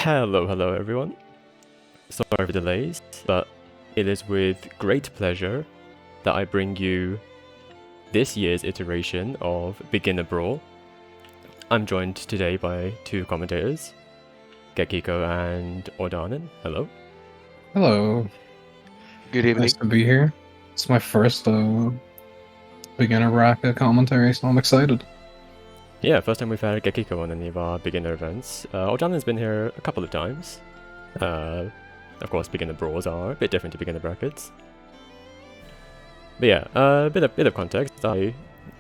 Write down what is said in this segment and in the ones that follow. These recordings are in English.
Hello everyone. Sorry for delays, but it is with great pleasure that I bring you this year's iteration of Beginner Brawl. I'm joined today by two commentators, Gekiko and Ordanen. Hello. Hello. Good evening. Nice to be here. It's my first beginner bracket commentary, so I'm excited. Yeah, first time we've had Gekiko on any of our beginner events. Ordanen's been here a couple of times. Of course, beginner brawls are a bit different to beginner brackets. But yeah, a bit of context. I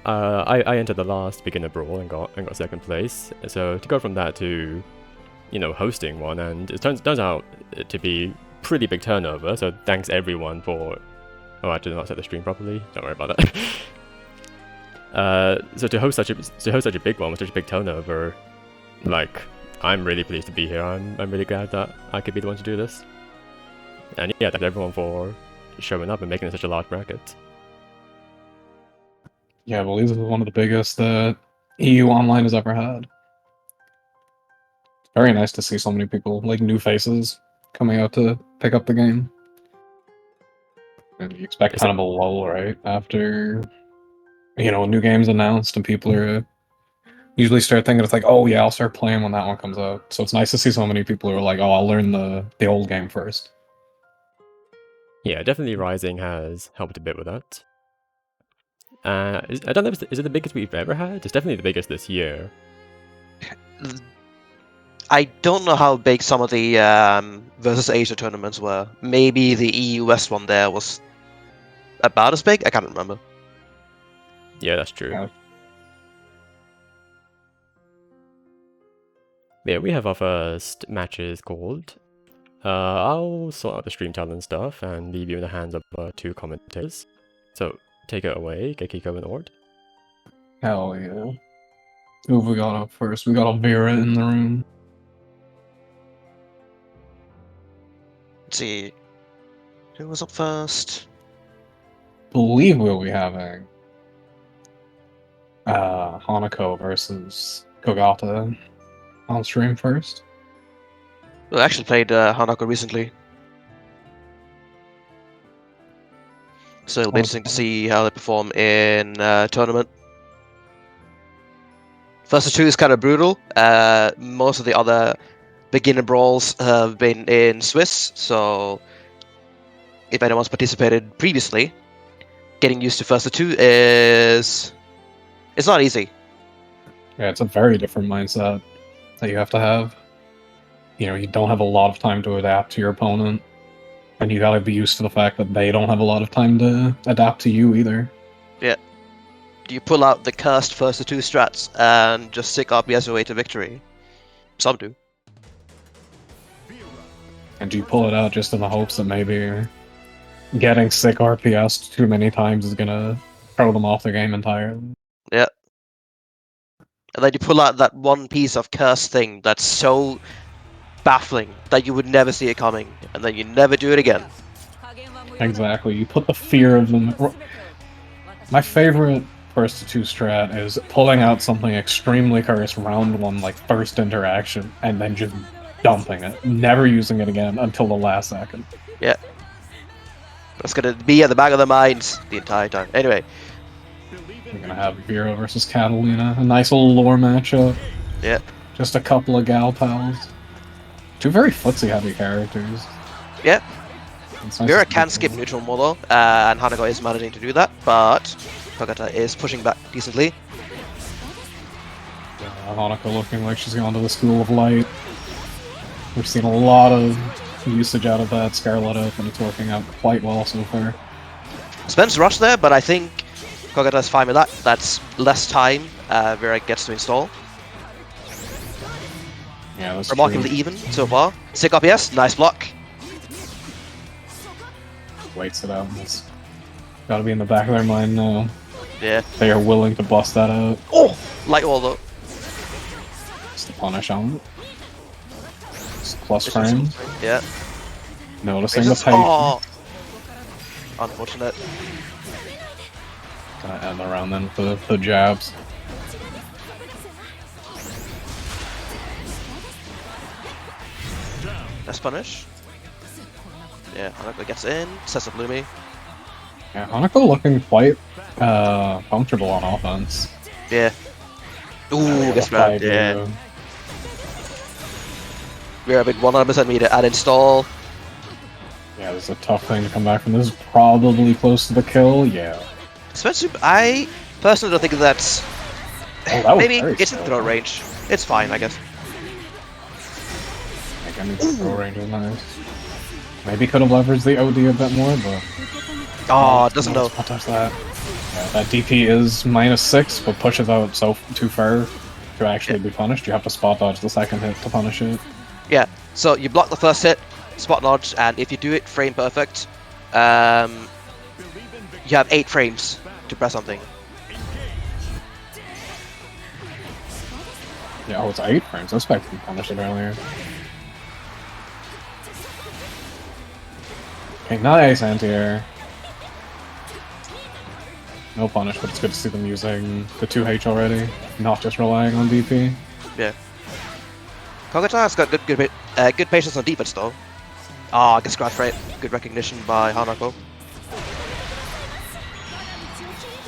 entered the last beginner brawl and got second place. So to go from that to, hosting one, and it turns out to be pretty big turnover. So thanks everyone for. Oh, I did not set the stream properly. Don't worry about that. So to host such a big one with such a big turnover, like, I'm really pleased to be here. I'm really glad that I could be the one to do this. And yeah, thank everyone for showing up and making it such a large bracket. Yeah, I believe this is one of the biggest EU Online has ever had. It's very nice to see so many people, like new faces, coming out to pick up the game. And you expect kind of a lull, right? After, a new game's announced and people are usually start thinking it's like, oh yeah, I'll start playing when that one comes out. So it's nice to see so many people who are like, oh, I'll learn the old game first. Yeah, definitely Rising has helped a bit with that. I don't know, is it the biggest we've ever had? It's definitely the biggest this year. I don't know how big some of the versus Asia tournaments were. Maybe the EU West one there was about as big? I can't remember. Yeah, that's true. Yeah. Yeah, we have our first matches called. I'll sort out the stream title and stuff and leave you in the hands of our two commentators. So take it away, Gekiko and Ord. Hell yeah. Who have we got up first? We got Elvira in the room. Let's see. Who was up first? Believe we'll be having Hanako versus Kogata on stream first. We actually played Hanako recently. So it'll be interesting to see how they perform in tournament. First of two is kind of brutal. Most of the other beginner brawls have been in Swiss, so if anyone's participated previously, getting used to first of two it's not easy. Yeah, it's a very different mindset that you have to have. You don't have a lot of time to adapt to your opponent, and you gotta be used to the fact that they don't have a lot of time to adapt to you either. Yeah. Do you pull out the cursed first of two strats and just stick RPS away to victory? Some do. And do you pull it out just in the hopes that maybe getting sick RPS too many times is gonna throw them off the game entirely? Yeah. And then you pull out that one piece of cursed thing that's so baffling that you would never see it coming, and then you never do it again. Exactly. You put the fear of them. My favorite first to two strat is pulling out something extremely cursed round one, like first interaction, and then just dumping it, never using it again until the last second. Yeah. That's gonna be at the back of their minds the entire time. Anyway. We're gonna have Vera versus Catalina, a nice little lore matchup. Yeah. Just a couple of gal pals. Two very footsie heavy characters. Yeah. Nice Vera can skip neutral more though, and Hanako is managing to do that, but Kogata is pushing back decently. Hanako looking like she's gone to the School of Light. We've seen a lot of usage out of that Scarlet, and it's working out quite well so far. Spence rush there, but I think Kogata's fine with that. That's less time Vera gets to install. Yeah, that's remarkably even so far. Sick RPS, nice block. Waits it out. It's gotta be in the back of their mind now. Yeah. They are willing to bust that out. Oh! Light wall though. Just to punish on it. Just plus frames. Yeah. Noticing the pace. Oh! Unfortunate. Gonna end the round then with the jabs. Let's punish. Yeah, Hanako gets in, sets up Lumi. Yeah, Hanako looking quite comfortable on offense. Yeah. Ooh, gets grabbed. Yeah. We're a bit 100% meter at install. Yeah, this is a tough thing to come back from. This is probably close to the kill. Yeah. Expensive. I personally don't think that's. Oh, that was Maybe very it's in slow. throw range. It's fine, I guess. Like, I mean, the throw range is nice. Maybe could have leveraged the OD a bit more, but. Oh, it doesn't know. What does that? Yeah, that DP is -6, but pushes out so too far to actually be punished. You have to spot dodge the second hit to punish it. Yeah. So you block the first hit, spot dodge, and if you do it frame perfect, you have 8 frames to press something. Yeah, oh, it's 8 frames. I expected to punish it earlier. Okay, nice anti-air. No punish, but it's good to see them using the 2H already, not just relying on DP. Yeah. Kogata's got good patience on defense though. Ah, I guess scratch rate. Good recognition by Hanako.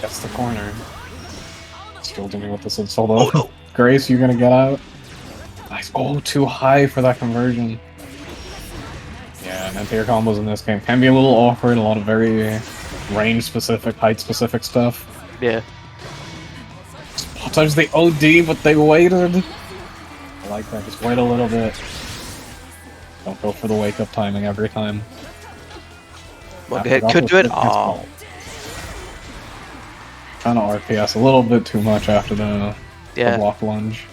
That's the corner. Still dealing with this insult though. Oh no! Grace, you gonna get out? Nice. Oh, too high for that conversion. Yeah, and anti-air combos in this game can be a little awkward, a lot of very range-specific, height-specific stuff. Yeah. Sometimes they OD, but they waited. I like that, just wait a little bit. Don't go for the wake-up timing every time. Okay, could do it. Oh. Trying to RPS a little bit too much after the block lunge.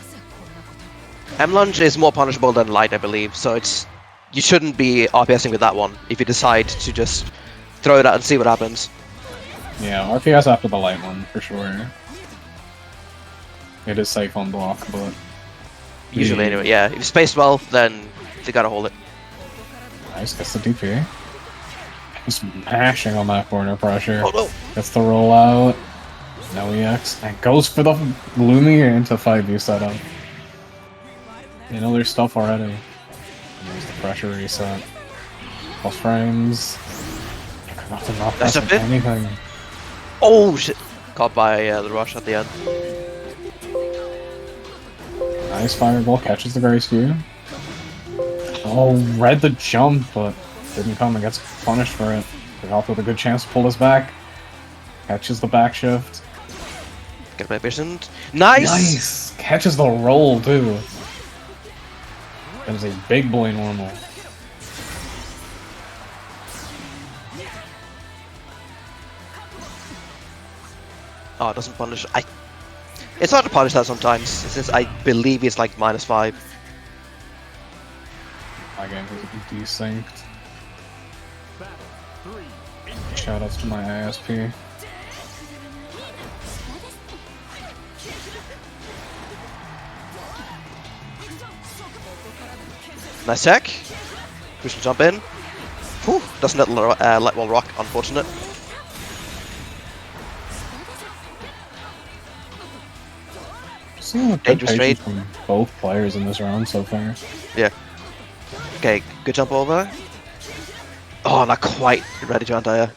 M lunge is more punishable than light, I believe, so it's you shouldn't be RPSing with that one if you decide to just throw it out and see what happens. Yeah, RPS after the light one, for sure. It is safe on block, but... Usually, anyway, yeah. If you space well, then you gotta hold it. Nice, gets the DP. He's mashing on that corner pressure. Oh no! Gets the rollout. No EX. And goes for the Lumi into 5U setup. You know there's stuff already. There's the pressure reset. Plus frames. Not That's a bit. Anything. Oh shit! Caught by the rush at the end. Nice fireball, catches the Grace Q. Oh, read the jump, but didn't come and gets punished for it. But off with a good chance to pull us back. Catches the back shift. Get my patient. Nice! Nice! Catches the roll, too. That is a big boy normal. Oh, it doesn't punish. It's hard to punish that sometimes, since I believe it's like -5. My game is desynced. Shoutouts to my ISP. Nice tech. Crucial jump in. Whew, doesn't let well rock, unfortunate. Seeing a good Dangerous trade. patience from both players in this round so far. Yeah. Okay, good jump over. Oh, not quite ready to anti-air.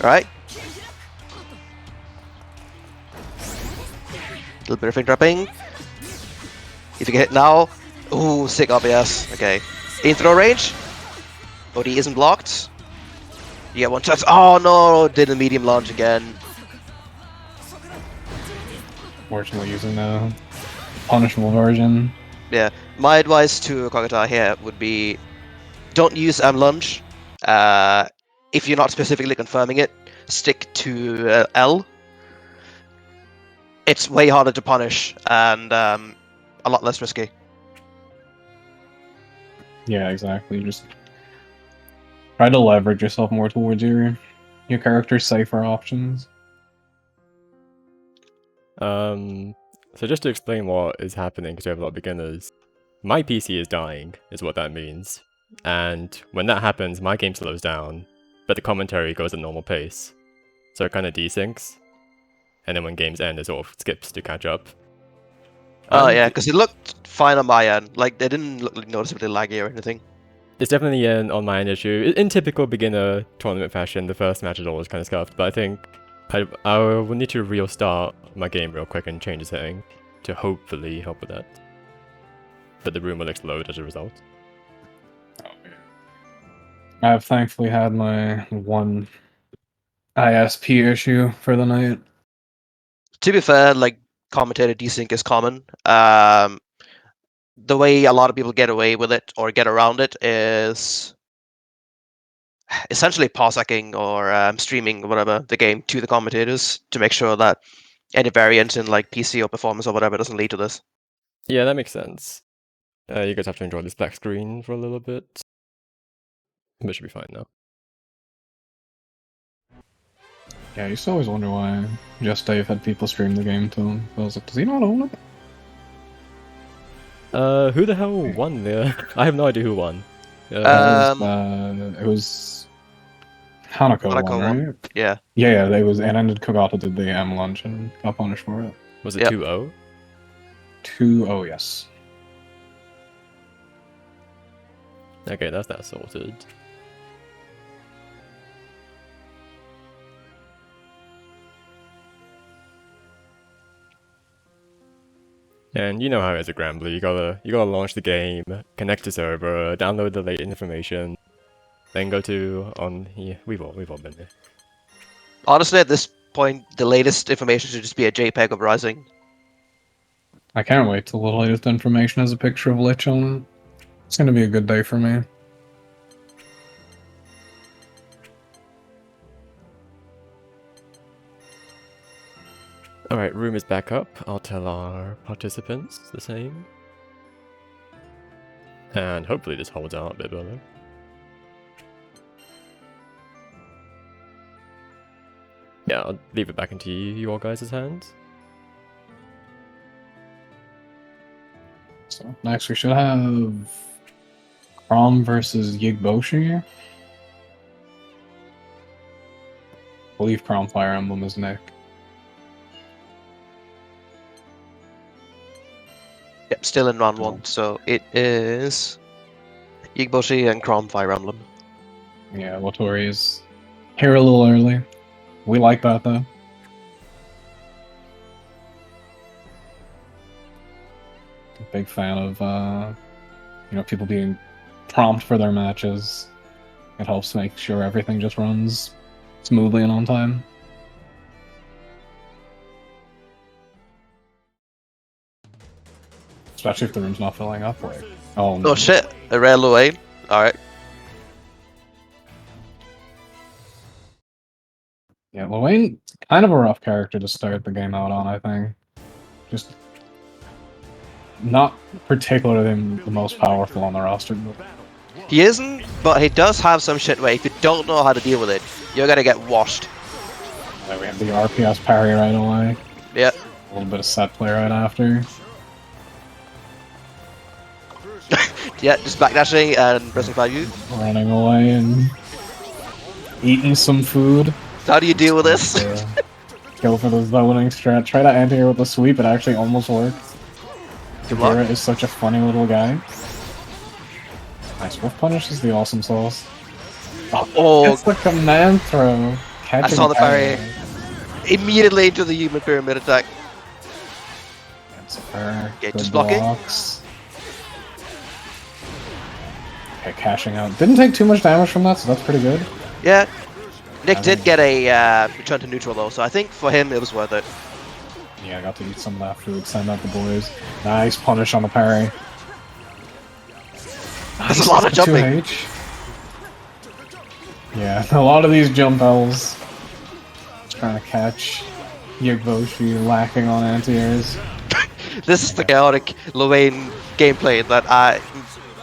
Alright. Little bit of finger trapping. If you get hit now. Ooh, sick RBS. Okay. In throw range. OD isn't blocked. You get one chance. Oh no! Did a medium launch again. Fortunately, using the punishable version. Yeah. My advice to Kogata here would be don't use lunge. If you're not specifically confirming it, stick to L. It's way harder to punish and a lot less risky. Yeah, exactly. Just try to leverage yourself more towards your character's safer options. So just to explain what is happening, because we have a lot of beginners, my PC is dying, is what that means. And when that happens, my game slows down, but the commentary goes at normal pace. So it kind of desyncs. And then when games end, it sort of skips to catch up. Oh yeah, because it looked fine on my end. Like they didn't look like noticeably laggy or anything. It's definitely an online issue. In typical beginner tournament fashion, the first match is always kind of scuffed, but I think I will need to restart my game real quick and change the setting to hopefully help with that. But the room will explode as a result. Oh, yeah. I've thankfully had my one ISP issue for the night. To be fair, like commentator desync is common. The way a lot of people get away with it or get around it is essentially parsecing or streaming whatever the game to the commentators to make sure that any variance in like PC or performance or whatever doesn't lead to this. Yeah, that makes sense. You guys have to enjoy this black screen for a little bit. But it should be fine now. Yeah, I used to always wonder why Just Dave had people stream the game to him. I was like, does he not own it? Who the hell won there? I have no idea who won. It was Hanako won, right? Yeah. Yeah, it was, and then Kogata did the M lunch and got punished for it. Was it 2-0? 2-0, yes. Okay, that's that sorted. And you know how it is at Grambly, you gotta launch the game, connect to server, download the latest information, then go to on here. We've all been there. Honestly, at this point, the latest information should just be a JPEG of Rising. I can't wait till the latest information has a picture of Lich on it. It's gonna be a good day for me. Alright, room is back up. I'll tell our participants the same. And hopefully this holds out a bit better. Yeah, I'll leave it back into you all guys' hands. So next we should have Crom versus Yigboshi. I believe Crom Fire Emblem is Nick. Yep, still in round 1, so it is Yigboshi and Crom Fire Emblem. Yeah, Watori is here a little early. We like that though. Big fan of people being prompt for their matches. It helps make sure everything just runs smoothly and on time. Especially if the room's not filling up. Like, oh no. Oh shit, a rare Luane. Alright. Yeah, Luane, kind of a rough character to start the game out on, I think. Just not particularly the most powerful on the roster. He isn't, but he does have some shit where if you don't know how to deal with it, you're gonna get washed. Yeah, we have the RPS parry right away. Yep. A little bit of set play right after. Yeah, just backdashing and pressing 5U. Running away and eating some food. How do you deal with this? Go for the zoning strat. Try to anti-air with the sweep, it actually almost worked. Good luck. Kira is such a funny little guy. Nice, Wolf Punish is the awesome sauce. Oh, It's the command throw. I saw the parry. Immediately into the human pyramid attack. That's fair. Okay, Good just blocking. blocks. Okay, cashing out. Didn't take too much damage from that, so that's pretty good. Yeah. Nick did get a return to neutral though, so I think for him it was worth it. Yeah, I got to eat some of that food, send out the boys. Nice punish on the parry. That's a lot of jumping. 2H. Yeah, a lot of these jump L's. Trying to catch Yigboshi lacking on anti-airs. This is the chaotic Luane gameplay that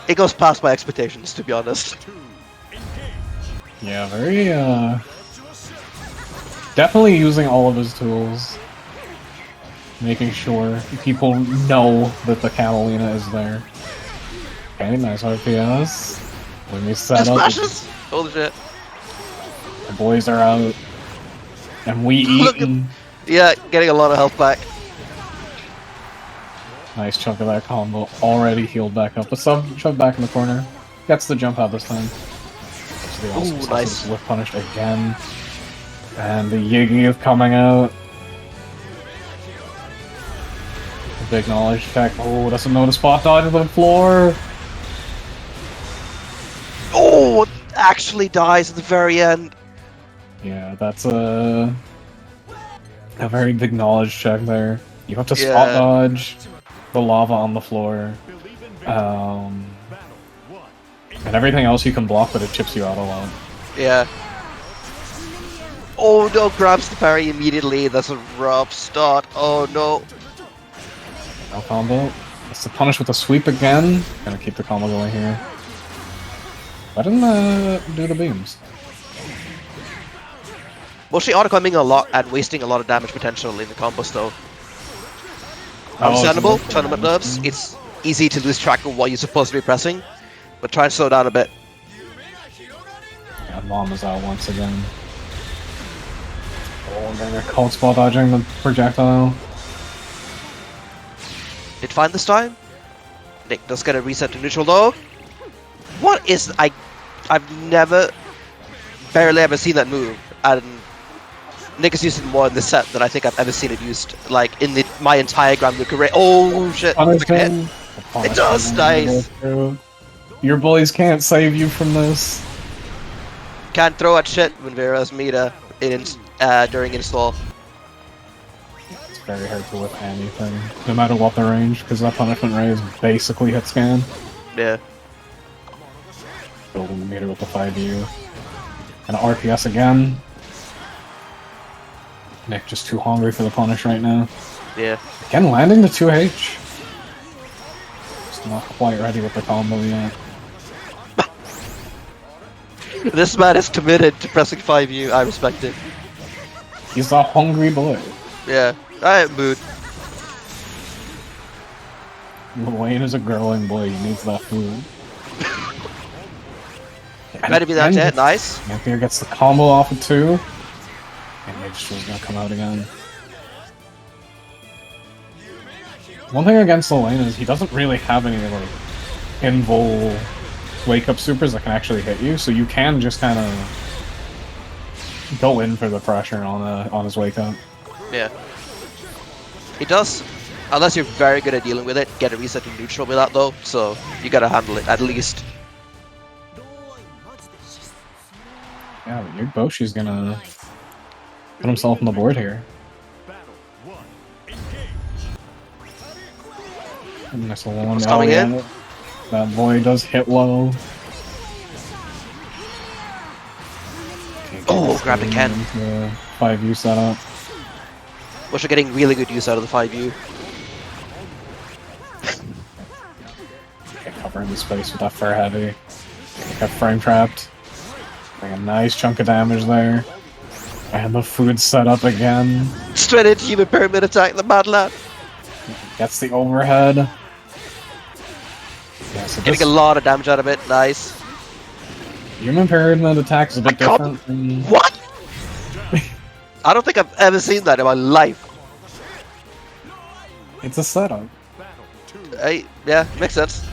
it goes past my expectations, to be honest. Yeah, very, definitely using all of his tools. Making sure people know that the Catalina is there. Okay, nice RPS. Let me set Just up. flashes! Holy shit. The boys are out. And we Look eating. Yeah, getting a lot of health back. Nice chunk of that combo. Already healed back up. But shoved back in the corner. Gets the jump out this time. So the awesome sauce nice. is whiff punished again. And the Yiggy is coming out. A big knowledge check. Oh, doesn't know to spot dodge to the floor. Oh, it actually dies at the very end. Yeah, that's a very big knowledge check there. You have to spot dodge the lava on the floor. And everything else you can block, but it chips you out a lot. Yeah. Oh no, grabs the parry immediately. That's a rough start. Oh no. No combo. That's the punish with the sweep again. Gonna keep the combo going here. Let him do the beams. Mostly auto-climbing a lot and wasting a lot of damage potential in the combos though. Understandable, tournament nerves. It's easy to lose track of what you're supposed to be pressing, but try and slow down a bit. Yeah, Mom is out once again. Oh, and then they're cold spot dodging the projectile. Did fine this time. Nick does get a reset to neutral though. What is I've barely ever seen that move, and Nick has used it more in this set than I think I've ever seen it used, like in my entire Grand Blue career. Oh shit! It does, nice. Your boys can't save you from this. Can't throw at shit when Vera's meta during install. It's very hard to whip anything, no matter what the range, because that punishment ray is basically hit scan. Yeah. Building the meter with the 5U. And RPS again. Nick just too hungry for the punish right now. Yeah. Again, landing the 2H. Just not quite ready with the combo yet. This man is committed to pressing 5U. I respect it. He's a hungry boy. Yeah. I am mood. Wayne is a growing boy. He needs that food. Ready to be that hit. Nice. Ampere gets the combo off of 2. And H2's gonna come out again. One thing against Lane is he doesn't really have any like invul wake up supers that can actually hit you, so you can just kind of go in for the pressure on his wake up. Yeah. He does. Unless you're very good at dealing with it, get a reset to neutral with that though, so you gotta handle it at least. Yeah, but your Boshi's gonna put himself on the board here. Nice one. Coming in. That boy does hit low. Oh, grabbed a Ken. 5U setup. Wish we're getting really good use out of the 5U. Covering the space with that fur heavy. Got frame trapped. Like a nice chunk of damage there. And the food set up again. Straight into human pyramid attack, the mad lad. Gets the overhead. Yeah, so Getting a lot of damage out of it, nice. Human pyramid attack is a bit different from... What? I don't think I've ever seen that in my life. It's a setup. Yeah, makes sense.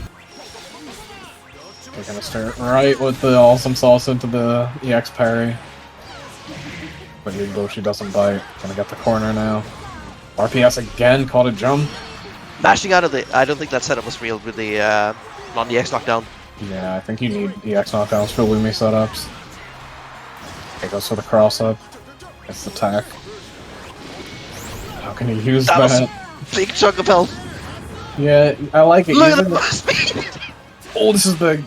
We're gonna start right with the awesome sauce into the EX parry. But Boshi doesn't bite. Gonna get the corner now. RPS again, caught a jump. Mashing out of the... I don't think that setup was real with the non-EX knockdown. Yeah, I think you need EX knockdowns for Lumi setups. Okay, goes for the cross up. Gets the attack. How can he use that? Was a big chunk of health. Yeah, I like it. Look at the speed! Oh, this is big.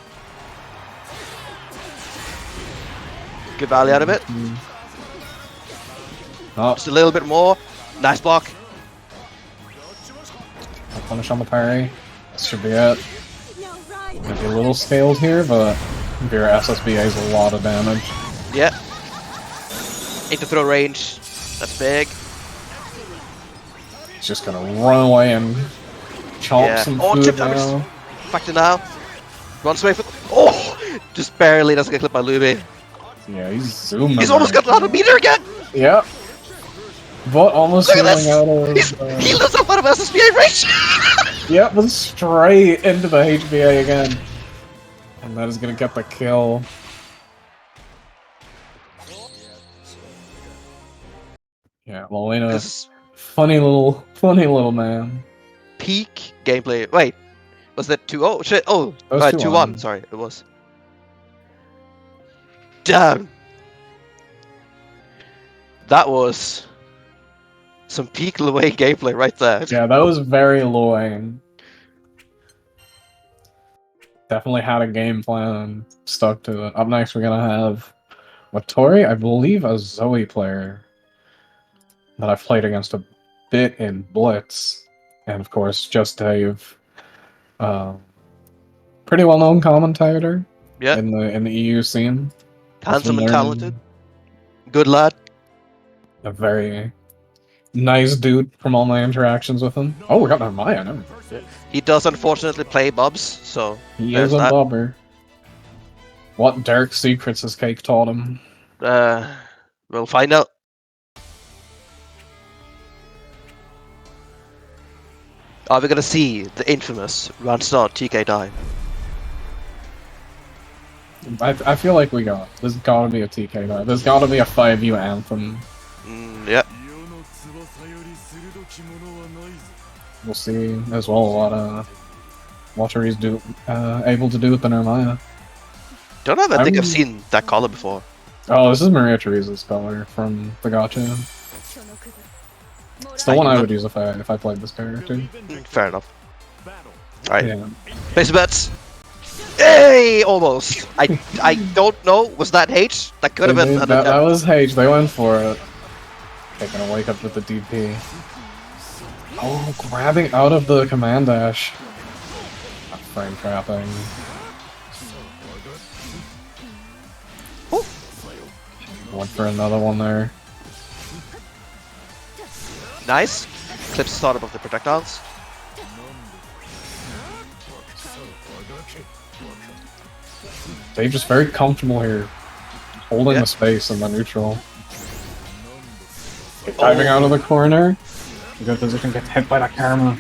Good value out of it. Oh, Just a little bit more. Nice block. I'll punish on the parry. This should be it. Might be a little scaled here, but your SSBA is a lot of damage. Yeah. Into throw range. That's big. He's just gonna run away and chomp some food chip now. damage. Back to now. Runs away from... Oh! Just barely doesn't get clipped by Luby. Yeah, he's zooming. He's almost got the 100 meter again! Yep. But almost Look at healing this! out of... He lives up out of SSBA range! Yep, but straight into the HBA again. And that is gonna get the kill. Yeah, Molina, This funny little man. peak gameplay. Wait, was that 2-0? Shit, oh, That was right, 2-1. 2-1. Sorry, it was. Damn! That was some peak Luane gameplay right there. Yeah, that was very Luane. Definitely had a game plan, stuck to it. Up next, we're gonna have Tori, I believe, a Zoe player that I've played against a bit in Blitz, and of course, Just Dave, pretty well-known commentator Yeah, in the EU scene. handsome and Learning talented. Good lad. A very nice dude from all my interactions with him. Oh, we got Maya. No, He does unfortunately play Bubs, so he there's is a that. bubber. What dark secrets has Cake taught him? We'll find out. Are we gonna see the infamous Randstad TK die? I feel like we got. There's gotta be a TK dive. There's gotta be a 5U anthem. Yep. We'll see as well what Tori's able to do with the Nermaya. Don't ever think I've seen that color before. Oh, this is Maria Theresa's color from the Gacha. It's the one I would use if I played this character. Fair enough. Alright. Yeah. Place the bets. Hey! Almost. I don't know. Was that H? That could have been an that attempt. was H. They went for it. They're gonna wake up with the DP. Oh, grabbing out of the command dash. Frame trapping. Ooh. Went for another one there. Nice. Clips start above the projectiles. Dave just very comfortable here. Holding Yeah. the space in the neutral. Diving out of the corner. Good position, gets hit by that karma.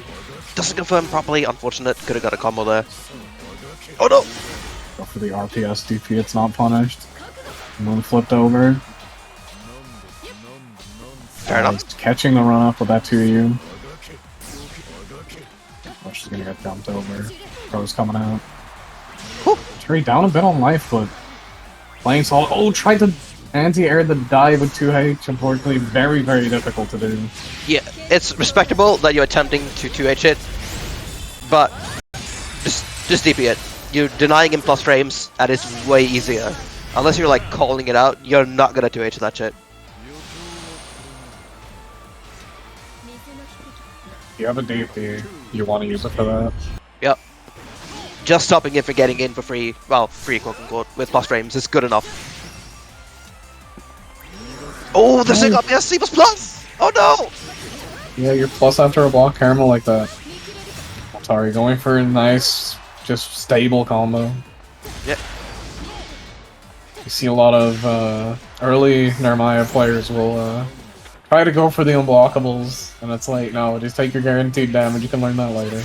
Doesn't confirm properly. Unfortunate. Could have got a combo there. Oh no! Go for the RPS DP, it's not punished. Moon flipped over. Fair enough. He's catching the run up with that 2U. Oh, she's gonna get dumped over. Pro's coming out. Whew. Tree down a bit on life, but playing solid. Oh, tried to anti-air the dive with 2H. Unfortunately, very, very difficult to do. Yeah, it's respectable that you're attempting to 2H it, but just DP it. You're denying him plus frames, and it's way easier. Unless you're like calling it out, you're not gonna 2H that shit. You have a DP, you want to use it for that. Yep. Just stopping it from getting in for free, well, free quote unquote, with plus frames is good enough. Oh, the sick up, yes, C++! Oh no! Yeah, you're plus after a block caramel like that. Sorry, going for a nice, just stable combo. Yep. You see a lot of early Nermaya players will try to go for the unblockables, and it's like, no, just take your guaranteed damage, you can learn that later.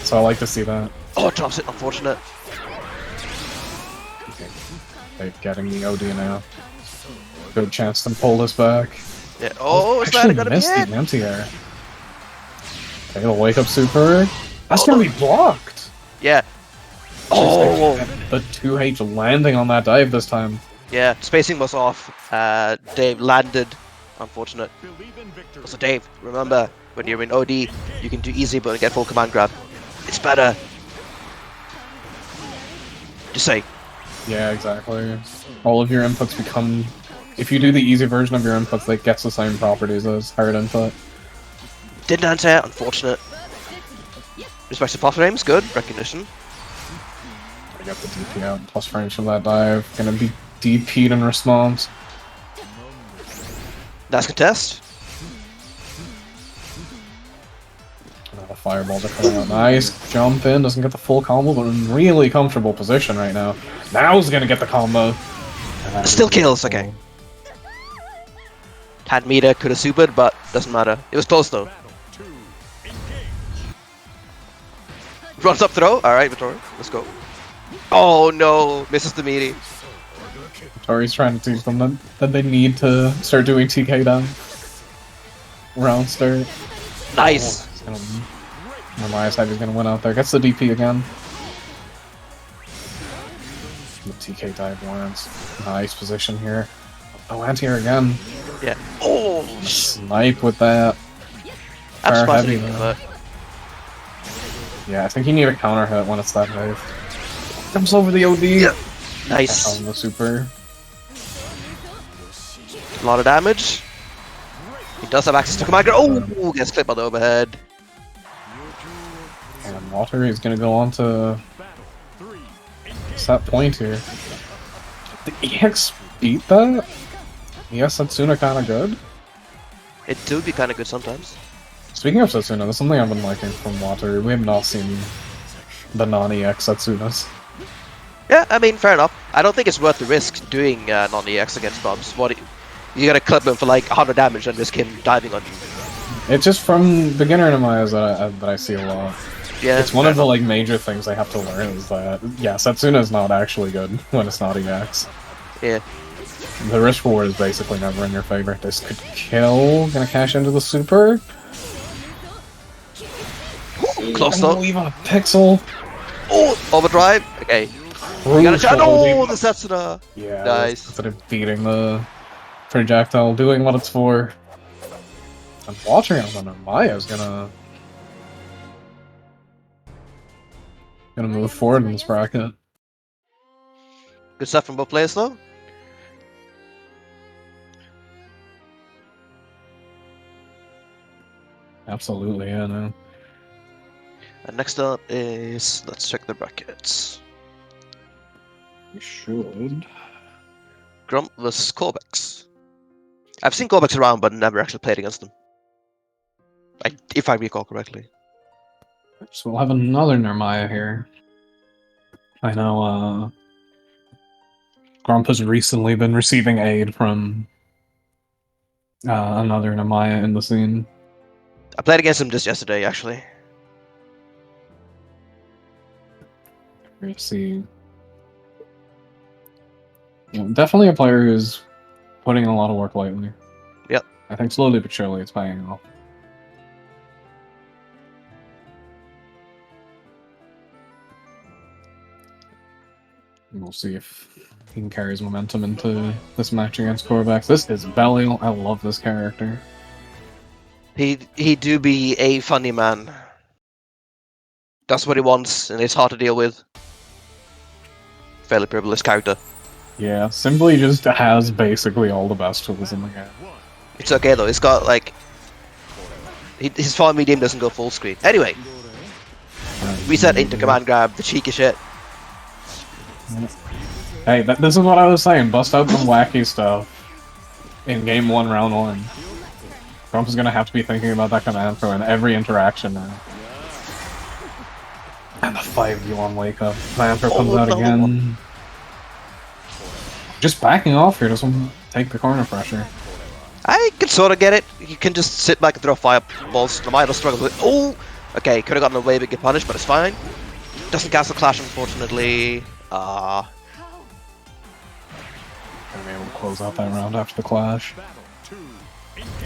So I like to see that. Oh, drops it, unfortunate. Okay. They're getting the OD now. Good chance to pull this back. Yeah. Oh, is that Actually gonna be missed it? the anti-air. Okay, it'll wake up super. That's gonna be blocked! Yeah. Oh! The 2H landing on that dive this time. Yeah, spacing was off. Dave landed. Unfortunate. Also, Dave, remember, when you're in OD, you can do easy but get full command grab. It's better. Just say. Yeah, exactly. All of your inputs become... If you do the easy version of your inputs, it gets the same properties as hard input. Didn't answer, unfortunate. Respect to plus frames, good. Recognition. I got the DP out, plus frames from that dive. Gonna be DP'd in response. Nice contest. The fireballs are coming out. Nice jump in, doesn't get the full combo, but in really comfortable position right now. Now he's gonna get the combo. Still kills, okay. Had meter, could have supered, but doesn't matter. It was close though. Runs up throw. Alright, Vittori, let's go. Oh no, misses the meaty. Tori's trying to teach them that they need to start doing TK down. Round start. Nice. Namaya's he's gonna win out there. Gets the DP again. The TK dive lands. Nice position here. Oh, anti-air again. Yeah. Oh! Snipe with that. That's Fire heavy, but... Yeah, I think you need a counter hit when it's that high. Comes over the OD. Yeah. Nice. On the super. A lot of damage. He does have access to command. Oh! Gets clipped on the overhead. And Water is gonna go on to set point here. Did the EX beat that? EX Setsuna kinda good? It do be kinda good sometimes. Speaking of Setsuna, there's something I've been liking from Water. We have not seen the non-EX Setsunas. Yeah, I mean, fair enough. I don't think it's worth the risk doing non-EX against bombs. You gotta clip him for like 100 damage and risk him diving on you. It's just from beginner Namaya's that I see a lot. Yeah, it's one of the like major things they have to learn is that yeah, Setsuna is not actually good when it's not EX. Yeah. The risk reward is basically never in your favor. This could kill. Gonna cash into the super. Close though. Leave on a pixel. Oh, overdrive. Okay. You gotta try. Oh, the Setsuna. Yeah. Nice. Instead of beating the projectile, doing what it's for. I'm watching it on Maya's gonna move forward in this bracket. Good stuff from both players though. Absolutely, yeah, no. And next up is, let's check the brackets. We should. Grump vs Corbex. I've seen Corbex around, but never actually played against them. If I recall correctly. So we'll have another Narmaya here. I know, Grump has recently been receiving aid from another Narmaya in the scene. I played against him just yesterday, actually. Let's see. Yeah, definitely a player who's putting in a lot of work lately. Yep. I think slowly but surely it's paying off. We'll see if he can carry his momentum into this match against Corvax. This is Belial. I love this character. He do be a funny man. That's what he wants, and it's hard to deal with. Fairly privileged character. Yeah, simply just has basically all the best tools in the game. It's okay though, it's got like... his farm medium doesn't go full screen. Anyway! Reset into command grab, the cheeky shit. Hey, this is what I was saying. Bust out some wacky stuff in game 1, round 1. Grump is gonna have to be thinking about that command throw in every interaction now. And the 5v1 wake up. Command throw comes out again. Just backing off here doesn't take the corner pressure. I can sort of get it. You can just sit back and throw fireballs. Namaya will struggle with it. Oh! Okay, could have gotten away but get punished, but it's fine. Doesn't cancel Clash, unfortunately. Gonna be able to close out that round after the Clash.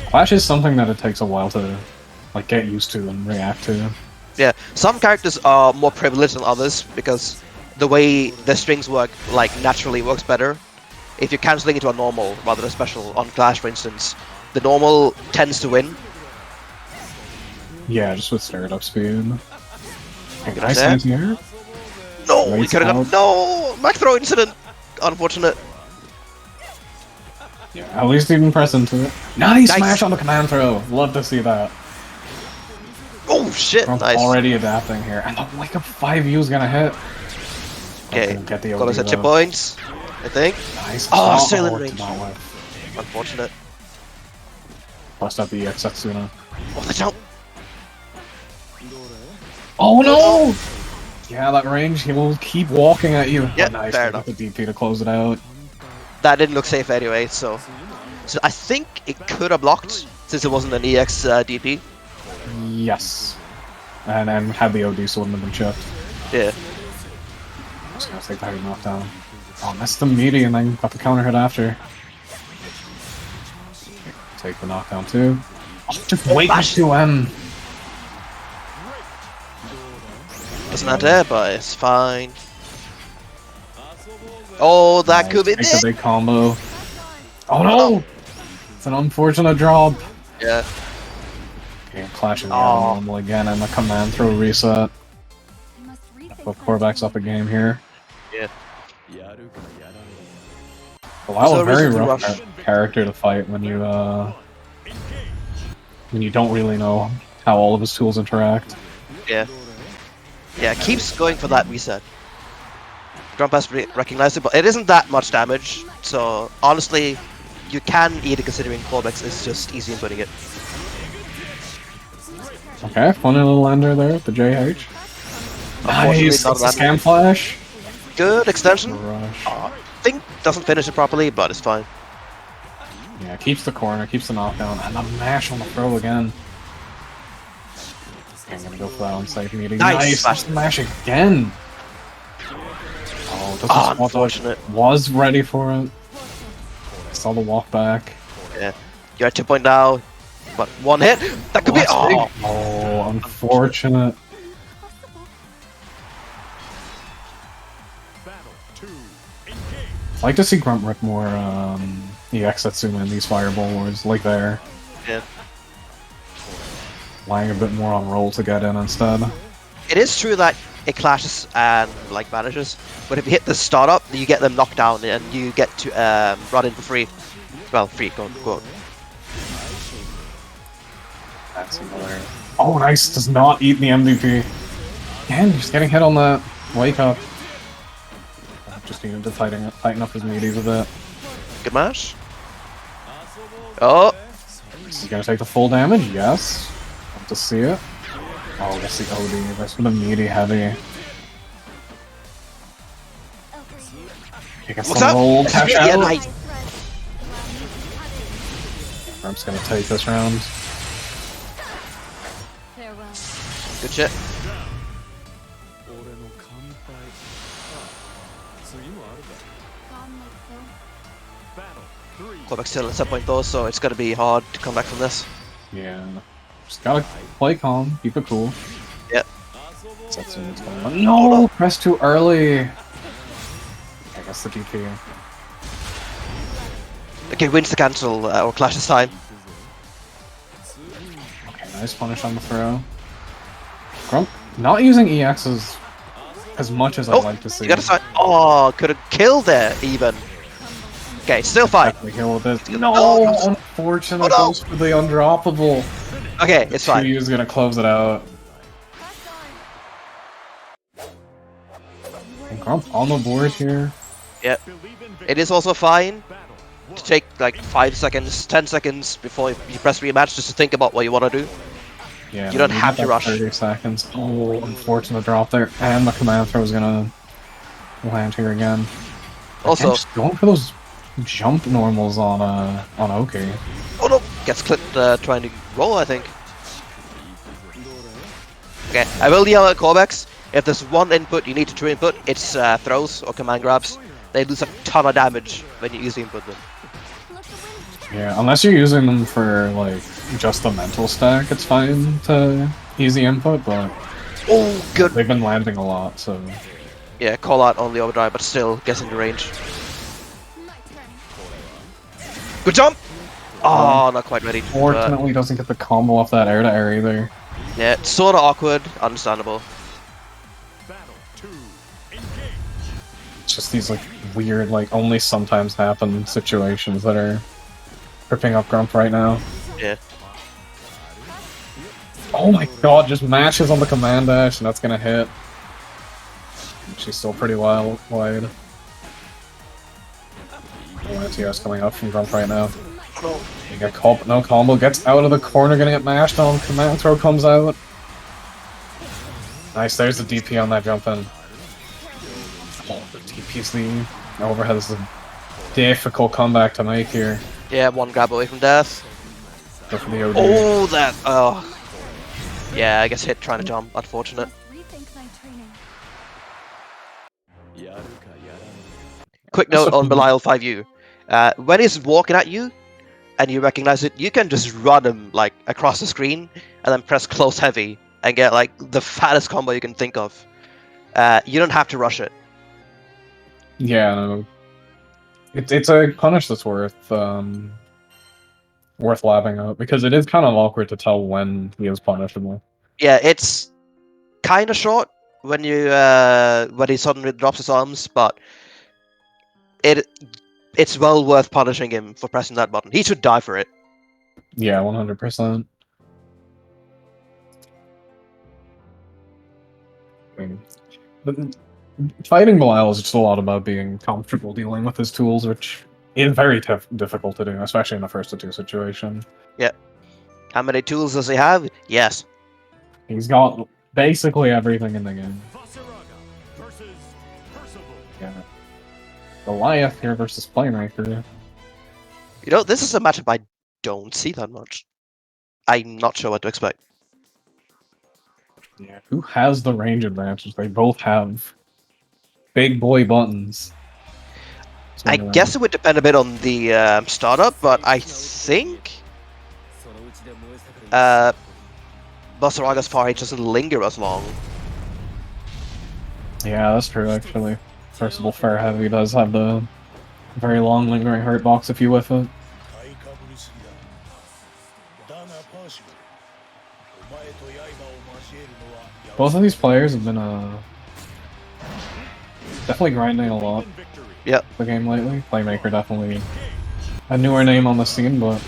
Clash is something that it takes a while to like get used to and react to. Yeah, some characters are more privileged than others because the way the strings work, like, naturally works better. If you're cancelling into a normal rather than a special on Clash, for instance, the normal tends to win. Yeah, just with startup speed. Nice here. No, we could have got no back throw incident. Unfortunate. Yeah, at least he didn't press into it. Nice smash on the command throw. Love to see that. Oh shit! Grump's nice. Already adapting here, and the wake up 5U is gonna hit. Okay, get the got us at chip points, I think. Nice. Oh, still in range. Unfortunate. Unfortunate. Bust up the EX Setsuna. Oh, the jump! Oh no! Yeah, that range, he will keep walking at you. Yeah, nice. fair enough. The DP to close it out. That didn't look safe anyway, so... So I think it could have blocked since it wasn't an EX DP. Yes. And had the OD so wouldn't have been chipped. Yeah. Just gonna take the heavy knockdown. Oh, missed the meaty and then got the counter hit after. Take the knockdown too. Oh, just wait to end. Wasn't that there, but it's fine. Oh, that could be Take the big combo. Oh no! It's an unfortunate drop. Yeah. Okay, clashing the normal again and the command throw reset. Both quarterbacks up a game here. Yeah. Well, a very rough character to fight when you don't really know how all of his tools interact. Yeah. Yeah, keeps going for that reset. Grump has recognized it, but it isn't that much damage, so honestly, you can eat it considering callbacks is just easy in putting it. Okay, funny little ender there with the JH. Nice, that's a scam flash. Good extension. Rush. Think doesn't finish it properly, but it's fine. Yeah, keeps the corner, keeps the knockdown, and the mash on the throw again. Okay, I'm gonna go for that unsafe meeting. Nice! Nice. The mash again! Oh, doesn't unfortunate. Was ready for it. Saw the walk back. Yeah. You're at 2 point now, but one hit! That could be- Oh, unfortunate. I like to see Grunt rip more EX Satsuma in these Fireball Wars, like there. Yeah. Lying a bit more on roll to get in instead. It is true that it clashes and like vanishes, but if you hit the startup, you get them knocked down and you get to run in for free. Well, free, go on. That's another. Oh, nice! Does not eat the MVP. Again, just getting hit on that wake up. Just needed to tighten up his meaties a bit. Good mash. Oh! Is he gonna take the full damage? Yes. Love to see it. Oh, that's the OD. That's for the meaty heavy. He gets the roll, cash out. Yeah, nice. Grump's gonna take this round. Good shit. Quebec's still at set point though, so it's gonna be hard to come back from this. Yeah. Just gotta play calm, keep it cool. Yep. No! Press too early! I guess the DP. Okay, wins to cancel or clash this time. Okay, nice punish on the throw. Grump not using EXs as much as I'd like to see. You gotta sign. Oh, could have killed there even. Okay, still fine. Definitely kill with this. No! Unfortunate. Goes for the undroppable. Okay, it's fine. Is gonna close it out. And Grump on the board here. Yep. It is also fine to take like 5 seconds, 10 seconds before you press rematch just to think about what you want to do. Yeah, you don't have to rush. 30 seconds. Oh, unfortunate drop there. And the command throw is gonna land here again. Also, just going for those jump normals on OK. Oh no! Gets clipped trying to roll, I think. Okay, I will yell at callbacks. If there's one input you need to true input, it's throws or command grabs. They lose a ton of damage when you easy input them. Yeah, unless you're using them for like just the mental stack, it's fine to easy input, but oh, good. They've been landing a lot, so yeah, call out on the overdrive, but still gets into range. Good jump! Oh, not quite ready. Fortunately, doesn't get the combo off that air to air either. Yeah, it's sort of awkward, understandable. It's just these like weird, like only sometimes happen situations that are tripping up Grump right now. Yeah. Oh my god, just mashes on the command dash and that's gonna hit. She's still pretty wide. TS coming up from Grump right now. You get called, no combo, gets out of the corner, gonna get mashed on, command throw comes out. Nice, there's the DP on that jump in. Oh, the DP's the overhead is a difficult comeback to make here. Yeah, one grab away from death. Go for the OD. Oh, that. Oh. Yeah, I guess hit trying to jump. Unfortunate. Quick note on Belial 5U. When he's walking at you, and you recognize it, you can just run him like across the screen, and then press close heavy, and get like the fattest combo you can think of. You don't have to rush it. Yeah, no. It's a punish that's worth lapping up, because it is kind of awkward to tell when he is punishable. Yeah, it's kind of short when you when he suddenly drops his arms, but it's well worth punishing him for pressing that button. He should die for it. Yeah, 100%. I mean, fighting Belial is just a lot about being comfortable dealing with his tools, which is very difficult to do, especially in the first to two situation. Yeah. How many tools does he have? Yes. He's got basically everything in the game. Yeah. Goliath here versus Playmaker. You know, this is a matchup I don't see that much. I'm not sure what to expect. Yeah. Who has the range advantage? They both have big boy buttons. I guess it would depend a bit on the startup, but I think Basaraga's far H doesn't linger as long. Yeah, that's true, actually. Crucible Fair Heavy does have the very long lingering hurt box if you whiff it. Both of these players have been definitely grinding a lot. Yep. The game lately. Playmaker definitely a newer name on the scene, but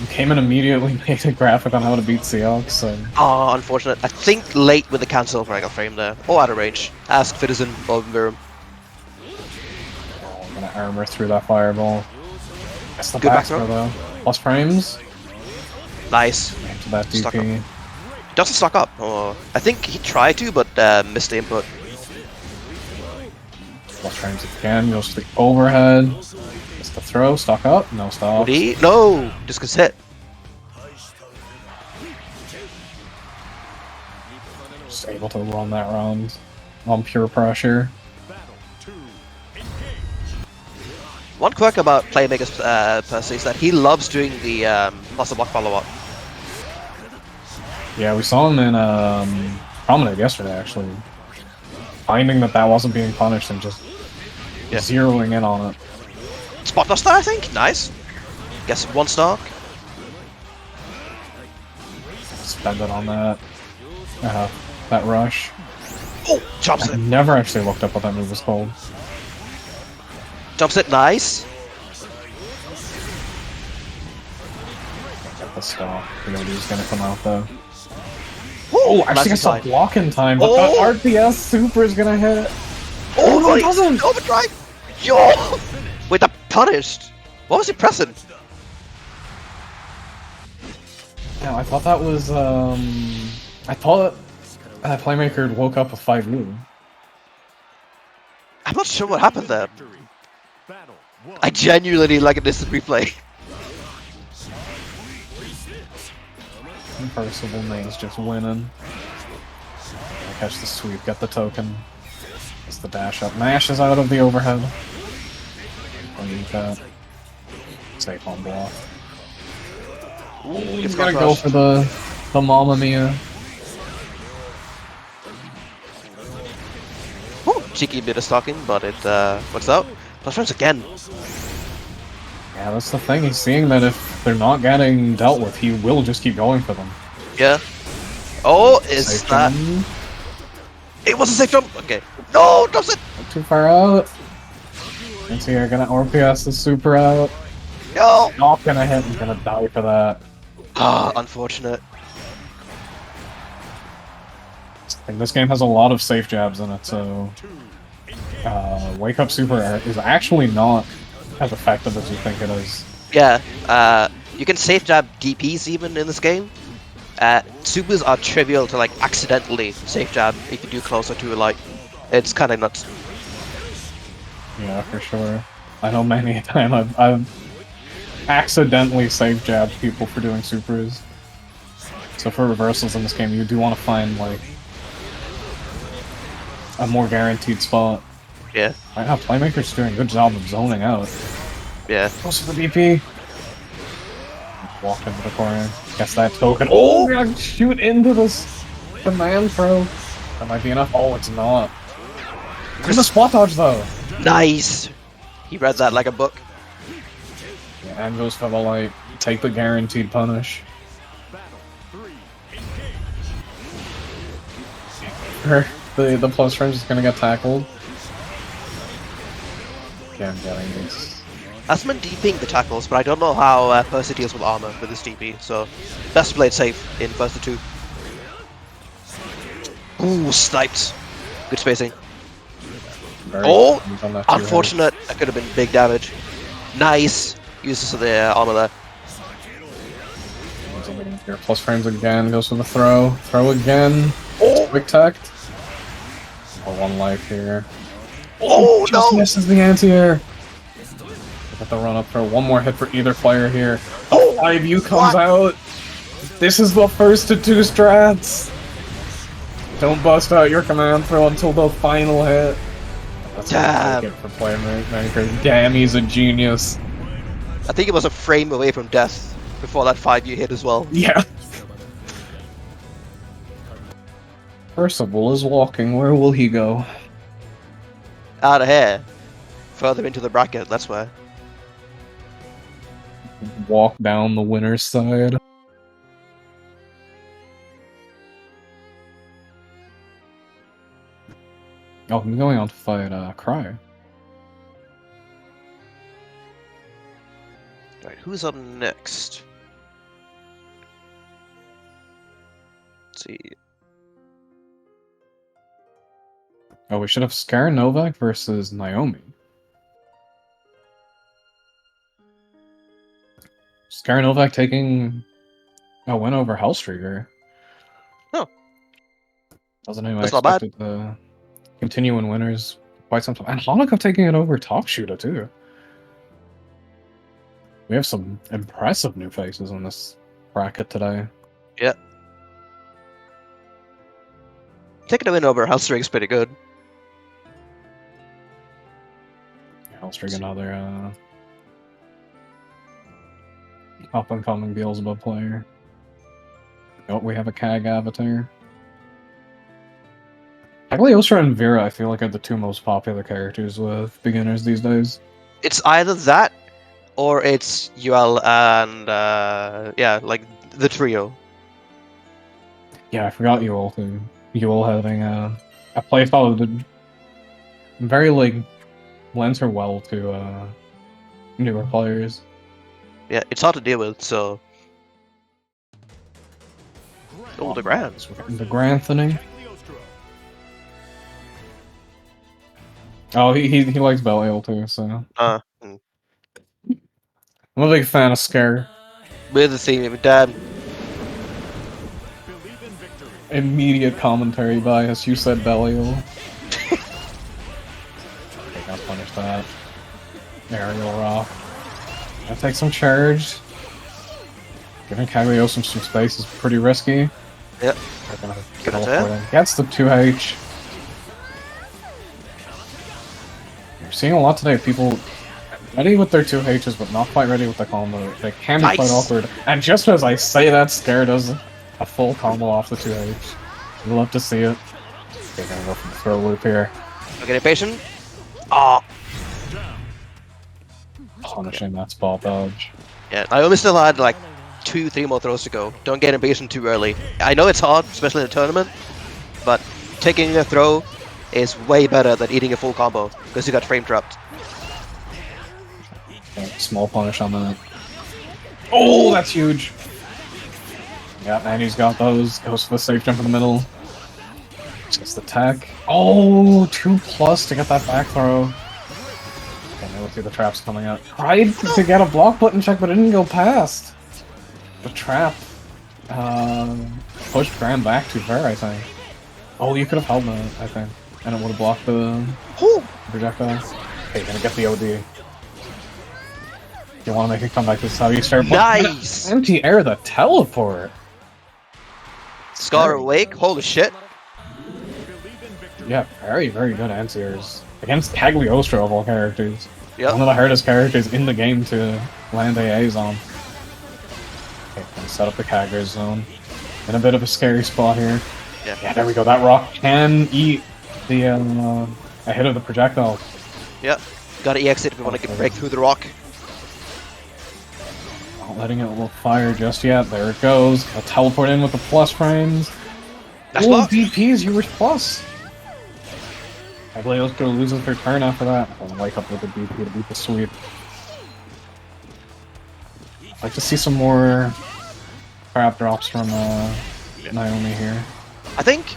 came in immediately, made a graphic on how to beat Seahawks. So. Oh, unfortunate. I think late with the cancel for angle frame there. Or out of range. Ask Citizen of Virum. Oh, I'm gonna armor through that fireball. That's the Good back throw though. Plus frames. Nice. To that DP. Doesn't stock up. Oh, I think he tried to, but missed the input. Plus frames again. Goes to the overhead. Just the throw. Stock up. No stop. No! Just gets hit. Just able to run that round on pure pressure. One quirk about Playmaker's Percy is that he loves doing the muscle block follow-up. Yeah, we saw him in Promenade yesterday, actually. Finding that wasn't being punished and just zeroing in on it. Spot Duster, I think? Nice. Guess one stock. Spend it on that. That rush. Oh, jumps I it. never actually looked up what that move was called. Jumps it, nice. Get the stop. The OD's gonna come out though. Oh, actually nice got some block in time, but the RPS super is gonna hit. Oh, no, it doesn't! Overdrive! Yo! Wait, that punished! What was he pressing? Yeah, I thought that was, I thought Playmaker woke up with 5U. I'm not sure what happened there. I genuinely like a distant replay. Impersonal Name's just winning. Catch the sweep, get the token. It's the dash up. Mash is out of the overhead. Don't need that. Safe on block. He's gonna go for the Mamma Mia. Ooh, cheeky bit of stalking, but it works out. Plus frames again. Yeah, that's the thing. He's seeing that if they're not getting dealt with, he will just keep going for them. Yeah. Oh, is Safe that... jump. It was a safe jump! Okay. No, drops it! Not too far out. And so you're gonna RPS the super out. No! Not gonna hit, he's gonna die for that. Ah, unfortunate. And this game has a lot of safe jabs in it, so... Wake Up Super is actually not as effective as you think it is. Yeah, you can safe jab DPs even in this game. Supers are trivial to like accidentally safe jab if you do closer to like, it's kind of nuts. Yeah, for sure. I know many a time I've accidentally safe jab people for doing supers. So for reversals in this game, you do want to find, like, a more guaranteed spot. Yeah. Right now, Playmaker's doing a good job of zoning out. Yeah. Goes for the BP. Walked into the corner. Gets that token. Oh, God, shoot into this command throw. That might be enough. Oh, it's not. There's a spot dodge, though. Nice! He read that like a book. Yeah, and goes for the light. Take the guaranteed punish. The plus range is gonna get tackled. Okay, I'm getting this. That's been DPing the tackles, but I don't know how Percy deals with armor with this DP, so best played safe in first to two. Ooh, sniped. Good spacing. Oh! Unfortunate. That could have been big damage. Nice. Uses of the armor there. Here, plus frames again, goes for the throw. Throw again. Oh! Quick tact. Oh, one life here. Oh, just no! misses the anti-air. Got the run up throw. One more hit for either player here. Oh! 5U comes out. This is the first to two strats. Don't bust out your command throw until the final hit. That's what I get for Playmaker. Damn, he's a genius. I think it was a frame away from death before that 5U hit as well. Yeah. Percival is walking. Where will he go? Out of here. Further into the bracket, that's where. Walk down the winner's side. Oh, I'm going on to fight Cry. Right, who's up next? Let's see. Oh, we should have Scar Novak versus Naomi. Scar Novak taking a win over Hellstreaker. Oh. Wasn't anyone That's not bad. expected to continue in winners quite some time. And Hanukkah taking it over Top Shooter, too. We have some impressive new faces in this bracket today. Yeah. Taking a win over Hellstreaker is pretty good. Hellstreaker, another up-and-coming Beelzebub player. Oh, we have a CAG avatar. Cagliostro and Vera, I feel like, are the two most popular characters with beginners these days. It's either that, or it's UL and, yeah, like, the trio. Yeah, I forgot Ewell, too. Ewell having a playstyle that very, like, lends her well to newer players. Yeah, it's hard to deal with, so... Oh, the Grand. The Granthony. Oh, he likes Belial too, so... I'm a big fan of Scare. With the theme, Dad. Immediate commentary bias, you said Belial. Okay, gotta punish that. Aerial Rock. Gotta take some charge. Giving Cagliostro some space is pretty risky. Yep. Gets the 2H. You're seeing a lot today of people ready with their 2Hs, but not quite ready with the combo. They can be quite awkward. And just as I say that, Scare does a full combo off the 2H. You'd love to see it. Okay, gonna go for the throw loop here. Okay, impatient. Ah. Punishing that spot dodge. Yeah, I only still had like 2-3 more throws to go. Don't get impatient too early. I know it's hard, especially in a tournament, but taking a throw is way better than eating a full combo because you got frame trapped. Okay, small punish on that. Oh, that's huge. Yeah, and he's got those. Goes for the safe jump in the middle. Just the tech. Oh, 2+ to get that back throw. Okay, now let's see the traps coming out. Tried to get a block button check, but it didn't go past. The trap pushed Graham back too far, I think. Oh, you could have held that, I think. And it would have blocked the projectile. Okay, gonna get the OD. You want to make a comeback, this is how you start. Nice! Anti-air the teleport! Scar awake, holy shit. Yeah, very, very good anti-airs. Against Cagliostro of all characters. Yep. One of the hardest characters in the game to land AAs on. Okay, gonna set up the Kagger zone. In a bit of a scary spot here. Yeah, there we go. That rock can eat the a hit of the projectile. Yep. Gotta EX it if we want to break through the rock. Not letting it will fire just yet. There it goes. Gonna teleport in with the plus frames. Nice Oh, block. DP's yours plus. Cagliostro loses her turn after that. I'll wake up with the DP to beat the sweep. I'd like to see some more crap drops from Naomi here. I think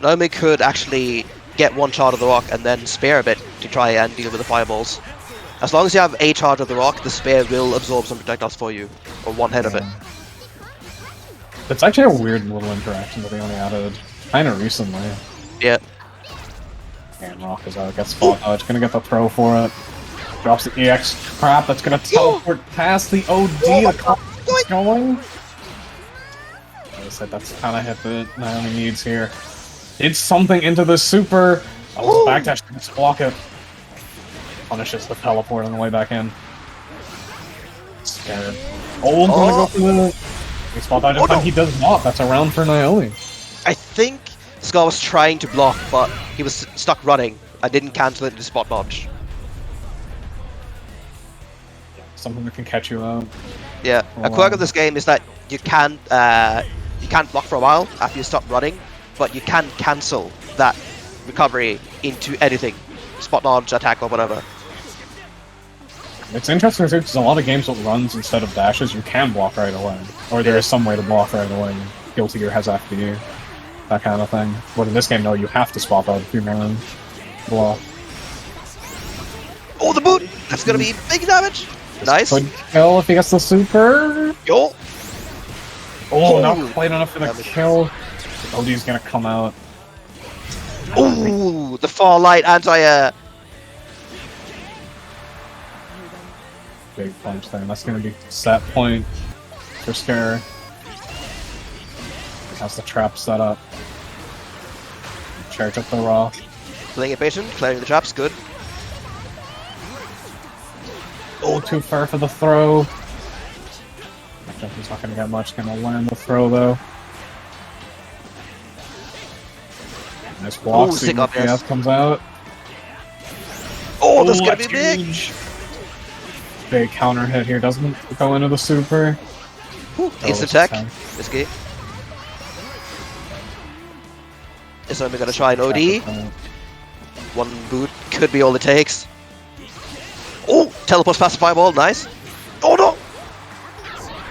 Naomi could actually get one charge of the rock and then spare a bit to try and deal with the fireballs. As long as you have a charge of the rock, the spare will absorb some projectiles for you, or one head of it. It's actually a weird little interaction that they only added kind of recently. Yeah. And Rock is out, gets spot dodge, gonna get the throw for it. Drops the EX crap, that's gonna teleport past the OD. It's going. As I said, that's the kind of hit that Naomi needs here. Did something into the super. That was backdash, just block it. Punishes the teleport on the way back in. Scared. Oh, gonna go for the spot dodge. Oh, no. He does not. That's a round for Naomi. I think Scar was trying to block, but he was stuck running. I didn't cancel it into spot dodge. Something that can catch you out. Yeah, a quirk of this game is that you can't block for a while after you stop running, but you can cancel that recovery into anything, spot dodge, attack, or whatever. It's interesting too, because a lot of games with runs instead of dashes, you can block right away, or there is some way to block right away. Guilty Gear has after you, that kind of thing. But in this game, no, you have to spot dodge if you're gonna block. Oh, the boot! That's gonna be big damage. Nice. Could kill if he gets the super. Yo. Oh, not quite enough for the kill. The OD's gonna come out. Ooh, the far light anti-air. Big punch there. That's gonna be set point for Scare. Has the trap set up. Charge up the rock. Playing it patient, clearing the traps, good. Oh, too far for the throw. He's not gonna get much. Gonna land the throw though. Nice block. Sick up, yes. Comes out. Oh, that's gonna be big. Big counter hit here. Doesn't go into the super. Instant tech. Risky. Is somebody gonna try an OD? One boot could be all it takes. Oh, teleports past the fireball, nice. Oh no!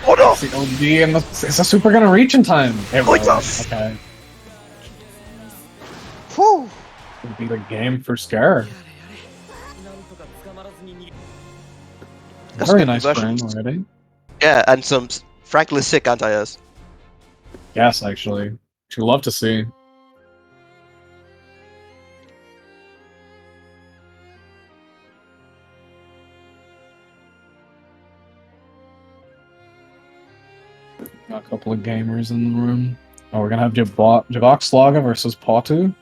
Oh no! The OD and is the super gonna reach in time? It will. Okay. Whew. It'll be the game for Scare. That's Very nice frame versions. already. Yeah, and some frankly sick anti-airs. Yes, actually. Which you love to see. Got a couple of gamers in the room. Oh, we're gonna have Javok Slaga versus Patu.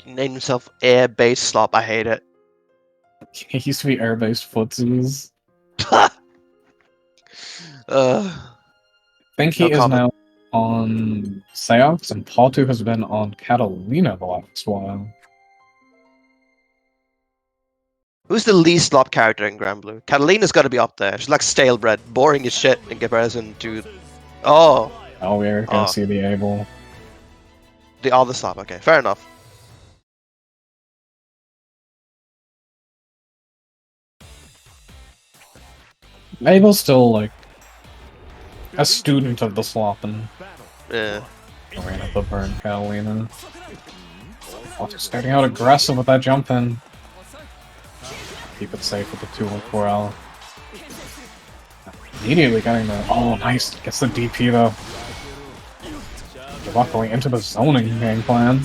He named himself Air-Based Slop, I hate it. He used to be air-based footsies. I think he is now on Seox, and Patu has been on Catalina the last while. Who's the least slop character in Grand Blue? Catalina's gotta be up there. She's like stale bread, boring as shit in comparison to... Oh! Oh, we're gonna see the Able. The other slop, okay, fair enough. Abel's still, like, a student of the slopping. Yeah. Ran up the burn Catalina. Starting out aggressive with that jump in. Keep it safe with the 2-4 L. Immediately getting the... Oh, nice. Gets the DP, though. Javok going into the zoning game plan.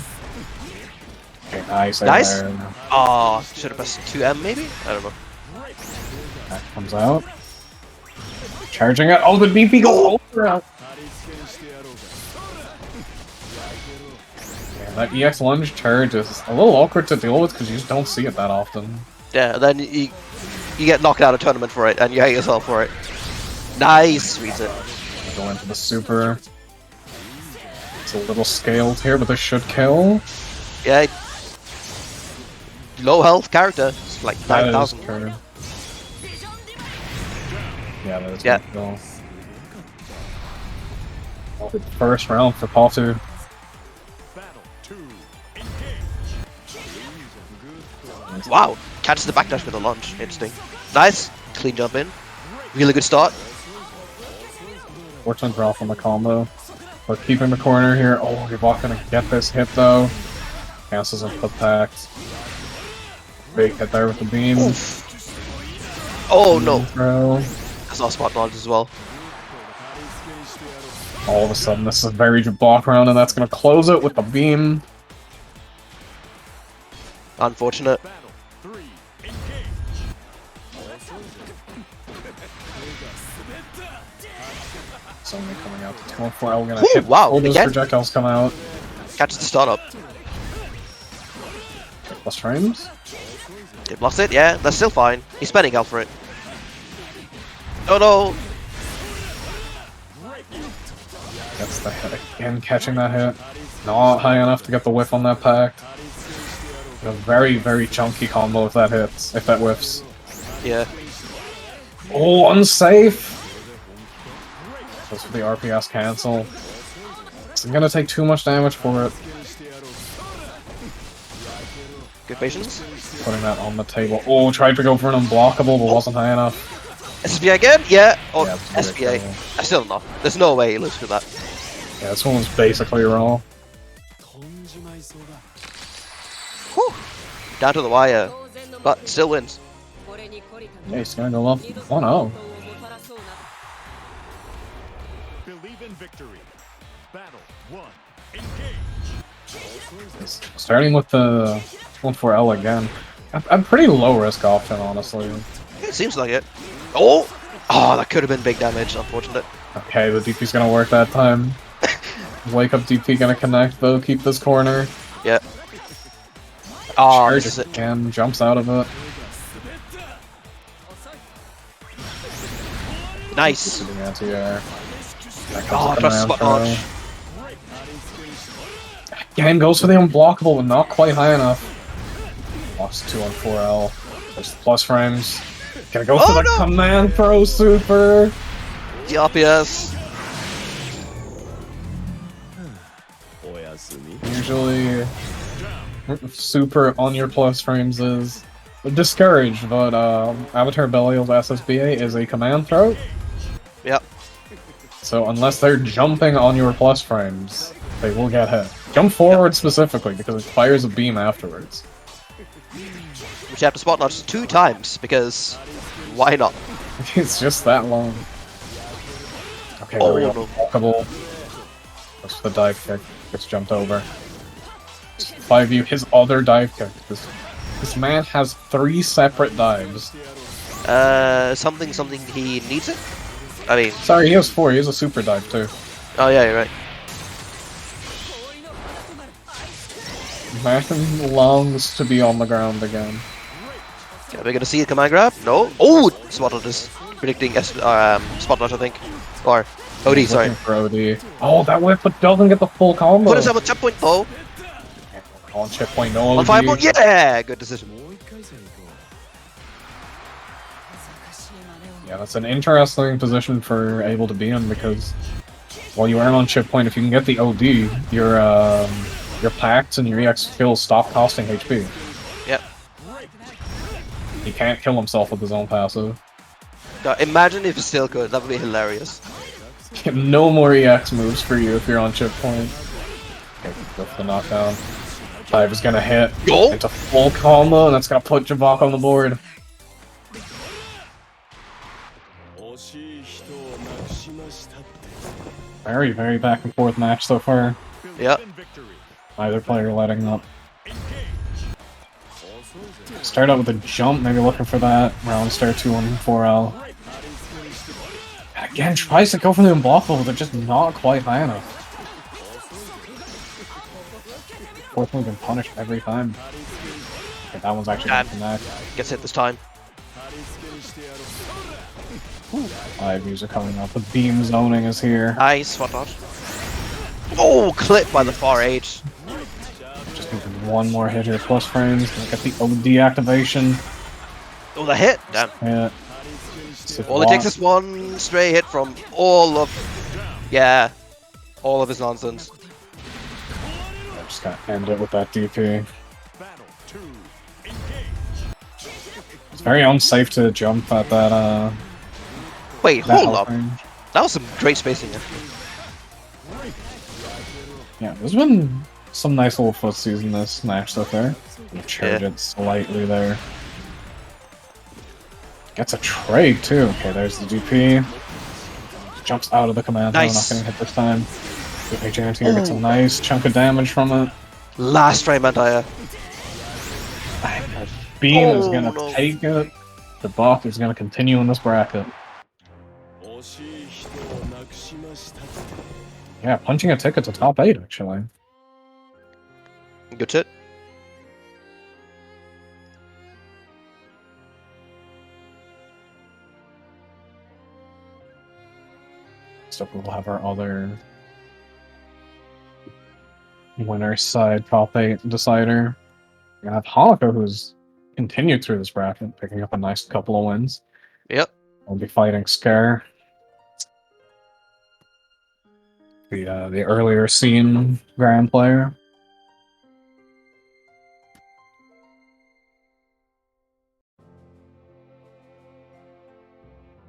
Okay, nice. Nice? Oh, should have pressed 2M maybe? I don't know. Comes out. Charging it. Oh, the DP goes over out. Yeah, that EX lunge charge is a little awkward to deal with because you just don't see it that often. Yeah, and then you get knocked out of tournament for it, and you hate yourself for it. Nice, reads it. Go into the super. It's a little scaled here, but this should kill. Yeah. Low health character. It's like 9,000. Yeah, that is Yeah. good kill. Oh, the first round for Potter. Wow, catches the backdash with a launch. Interesting. Nice. Clean jump in. Really good start. Fortune's off on the combo. But keeping the corner here. Oh, you're not gonna get this hit though. Cancels input packs. Big hit there with the beam. Oof. Oh no. Throw. That's not spot dodge as well. All of a sudden, this is a very good block round, and that's gonna close it with the beam. Unfortunate. Suddenly coming out to 2-4. We're gonna Ooh, hit wow, all those again? projectiles come out. Catches the startup. Plus frames. It blocks it, yeah, that's still fine. He's spending out for it. Oh no! Gets the hit again, catching that hit. Not high enough to get the whiff on that pack. A very, very chunky combo if that hits, if that whiffs. Yeah. Oh, unsafe! Just for the RPS cancel. It's gonna take too much damage for it. Good patience. Putting that on the table. Oh, tried to go for an unblockable, but wasn't high enough. SPA again? Yeah. Or Yeah, it's SPA. pretty cool. I still don't know. There's no way he lives through that. Yeah, this one was basically raw. Whew. Down to the wire. But still wins. Yeah, he's gonna go up 1-0. Believe in victory. Battle 1. Engage. Starting with the 1-4L again. I'm pretty low risk option, honestly. It seems like it. Oh! Oh, that could have been big damage, unfortunate. Okay, the DP's gonna work that time. Wake up DP gonna connect though, keep this corner. Yeah. Oh, Charge this is it. again, jumps out of it. Nice. Shooting anti-air. Oh, trust spot launch. Again, goes for the unblockable, but not quite high enough. Lost 2 on 4L. There's the plus frames. Gonna go for Oh, the no! Command Pro Super. The RPS. Usually, super on your plus frames is discouraged, but Avatar Belial's SSBA is a command throw. Yep. So unless they're jumping on your plus frames, they will get hit. Jump forward specifically, because it fires a beam afterwards. Which you have to spot launch 2 times, because why not? It's just that long. Okay, there we Oh, go. no. Walkable. Goes for the dive kick. Gets jumped over. 5U, his other dive kick. This man has 3 separate dives. Something he needs it? I mean, Sorry, he has 4. He has a super dive too. oh yeah, you're right. Man longs to be on the ground again. Are we gonna see a command grab? No? Oh! Spot is predicting spot launch, I think. Or OD, sorry. Looking for OD. Oh, that whip, but doesn't get the full combo. Put himself on checkpoint though. On chip point, no OD. On 5 point, yeah! Good decision. Yeah, that's an interesting position for Able to be in, because while you aren't on chip point, if you can get the OD, your packs and your EX skills stop costing HP. Yep. He can't kill himself with his own passive. God, imagine if he still could, that would be hilarious. No more EX moves for you if you're on chip point. Okay, go for the knockdown. Dive is gonna hit. Go! It's a full combo, and that's gonna put Javok on the board. Very, very back and forth match so far. Yeah. Either player letting up. Start out with a jump, maybe looking for that round start 2-1 4L. Again, tries to go for the unblockable, but just not quite high enough. Fourth one can punish every time. Okay, that one's actually going to connect. Gets hit this time. IVs are coming up. The beam zoning is here. Nice, what not? Oh, clipped by the far edge. Just need one more hit here, plus frames. Get the OD activation. Oh, the hit! Damn. Yeah. All it takes is one stray hit from all of... Yeah. All of his nonsense. I'm just gonna end it with that DP. It's very unsafe to jump at that, Wait, that hold up. range. That was some great spacing there. Yeah, there's been some nice little footsies in this match so far. Charge it slightly there. Gets a trade too. Okay, there's the DP. Jumps out of the command. Nice. Not getting hit this time. DP Giant here gets a nice chunk of damage from it. Last try, Mandaya. Beam is Oh, gonna no. take it. The buff is gonna continue in this bracket. Yeah, punching a ticket to top 8 actually. Good shit. So we'll have our other winner's side top 8 decider. We're gonna have Hanukkah, who's continued through this bracket, picking up a nice couple of wins. Yep. We'll be fighting Scare. The earlier seen Grand player.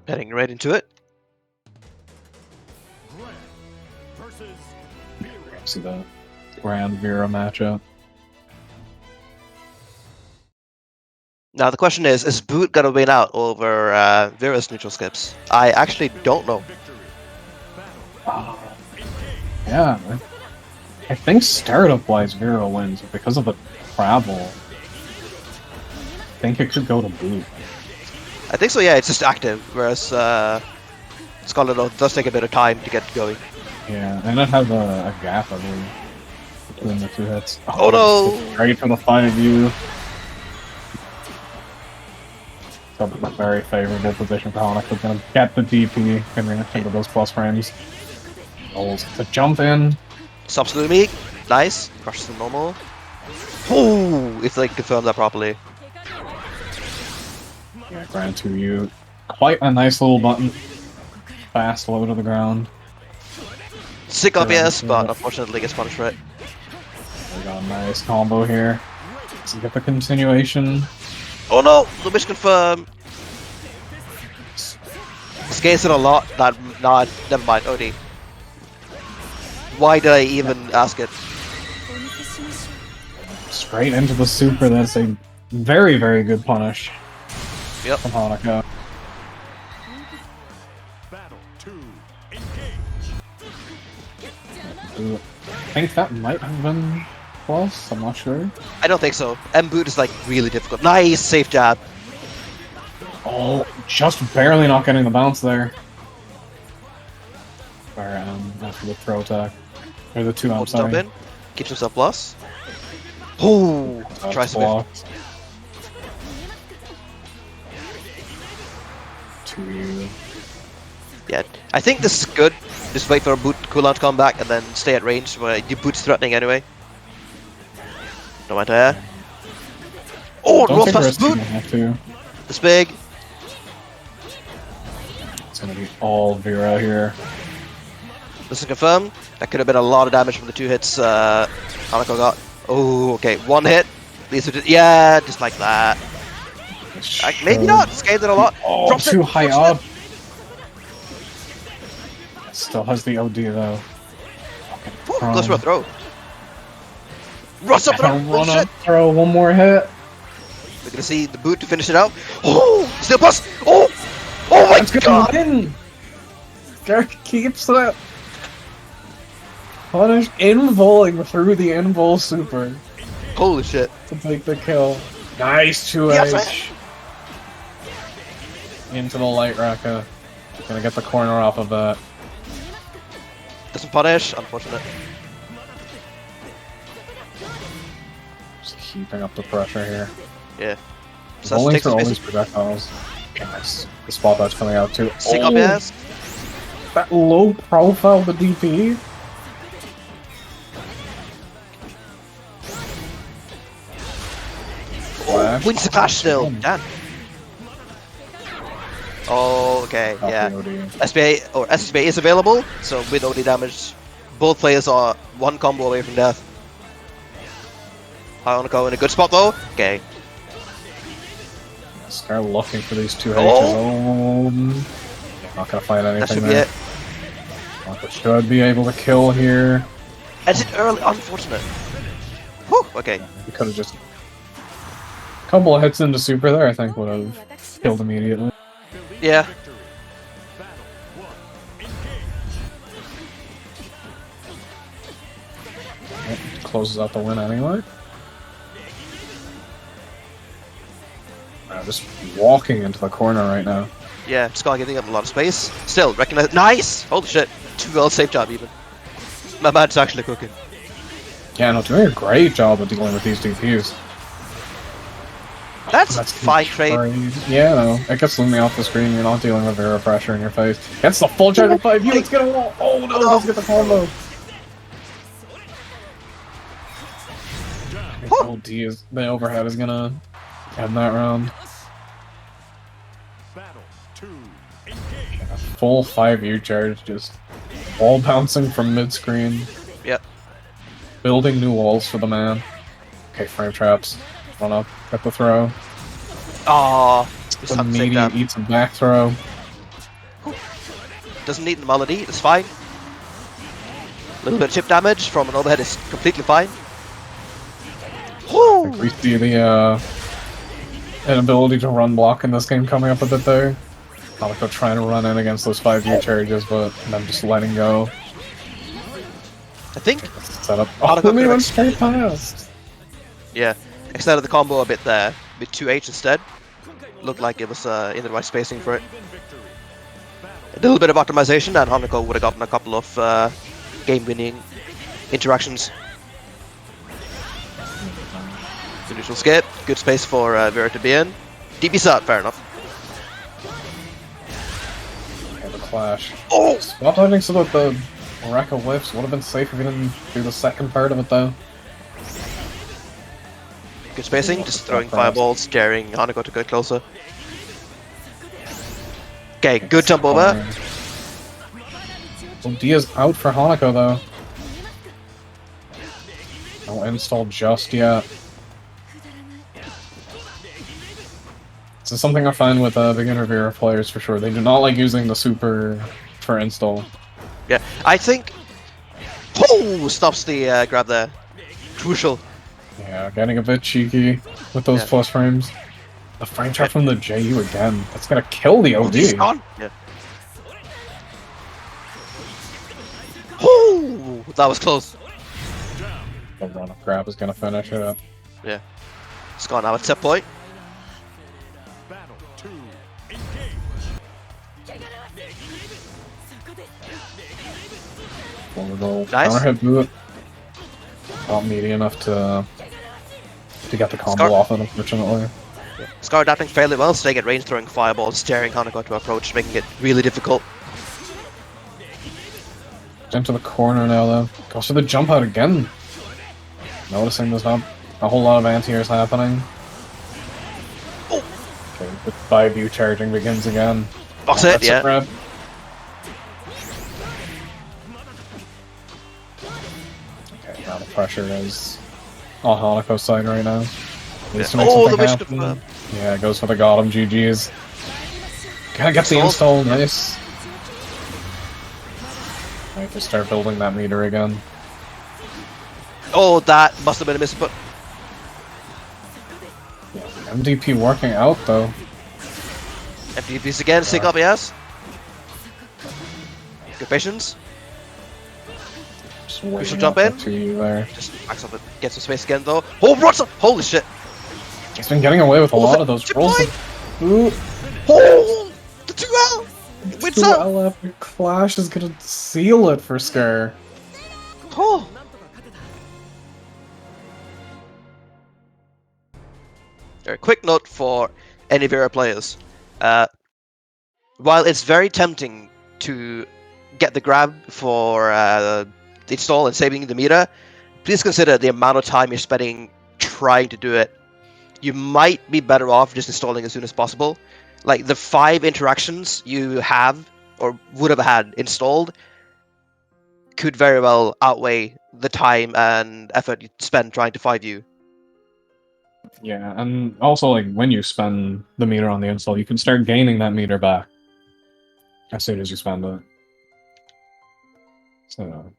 Heading right into it. See the Grand Vera matchup. Now the question is Boot gonna win out over Vera's neutral skips? I actually don't know. Yeah, I think startup-wise Vera wins, but because of the travel, I think it could go to Boot. I think so, yeah, it's just active, whereas Scarlet does take a bit of time to get going. Yeah, and it has a gap, I believe, between the two hits. Oh no! Great for the 5U. So a very favorable position for Hanukkah. Gonna get the DP, getting into those plus frames. Rolls the jump in. Stops the meat. Nice. Crushes the normal. Oh, if they confirm that properly. Yeah, Grand 2U. Quite a nice little button. Fast low to the ground. Sick up, yes, Yeah. but unfortunately gets punished for it. We got a nice combo here. Let's get the continuation. Oh no! The wish confirm. Skates it a lot. Nah, never mind. OD. Why did I even ask it? Straight into the super. That's a very, very good punish. Yep. From Hanukkah. Battle 2, engage. I think that might have been close. I'm not sure. I don't think so. M-Boot is like really difficult. Nice safe jab. Oh, just barely not getting the bounce there. Or after the throw attack. Or the 2, I'm Holds jump sorry. in. Keeps himself plus. Oh! That's Tries to blocked. 2U. Yeah, I think this is good. Just wait for a boot cooldown to come back and then stay at range where your boot's threatening anyway. No matter. Oh, Don't roll take past risks boot! if you have to. It's big. It's gonna be all Vera here. This is confirmed. That could have been a lot of damage from the 2 hits Hanako got. Oh, okay. 1 hit. Yeah, just like that. Maybe not. Scaled it a lot. Oh, Drops too it. high Drops up. Still has the OD though. It. Ooh, goes for a throw. Runs up And and a run shit. up throw, one more hit. We're gonna see the boot to finish it out. Oh, still plus. Oh, oh my That's god. gonna win. Derek keeps it. Punish invulling through the invul super Holy shit. to take the kill. Nice 2H. Yes, Into the light Raka. Gonna get the corner off of that. Doesn't punish, unfortunate. Just keeping up the pressure here. Yeah. So Rolling takes through all space. these projectiles. Okay, nice. The spot dodge coming out too. Sync up, yes. That low profile, the DP. Flash. Wins the clash still. Damn. Oh, okay, Off yeah. the OD. SBA or SBA is available, so with OD damage, both players are one combo away from death. I want to go in a good spot though. Okay. Start looking for these 2Hs. Oh. Not gonna find anything That should be there. it. Maka should be able to kill here. Is it early? Unfortunate. Whew, okay. We could have just... couple of hits into super there, I think would have killed immediately. Yeah. It closes out the win anyway. Just walking into the corner right now. Yeah, just gotta giving up a lot of space. Still, recognize. Nice! Holy shit. 2 well safe job even. My man's actually cooking. Yeah, no, doing a great job of dealing with these DPs. That's fine trade. Yeah, no, it gets looming off the screen. You're not dealing with Vera pressure in your face. Gets the full charge of 5 units. Get a wall. Oh no, let's get the combo. Oh, D is the overhead is gonna end that round. Battle 2. Engage. A full 5U charge, just wall bouncing from mid screen. Yep. Building new walls for the man. Okay, frame traps. Run up, get the throw. Aww. Just The have to save meaty that. eats a back throw. Doesn't need the melody, it's fine. A little bit of chip damage from an overhead is completely fine. I Woo! think we see the inability to run block in this game coming up a bit there. Calico trying to run in against those 5U charges, but them just letting go. I think, Set up. Calico Oh, we could've went straight past. yeah, extended the combo a bit there with 2H instead. Looked like it was in the right spacing for it. A little bit of optimization and Hanako would have gotten a couple of game-winning interactions. The neutral skip, good space for Vera to be in. DP sat, fair enough. Okay, the clash. Oh! Spot dodging so that the Rekka whiffs would have been safe if you didn't do the second part of it though. Good spacing, just throwing fireballs, scaring Hanako to get closer. Okay, good jump over. So Dia's out for Hanako though. No install just yet. This is something I find with beginner Vera players for sure. They do not like using the super for install. Yeah, I think... Oh! Stops the grab there. Crucial. Yeah, getting a bit cheeky with those Yeah. plus frames. The frame trap from the JU again. That's gonna kill the OD. He's gone. Yeah. Oh! That was close. The run up grab is gonna finish it up. Yeah. It's gone now at set point. Battle 2. Engage. Forward roll. Nice. Counter hit boot. Not meaty enough to get the combo Scar- off it, unfortunately. Scar adapting fairly well, staying at range, throwing fireballs, staring Hanako to approach, making it really difficult. Into the corner now though. Goes for the jump out again. Noticing there's not a whole lot of anti-airs happening. Oh. Okay, the 5U charging begins again. That's it, a yeah. grab. Okay, now the pressure is on Hanako's side right now. Needs to make Oh, the something wish happen. confirmed. Yeah, goes for the got him, GG's. Gotta get the install, nice. I have to start building that meter again. Oh, that must have been a miss, but Yeah, MDP working out though. FDPs again, sync up, yes. Good patience. Just waiting jump up in. to you there. Just backs up and gets some space again though. Oh, Bronson! Holy shit! He's been getting away with a lot of those rolls. Ooh, Oh, the 2L! What's up? 2L epic clash is gonna seal it for Scare. Oh. A quick note for any Vera players. While it's very tempting to get the grab for the install and saving the meter, please consider the amount of time you're spending trying to do it. You might be better off just installing as soon as possible. Like the 5 interactions you have or would have had installed could very well outweigh the time and effort you spend trying to 5U. Yeah, and also like when you spend the meter on the install, you can start gaining that meter back as soon as you spend it. So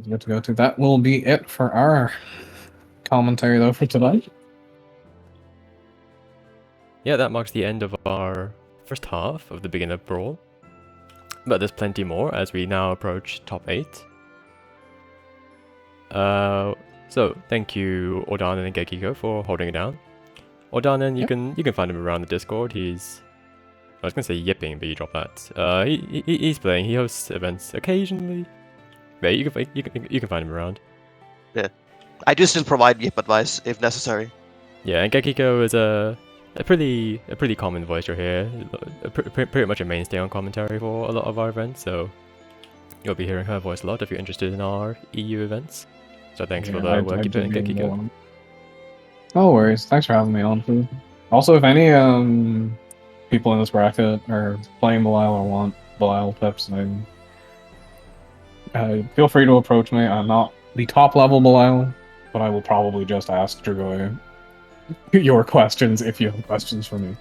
good to go to. That will be it for our commentary though for tonight. Yeah, that marks the end of our first half of the beginner brawl. But there's plenty more as we now approach top 8. So thank you Ordanen and Gekiko for holding it down. Ordanen, you can find him around the Discord. He's, I was gonna say yipping, but you dropped that. He's playing. He hosts events occasionally. But you can find him around. Yeah, I do still provide yip advice if necessary. Yeah, and Gekiko is a pretty common voice you'll hear. Pretty much a mainstay on commentary for a lot of our events. So you'll be hearing her voice a lot if you're interested in our EU events. So thanks for the work you put in, Gekiko. No worries. Thanks for having me on, too. Also, if any people in this bracket are playing Belial or want Belial tips, then feel free to approach me. I'm not the top level Belial, but I will probably just ask Dragoy your questions if you have questions for me.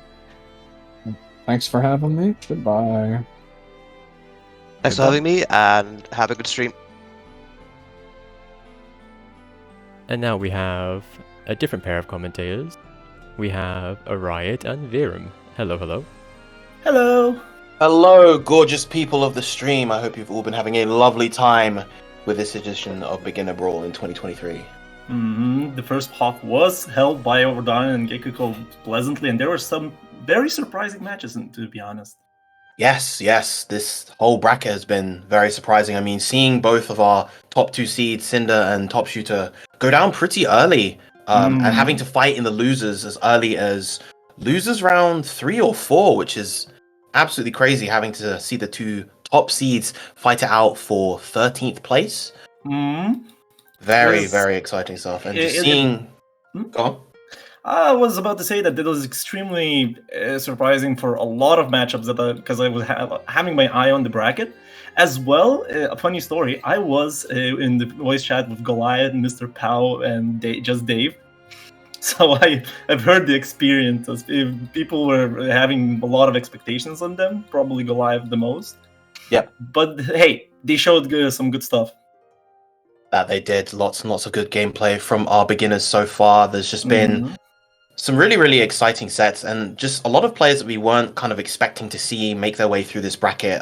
Thanks for having me. Goodbye. Thanks for having me, and have a good stream. And now we have a different pair of commentators. We have Araett and Virum. Hello, hello. Hello! Hello, gorgeous people of the stream. I hope you've all been having a lovely time with this edition of Beginner Brawl in 2023. The first half was held by Ordanen and Gekiko pleasantly, and there were some very surprising matches, to be honest. Yes, this whole bracket has been very surprising. I mean, seeing both of our top 2 seeds, Cinder and Top Shooter, go down pretty early, and having to fight in the losers as early as losers round 3 or 4, which is absolutely crazy, having to see the 2 top seeds fight it out for 13th place. Very, very exciting stuff. And just seeing... Go on. I was about to say that it was extremely surprising for a lot of matchups because I was having my eye on the bracket. As well, a funny story, I was in the voice chat with Goliath, Mr. Pow, and just Dave. So I've heard the experience. People were having a lot of expectations on them, probably Goliath the most. Yep. But hey, they showed some good stuff. That they did. Lots and lots of good gameplay from our beginners so far. There's just been some really, really exciting sets, and just a lot of players that we weren't kind of expecting to see make their way through this bracket.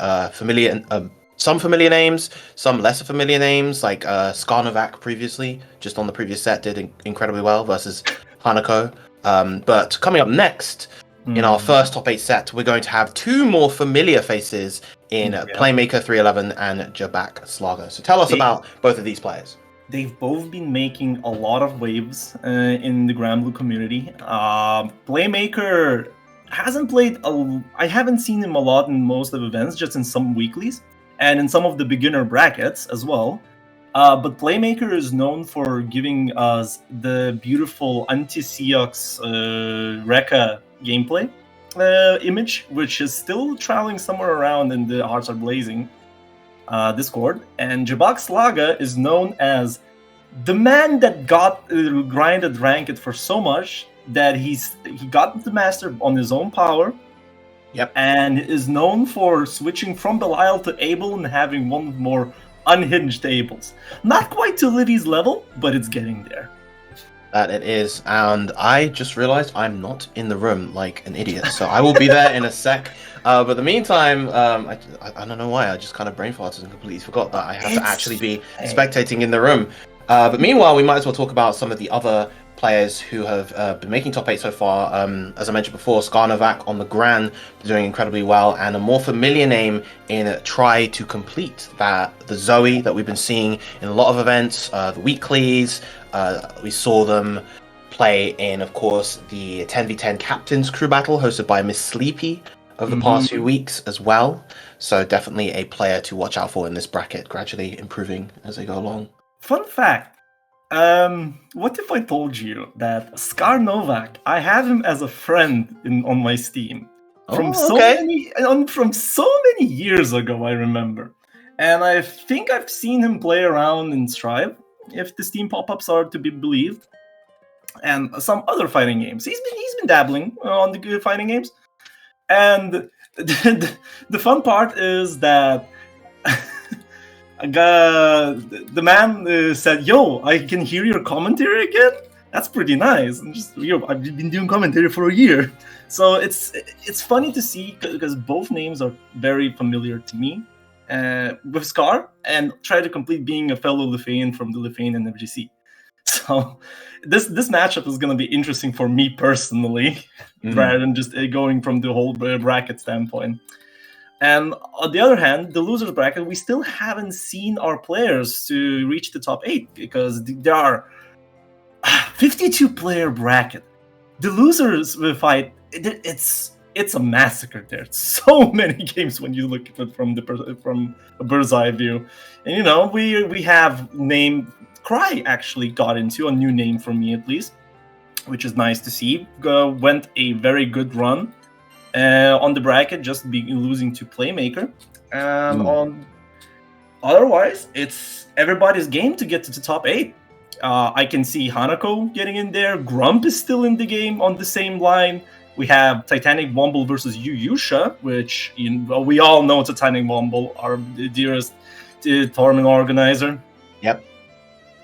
Some familiar names, some lesser familiar names, like Skarnovac previously, just on the previous set, did incredibly well versus Hanako. But coming up next, in our first top 8 set, we're going to have 2 more familiar faces in Playmaker 311 and Jabak Slago. So tell us about both of these players. They've both been making a lot of waves in the Grand Blue community. Playmaker hasn't played I haven't seen him a lot in most of the events, just in some weeklies and in some of the beginner brackets as well. But Playmaker is known for giving us the beautiful anti-Seox Rekka gameplay image, which is still traveling somewhere around in the Hearts Are Blazing Discord. And Jabak Slaga is known as the man that got grinded ranked for so much that he got the master on his own power. Yep. And is known for switching from Belial to Abel and having one of more unhinged Abels. Not quite to Livy's level, but it's getting there. That it is, and I just realized I'm not in the room like an idiot, so I will be there in a sec. But in the meantime, I don't know why, I just kind of brain farted and completely forgot that I have to actually be spectating in the room. But meanwhile, we might as well talk about some of the other players who have been making top 8 so far. As I mentioned before, Skarnovac on the Gran doing incredibly well, and a more familiar name in Try to Complete that, the Zoe that we've been seeing in a lot of events, the weeklies. We saw them play in, of course, the 10v10 Captains Crew Battle hosted by Miss Sleepy over the past few weeks as well. So definitely a player to watch out for in this bracket, gradually improving as they go along. Fun fact. What if I told you that Skarnovac, I have him as a friend on my Steam from so many years ago, I remember. And I think I've seen him play around in Strive, if the Steam pop-ups are to be believed, and some other fighting games. He's been dabbling on the good fighting games. And the fun part is that the man said, "Yo, I can hear your commentary again. That's pretty nice." And just, I've been doing commentary for a year, so it's funny to see because both names are very familiar to me. With Scar and Try to Complete being a fellow Lithuanian from the Lithuanian FGC. So this matchup is going to be interesting for me personally, rather than just going from the whole bracket standpoint. And on the other hand, the losers bracket, we still haven't seen our players to reach the top 8 because there are 52-player bracket. The losers fight, it's a massacre there. It's so many games when you look at it from a bird's eye view. And we have named Cry actually got into a new name for me at least, which is nice to see. Went a very good run on the bracket, just losing to Playmaker. Otherwise, it's everybody's game to get to the top 8. I can see Hanako getting in there. Grump is still in the game on the same line. We have Titanic Womble versus Yusha, which we all know Titanic Womble, our dearest tournament organizer. Yep.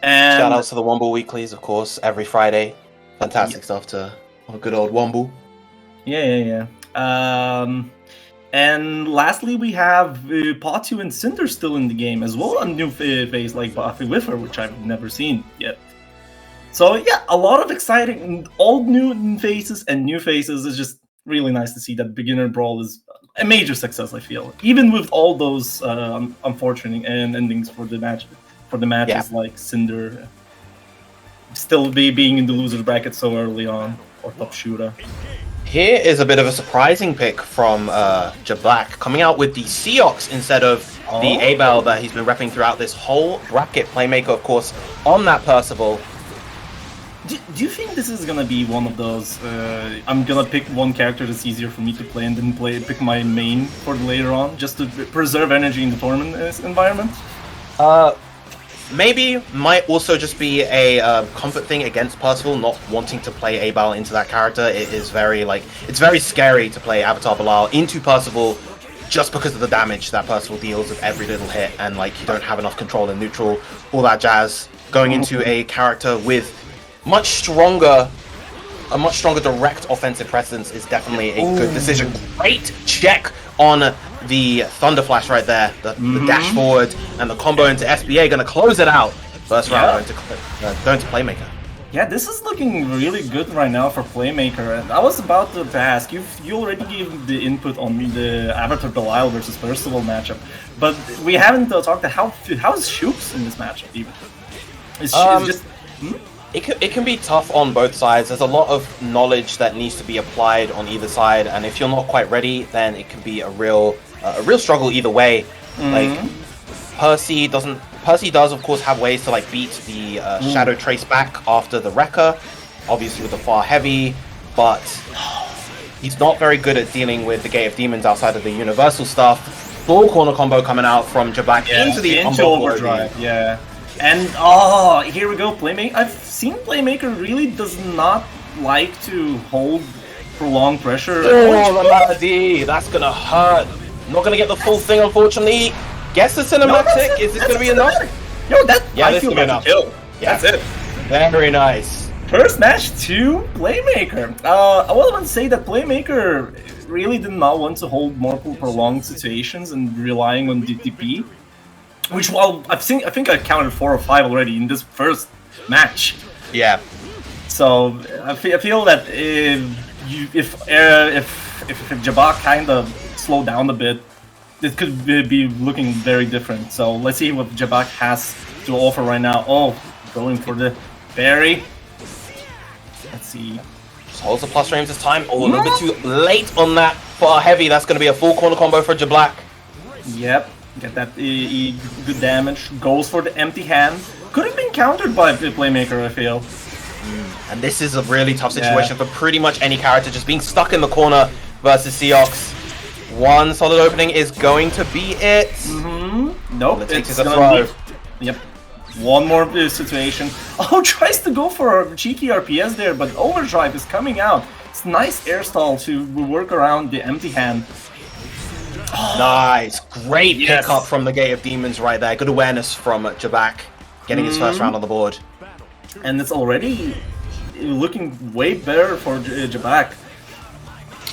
And shout out to the Womble weeklies, of course, every Friday. Fantastic stuff to good old Womble. Yeah. And lastly, we have Patu and Cinder still in the game as well. A new face like Buffy Whiffer, which I've never seen yet. So yeah, a lot of exciting old new faces and new faces. Is just really nice to see that Beginner Brawl is a major success, I feel. Even with all those unfortunate endings for the matches like Cinder still being in the loser bracket so early on, or top shooter. Here is a bit of a surprising pick from Jablack, coming out with the Seox instead of the Abel that he's been repping throughout this whole bracket. Playmaker, of course, on that Percival. Do you think this is gonna be one of those? I'm gonna pick one character that's easier for me to play and then pick my main for later on, just to preserve energy in the tournament environment? Maybe might also just be a comfort thing against Percival, not wanting to play Abel into that character. It is it's very scary to play Avatar Bilal into Percival just because of the damage that Percival deals with every little hit, and you don't have enough control in neutral, all that jazz. Going into a character with a much stronger direct offensive presence is definitely a good decision. Great check on the Thunder Flash right there, the dash forward and the combo into SBA, going to close it out. First round going to Playmaker. Yeah, this is looking really good right now for Playmaker. And I was about to ask, you already gave the input on the Avatar Belial versus Percival matchup, but we haven't talked about how's Shooks in this matchup even? Is just... It can be tough on both sides. There's a lot of knowledge that needs to be applied on either side, and if you're not quite ready, then it can be a real struggle either way. Percy does of course have ways to beat the Shadow Trace back after the Wrecker, obviously with the far heavy, but he's not very good at dealing with the Gate of Demons outside of the universal stuff. Full corner combo coming out from Jabak into overdrive. Yeah. And here we go, Playmaker. I've seen Playmaker really does not like to hold prolonged pressure. Oh, the Malady, that's gonna hurt. Not gonna get the full thing, unfortunately. Guess the cinematic. Is this gonna be enough? Yo, this is gonna be enough. Kill. Yeah. That's it. Very nice. First match to Playmaker. I want to say that Playmaker really did not want to hold more prolonged situations and relying on DTP. Which, I think I counted 4 or 5 already in this first match. Yeah. So I feel that if Jabak kind of slowed down a bit, it could be looking very different. So let's see what Jabak has to offer right now. Oh, going for the berry. Let's see. Just holds the plus frames this time. Oh, a little bit too late on that far heavy. That's going to be a full corner combo for Jabak. Yep, get that good damage. Goes for the empty hand. Could have been countered by the Playmaker, I feel. And this is a really tough situation for pretty much any character. Just being stuck in the corner versus Seox. One solid opening is going to be it. Nope, it's gonna be... Yep. One more situation. Oh, tries to go for a cheeky RPS there, but Overdrive is coming out. It's nice air stall to work around the empty hand. Nice. Great pickup from the Gate of Demons right there. Good awareness from Jabak. Getting his first round on the board. And it's already looking way better for Jabak.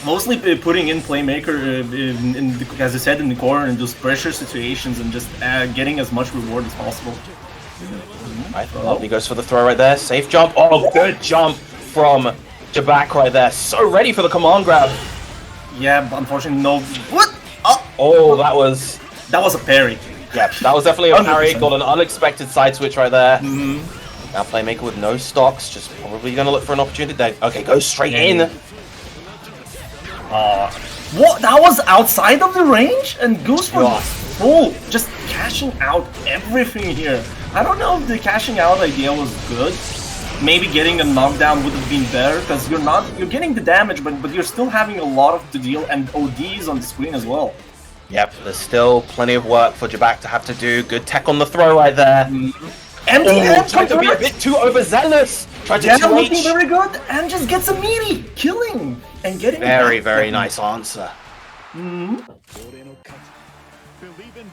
Mostly putting in Playmaker, as I said, in the corner in those pressure situations and just getting as much reward as possible. Right, he goes for the throw right there. Safe jump. Oh, good jump from Jabak right there. So ready for the command grab. Yeah, but unfortunately, no. What? Oh, that was a parry. Yeah, that was definitely a parry. 100%. Got an unexpected side switch right there. Now Playmaker with no stocks, just probably going to look for an opportunity there. Okay, goes straight in. What? That was outside of the range? And goes for full, just cashing out everything here. I don't know if the cashing out idea was good. Maybe getting a knockdown would have been better, because you're getting the damage, but you're still having a lot to deal, and ODs on the screen as well. Yep, there's still plenty of work for Jabak to have to do. Good tech on the throw right there. Empty hand tried to be a bit too overzealous. Tried to 2H. Looking very good, and just gets a meaty killing and getting very nice answer.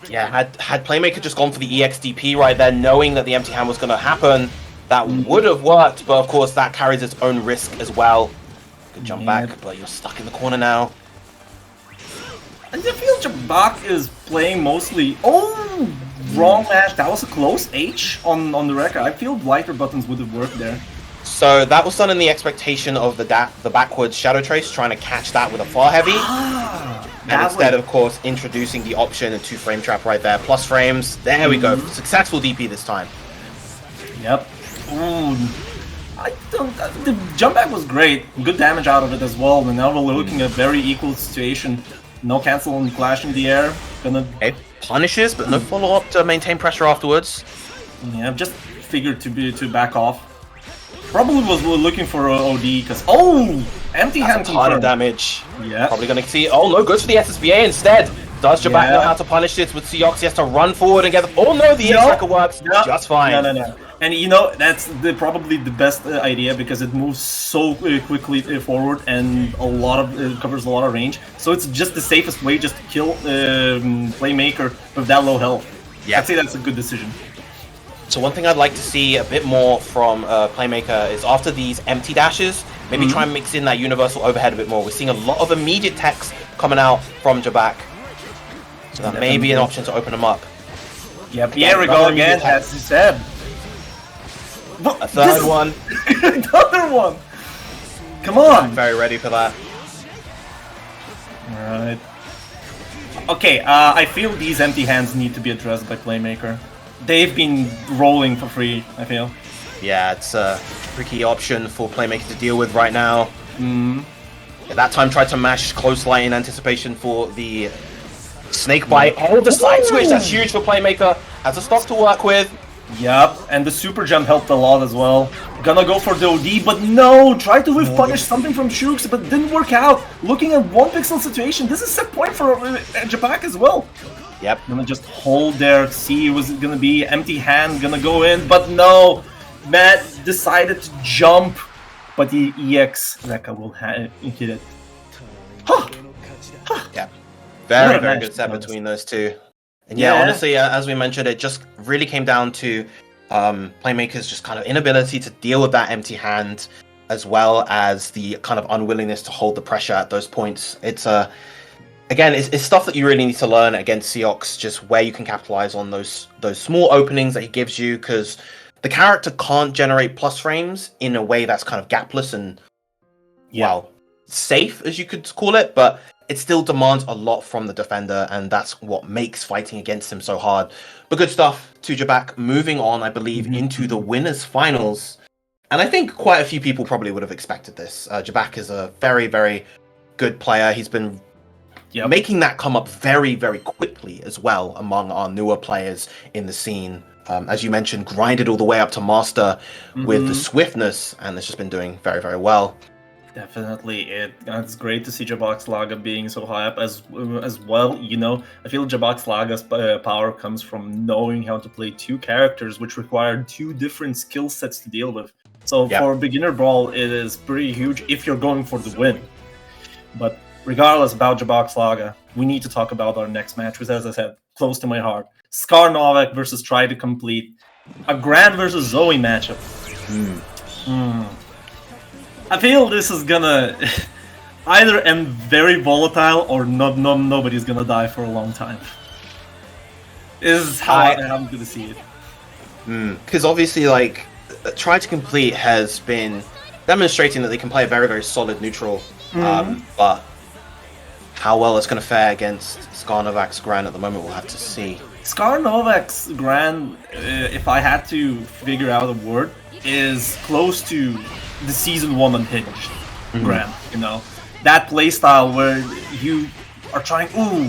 Yeah, had Playmaker just gone for the EXDP right there, knowing that the empty hand was going to happen, that would have worked, but of course that carries its own risk as well. Good jump back, but you're stuck in the corner now. And I feel Jabak is playing mostly... Oh, wrong match. That was a close H on the record. I feel lighter buttons would have worked there. So that was done in the expectation of the backwards Shadow Trace, trying to catch that with a far heavy. And instead, of course, introducing the option, a 2-frame trap right there. Plus frames. There we go. Successful DP this time. Yep. Ooh. The jump back was great. Good damage out of it as well. And now we're looking at a very equal situation. No cancel and clash in the air. Okay, punishes, but no follow-up to maintain pressure afterwards. Yeah, just figured to back off. Probably was looking for OD, because... Oh! Empty hand a ton of damage. Yeah. Probably going to see... Oh no, goes for the SSBA instead. Does Jabak know how to punish this with Seox? He has to run forward and get the... Oh no, the X-Tracker works just fine. No. And you know, that's probably the best idea, because it moves so quickly forward and covers a lot of range. So it's just the safest way just to kill Playmaker with that low health. Yeah. I'd say that's a good decision. So one thing I'd like to see a bit more from Playmaker is after these empty dashes, maybe try and mix in that universal overhead a bit more. We're seeing a lot of immediate techs coming out from Jabak. So that may be an option to open them up. Yep, here we go again, as you said. A third one. Another one! Come on! I'm very ready for that. Alright. Okay, I feel these empty hands need to be addressed by Playmaker. They've been rolling for free, I feel. Yeah, it's a tricky option for Playmaker to deal with right now. At that time, tried to mash close light in anticipation for the snake bite. Oh, the side switch! That's huge for Playmaker. Has a stock to work with. Yep, and the super jump helped a lot as well. Gonna go for the OD, but no! Tried to whiff punish something from Shooks, but didn't work out. Looking at 1 pixel situation, this is set point for Jabak as well. Yep. Gonna just hold there, see was it gonna be empty hand, gonna go in, but no! Matt decided to jump, but the EX Rekka will hit it. Yeah. Very good set between those two. And yeah, honestly, as we mentioned, it just really came down to Playmaker's just kind of inability to deal with that empty hand, as well as the kind of unwillingness to hold the pressure at those points. It's again, it's stuff that you really need to learn against Seox, just where you can capitalize on those small openings that he gives you, because the character can't generate plus frames in a way that's kind of gapless and well, safe, as you could call it, but it still demands a lot from the defender, and that's what makes fighting against him so hard. But good stuff to Jabak, moving on, I believe, into the winners finals. And I think quite a few people probably would have expected this. Jabak is a very, very good player. He's been making that come up very, very quickly as well among our newer players in the scene. As you mentioned, grinded all the way up to master with the swiftness, and it's just been doing very, very well. Definitely, it's great to see Jabak's Laga being so high up as well. You know, I feel Jabak's Laga's power comes from knowing how to play two characters, which require two different skill sets to deal with. So for beginner Brawl, it is pretty huge if you're going for the win. But regardless about Jabak's Laga, we need to talk about our next match, which, as I said, close to my heart. Scar Novak versus Try to Complete, a Gran versus Zoe matchup. I feel this is gonna either end very volatile or nobody's gonna die for a long time. This is how I'm gonna see it. Because obviously, like, Try to Complete has been demonstrating that they can play a very, very solid neutral. But how well it's going to fare against Scar Novak's Gran at the moment, we'll have to see. Scar Novak's Gran, if I had to figure out a word, is close to the Season 1 Unhinged Gran, you know? That playstyle where you are trying... where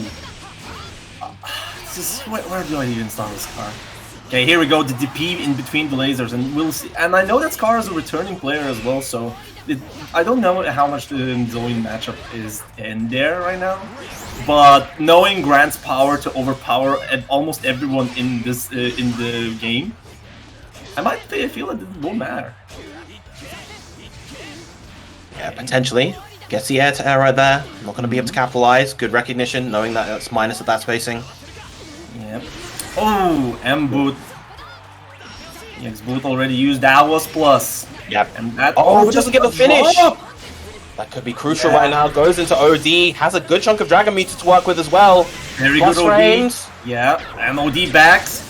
do I even start with Scar? Okay, here we go, the DP in between the lasers, and we'll see. And I know that Scar is a returning player as well, so I don't know how much the Zoe matchup is in there right now. But knowing Gran's power to overpower almost everyone in this in the game, I feel that it won't matter. Yeah, potentially. Gets the air to air right there. Not going to be able to capitalize. Good recognition, knowing that it's minus at that spacing. Yep. Oh, M-Boot. EX-Boot already used. That was plus. Yep. And that doesn't get the finish. That could be crucial right now. Goes into OD. Has a good chunk of Dragon Meter to work with as well. Very plus good OD. Frames. Yeah, and OD backs.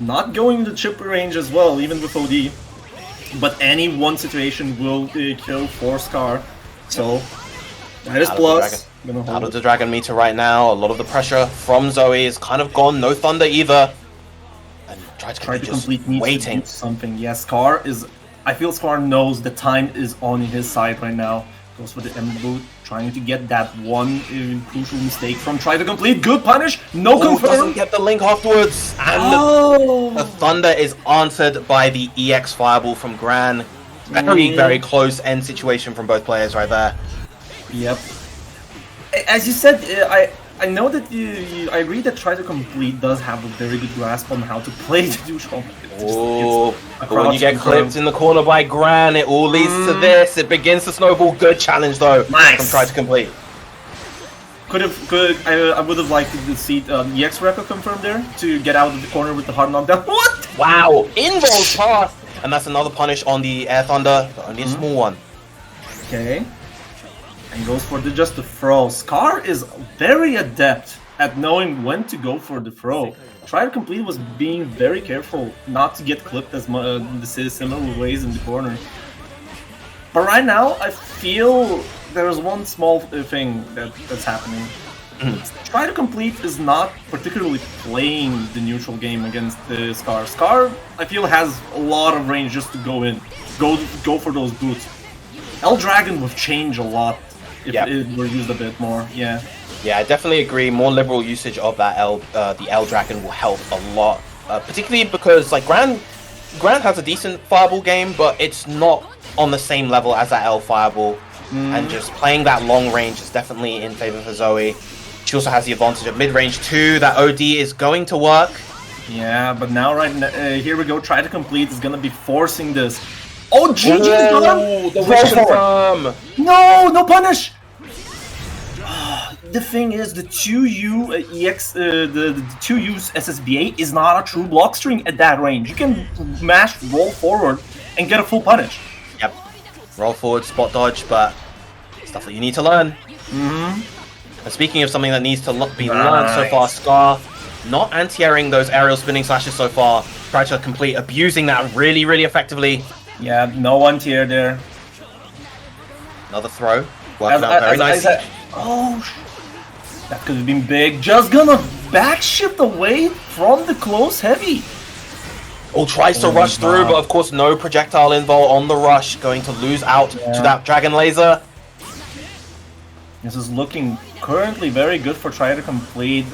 Not going to chip range as well, even with OD. But any one situation will kill for Scar. So, that is plus. Out of the Dragon Meter right now. A lot of the pressure from Zoe is kind of gone. No Thunder either. And Try to Complete needs waiting. To do something. Yeah, Scar is... I feel Scar knows the time is on his side right now. Goes for the M-Boot, trying to get that one crucial mistake from Try to Complete. Good punish, no confirm. Doesn't get the link afterwards. And the Thunder is answered by the EX Fireball from Gran. Very, very close end situation from both players right there. Yep. As you said, I know that I agree that Try to Complete does have a very good grasp on how to play the neutral. But when you get clipped in the corner by Gran, it all leads to this. It begins to snowball. Good challenge though from Try to Complete. I would have liked to see EX Record confirmed there to get out of the corner with the hard knockdown. What? Wow! Involves path, and that's another punish on the Air Thunder, but only a small one. Okay. And goes for just the throw. Scar is very adept at knowing when to go for the throw. Try to Complete was being very careful not to get clipped as similar ways in the corner. But right now, I feel there's one small thing that's happening. Try to Complete is not particularly playing the neutral game against the Scar. Scar, I feel, has a lot of range just to go in. Go for those boots. L-Dragon would change a lot if it were used a bit more, yeah. Yeah, I definitely agree. More liberal usage of that the L-Dragon will help a lot. Particularly because, like, Gran has a decent Fireball game, but it's not on the same level as that L-Fireball. And just playing that long range is definitely in favor for Zoe. She also has the advantage of mid-range too. That OD is going to work. Yeah, but now here we go. Try to Complete is going to be forcing this. Oh, GG's done! The wish confirm! No, no punish! The thing is, the 2U EX, the 2U SSBA is not a true block string at that range. You can mash roll forward and get a full punish. Yep. Roll forward, spot dodge, but stuff that you need to learn. And speaking of something that needs to be learned so far, Scar not anti-airing those aerial spinning slashes so far. try to complete, abusing that really, really effectively. Yeah, no anti-air there. Another throw. Working out very nicely. That could have been big. Just gonna backshift away from the close heavy. Oh, tries to rush through, but of course no projectile invul on the rush. Going to lose out to that dragon laser. This is looking currently very good for Try to Complete.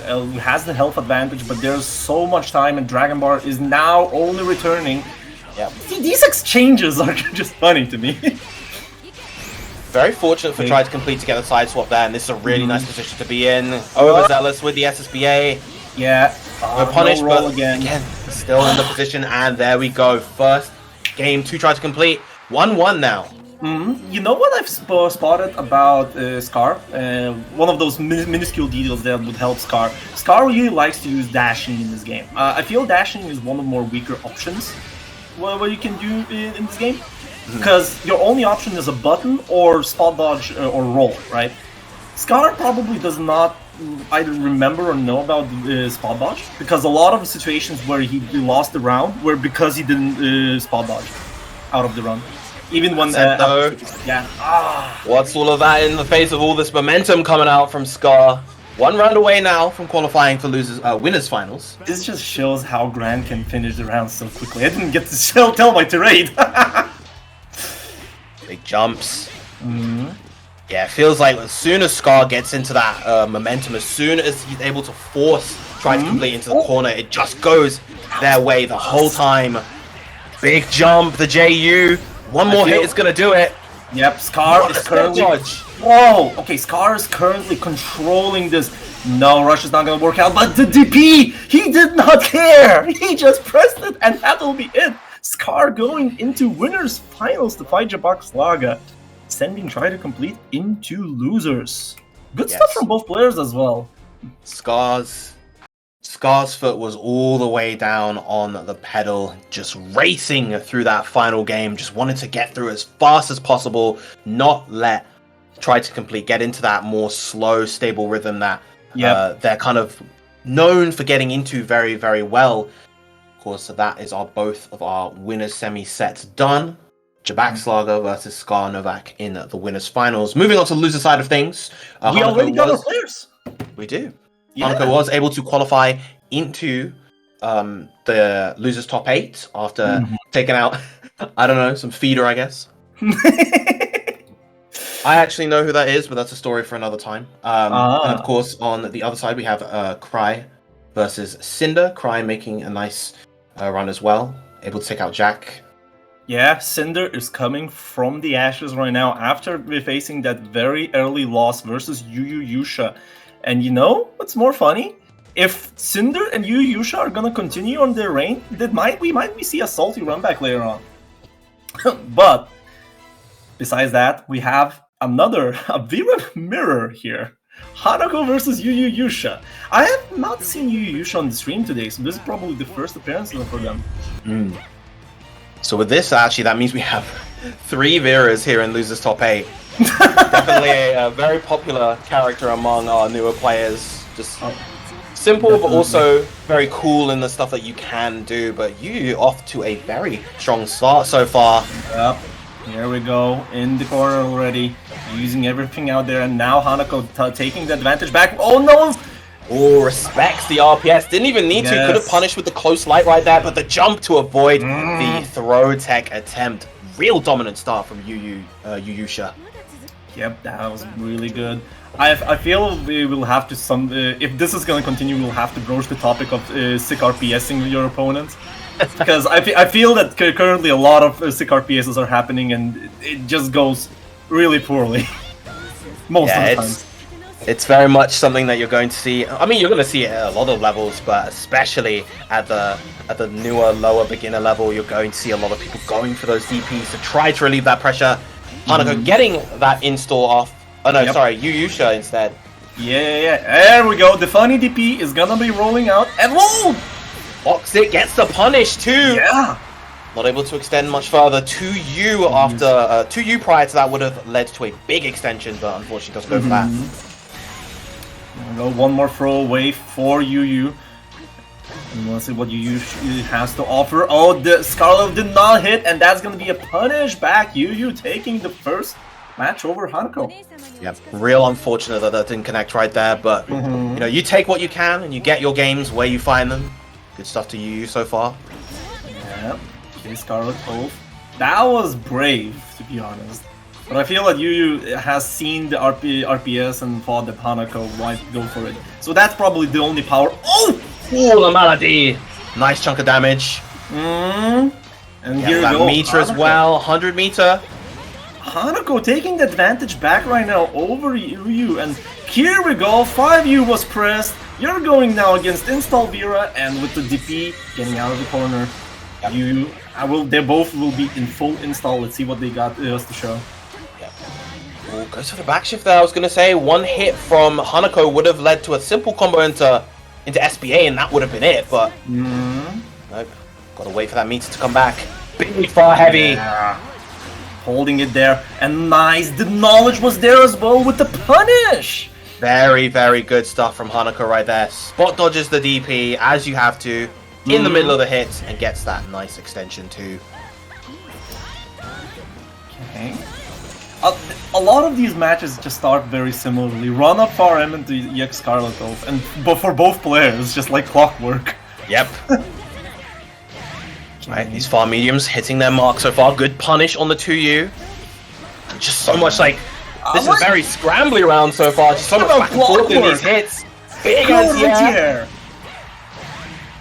Has the health advantage, but there's so much time, and Dragon Bar is now only returning. Yeah. These exchanges are just funny to me. Very fortunate for Try to Complete to get a side swap there, and this is a really nice position to be in. Overzealous with the SSBA. Yeah. No punish, roll but again, still in the position, and there we go. First game to Try to Complete. 1-1 now. You know what I've spotted about Scar? One of those minuscule details that would help Scar. Scar really likes to use dashing in this game. I feel dashing is one of the more weaker options what you can do in this game. Because your only option is a button or spot dodge or roll, right? Scar probably does not either remember or know about spot dodge, because a lot of the situations where he lost the round were because he didn't spot dodge out of the run. Even when What's all of that in the face of all this momentum coming out from Scar? One round away now from qualifying for winners finals. This just shows how Grand can finish the round so quickly. I didn't get to tell my tirade. Big jumps. Yeah, it feels like as soon as Scar gets into that momentum, as soon as he's able to force Try to Complete into the corner, it just goes their way the whole time. Big jump, the JU. One more hit is gonna do it. Yep, Scar is currently... Whoa! Okay, Scar is currently controlling this. No, Rush is not gonna work out, but the DP! He did not care! He just pressed it, and that'll be it! Scar going into winners finals to fight Jabak Slaga, sending Try to Complete into losers. Good stuff from both players as well. Scar's foot was all the way down on the pedal, just racing through that final game, just wanted to get through as fast as possible, not let Try to Complete get into that more slow, stable rhythm that they're kind of known for getting into very, very well. Of course, so that is both of our winners semi sets done. Jabak Slaga versus Scar Novak in the winners finals. Moving on to the loser side of things. We already got our players. We do. Hanako was able to qualify into the losers top 8 after taking out, I don't know, some feeder, I guess. I actually know who that is, but that's a story for another time. And of course, on the other side, we have Cry versus Cinder. Cry making a nice run as well, able to take out Jack. Yeah, Cinder is coming from the ashes right now after facing that very early loss versus Yu Yusha. And you know what's more funny? If Cinder and Yu Yusha are gonna continue on their reign, we might see a salty run back later on. But besides that, we have a Virum mirror here. Hanako versus Yu Yusha. I have not seen Yu Yusha on the stream today, so this is probably the first appearance for them. So with this, actually, that means we have 3 Viras here in Losers Top 8. Definitely a very popular character among our newer players. Just simple, but also very cool in the stuff that you can do. But you off to a very strong start so far. Yep. Here we go, in the corner already, using everything out there, and now Hanako taking the advantage back. Oh no! Oh, respects the RPS. Didn't even need to. Could have punished with the close light right there, but the jump to avoid the throw tech attempt. Real dominant start from Yu Yusha. Yep, that was really good. I feel we will have to if this is going to continue, we'll have to broach the topic of sick RPSing your opponents. Because I feel that currently a lot of sick RPSs are happening and it just goes really poorly. Most of the time. It's very much something that you're going to see. I mean, you're going to see it at a lot of levels, but especially at the newer, lower beginner level, you're going to see a lot of people going for those DPs to try to relieve that pressure. Hanako getting that install off. Oh no, sorry, Yu Yusha instead. Yeah. There we go. The funny DP is gonna be rolling out, and whoa! Oxit gets the punish too. Yeah. Not able to extend much further. 2U after 2U prior to that would have led to a big extension, but unfortunately doesn't go for that. There we go. One more throw away for Yu. And let's see what Yu has to offer. Oh, the Scarlet did not hit, and that's gonna be a punish back. Yu taking the first match over Hanako. Yeah, real unfortunate that didn't connect right there, but you know, you take what you can and you get your games where you find them. Good stuff to you so far. Yeah, okay, Scarlet Oath. That was brave, to be honest. But I feel that Yu has seen the RPS and thought that Hanako might go for it. So that's probably the only power. Oh! Ooh, la malady! Nice chunk of damage. And Yeah, here we that go. meter as Hanako. well, 100 meter. Hanako taking the advantage back right now over Yu. And here we go. 5U was pressed. You're going now against Install Vera, and with the DP getting out of the corner. Yu, they both will be in full install. Let's see what they got us to show. Ooh, goes for the back shift there. I was gonna say one hit from Hanako would have led to a simple combo into SBA, and that would have been it. But nope, gotta wait for that meter to come back. Big far heavy. Yeah. Holding it there, and nice. The knowledge was there as well with the punish. Very, very good stuff from Hanako right there. Spot dodges the DP as you have to in the middle of the hit and gets that nice extension too. Okay. A lot of these matches just start very similarly. Run up RM into EX Scarlet Oath, but for both players, just like clockwork. Yep. Right, these far mediums hitting their mark so far. Good punish on the 2U. Just so much like this is a very scrambly round so far. Just so much back and forth in these hits. Big anti-air.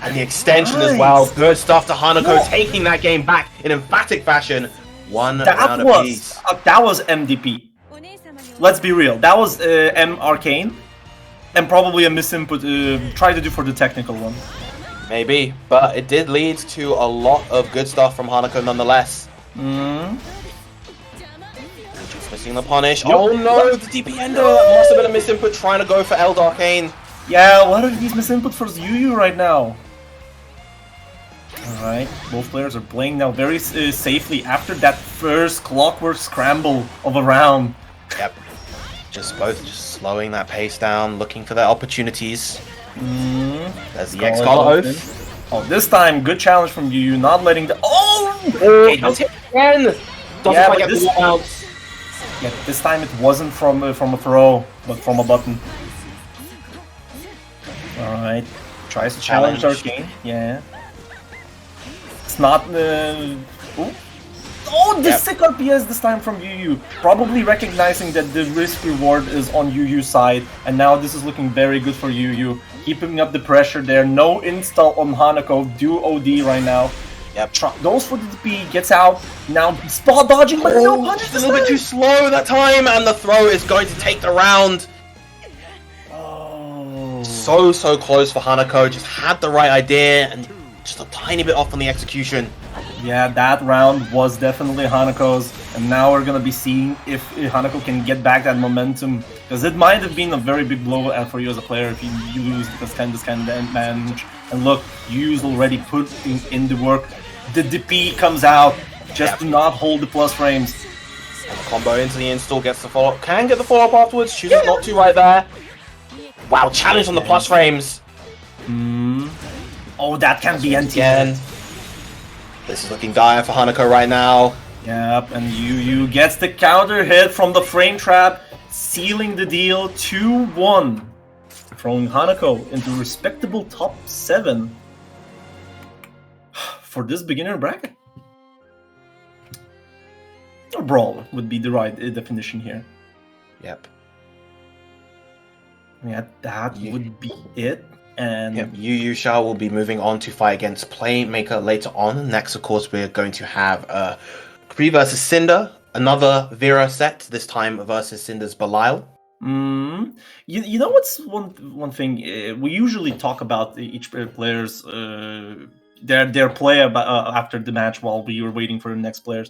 And the extension as well. Good stuff to Hanako, taking that game back in emphatic fashion. One round apiece. That was MDP. Let's be real. That was M Arcane, and probably a misinput. Try to do for the technical one. Maybe, but it did lead to a lot of good stuff from Hanako nonetheless. Just missing the punish. Oh no, the DP ender! Must have been a misinput trying to go for Eld Arcane. Yeah, what are these misinputs for Yu right now? Alright, both players are playing now very safely after that first clockwork scramble of a round. Yep. Both slowing that pace down, looking for their opportunities. There's the EX Scarlet Oath. Oh, this time, good challenge from Yu, not letting the... Oh! Okay, does hit again! Doesn't quite get the bounce. Yeah, this time it wasn't from a throw, but from a button. Alright, tries to challenge Arcane, yeah. It's not Oh, the sick RPS this time from Yu. Probably recognizing that the risk reward is on Yu's side, and now this is looking very good for Yu. Keeping up the pressure there. No install on Hanako. Do OD right now. Yep. Goes for the DP, gets out. Now spot dodging, but no punish. A little bit too slow that time, and the throw is going to take the round. Oh. So close for Hanako. Just had the right idea and just a tiny bit off on the execution. Yeah, that round was definitely Hanako's, and now we're gonna be seeing if Hanako can get back that momentum, because it might have been a very big blow for you as a player if you lose this kind of advantage. And look, Yu's already put in the work. The DP comes out, just do not hold the plus frames. And the combo into the install gets the follow-up. Can get the follow-up afterwards. Chooses not to right there. Wow, challenge on the plus frames. Oh, that can be anti again. This is looking dire for Hanako right now. Yep, and Yu gets the counter hit from the frame trap, sealing the deal 2-1. Throwing Hanako into respectable top 7 for this beginner bracket. Or Brawl would be the right definition here. Yep. Yeah, that would be it. And yep, Yu Shao will be moving on to fight against Playmaker later on. Next, of course, we're going to have Kree versus Cinder, another Vera set, this time versus Cinder's Belial. You know what's one thing? We usually talk about each player's their play after the match while we were waiting for the next players.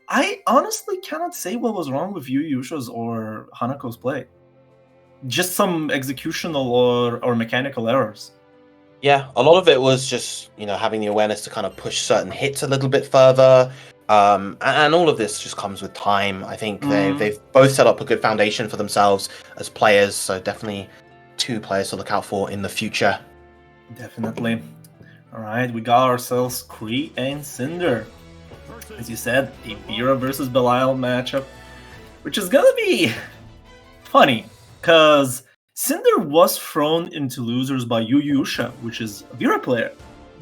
I honestly cannot say what was wrong with Yusha's or Hanako's play. Just some executional or mechanical errors. Yeah, a lot of it was just, having the awareness to kind of push certain hits a little bit further. And all of this just comes with time. I think they've both set up a good foundation for themselves as players. So definitely 2 players to look out for in the future. Definitely. Alright, we got ourselves Kree and Cinder. As you said, a Vera versus Belial matchup, which is gonna be funny, because Cinder was thrown into losers by Yuyusha, which is a Vera player.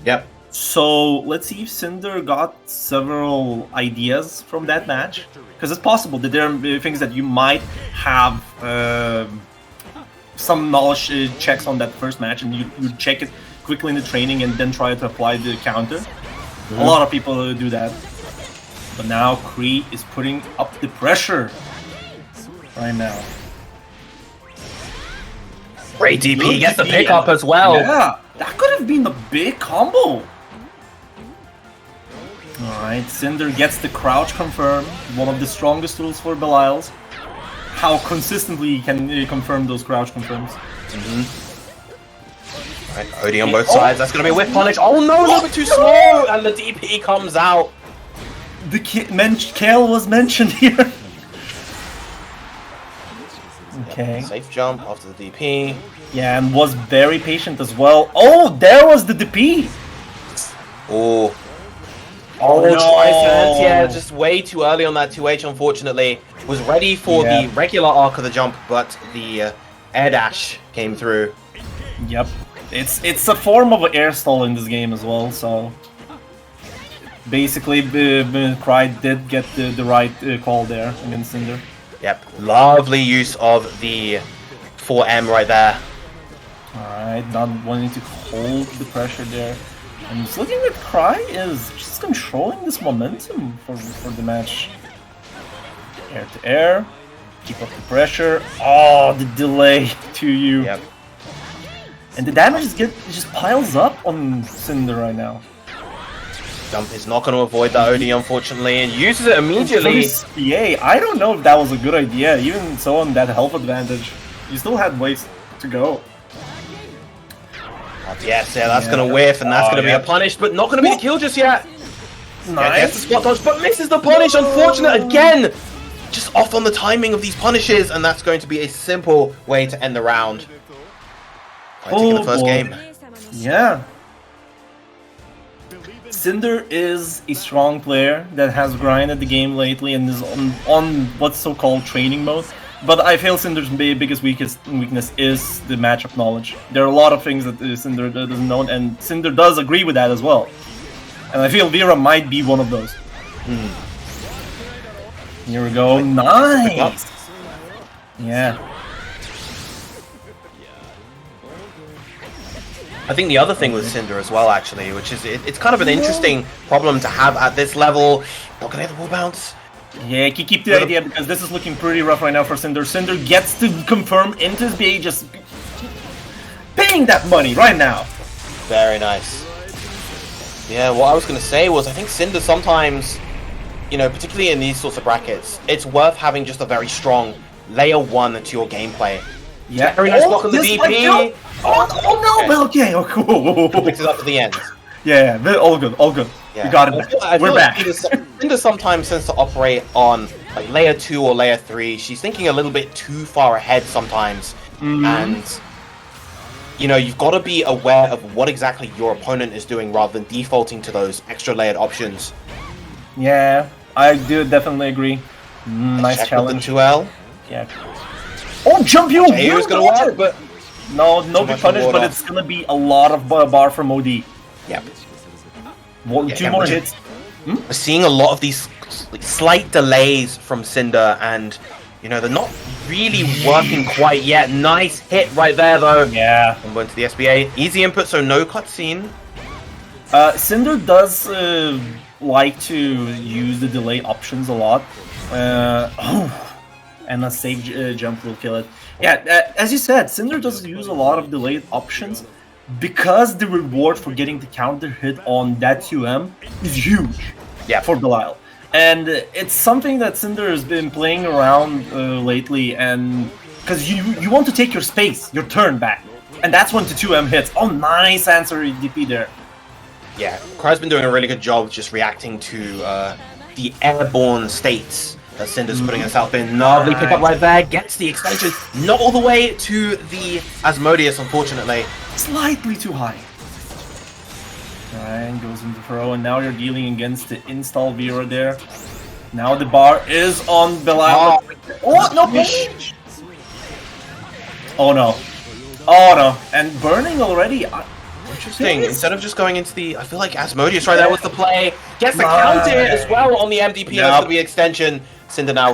Yep. So let's see if Cinder got several ideas from that match, because it's possible that there are things that you might have some knowledge checks on that first match, and you check it quickly in the training and then try to apply the counter. A lot of people do that. But now Kree is putting up the pressure right now. Great DP, Good gets the DP. pickup as well. Yeah, that could have been a big combo. Alright, Cinder gets the crouch confirm, one of the strongest tools for Belial's. How consistently he can confirm those crouch confirms. Right, Odie on both sides, that's going to be a whip punish. Oh no, a little bit too slow, and the DP comes out. The Kale was mentioned here. Okay. Safe jump after the DP. Yeah, and was very patient as well. Oh, there was the DP. Oh. Oh, no. Tricense, yeah, just way too early on that 2H, unfortunately. Was ready for the regular arc of the jump, but the air dash came through. Yep. It's a form of an air stall in this game as well, so... Basically, Cry did get the right call there against Cinder. Yep, lovely use of the 4M right there. Alright, not wanting to hold the pressure there. And just looking at Cry is just controlling this momentum for the match. Air to air, keep up the pressure. Oh, the delay to you. Yep. And the damage just piles up on Cinder right now. Jump is not going to avoid that OD, unfortunately, and uses it immediately. Yeah, I don't know if that was a good idea. Even so, on that health advantage, you still had ways to go. Yes, yeah, that's going to whiff, and that's going to be a punish, but not going to be the kill just yet. Nice. Gets the spot dodge, but misses the punish. Unfortunate again. Just off on the timing of these punishes, and that's going to be a simple way to end the round. Taking the first game. Yeah. Cinder is a strong player that has grinded the game lately and is on what's so-called training mode. But I feel Cinder's biggest weakness is the matchup knowledge. There are a lot of things that Cinder doesn't know, and Cinder does agree with that as well. And I feel Vera might be one of those. Here we go. Nice! Yeah. I think the other thing with Cinder as well, actually, which is it's kind of an interesting problem to have at this level. Not gonna hit the wall bounce. Yeah, keep the idea because this is looking pretty rough right now for Cinder. Cinder gets to confirm into his BA, just paying that money right now. Very nice. Yeah, what I was gonna say was I think Cinder sometimes, you know, particularly in these sorts of brackets, it's worth having just a very strong layer 1 to your gameplay. Yeah, very nice block on the DP. Oh no, okay, oh cool. Picks it up at the end. Yeah, all good, all good. Yeah. We got it. We're back. Cinder sometimes tends to operate on like layer 2 or layer 3. She's thinking a little bit too far ahead sometimes, and you know you've got to be aware of what exactly your opponent is doing rather than defaulting to those extra layered options. Yeah, I do definitely agree. Nice Check challenge. With the 2L. Yeah. Oh, jump you! He was gonna work, but no too big punish, but it's gonna be a lot of bar from OD. Yep. Two more hits. We're seeing a lot of these slight delays from Cinder, and you know they're not really working quite yet. Nice hit right there, though. Yeah. I'm going to the SBA. Easy input, so no cutscene. Cinder does like to use the delay options a lot. And a safe jump will kill it. Yeah, as you said, Cinder does use a lot of delayed options because the reward for getting the counter hit on that 2M is huge for Belial. And it's something that Cinder has been playing around lately, and because you want to take your space, your turn back. And that's when the 2M hits. Oh, nice answer DP there. Yeah, Cry's been doing a really good job just reacting to the airborne states that Cinder's putting herself in. Lovely pickup right there, gets the extension. Not all the way to the Asmodeus, unfortunately. Slightly too high. Ryan goes into throw, and now you're dealing against the install Vera there. Now the bar is on Bilal. Oh, no! Oh no. Oh no. And burning already. Interesting. Instead of just going into the... I feel like Asmodeus right there was the play. Gets the counter as well on the MDP. That's going to be extension. Cinder now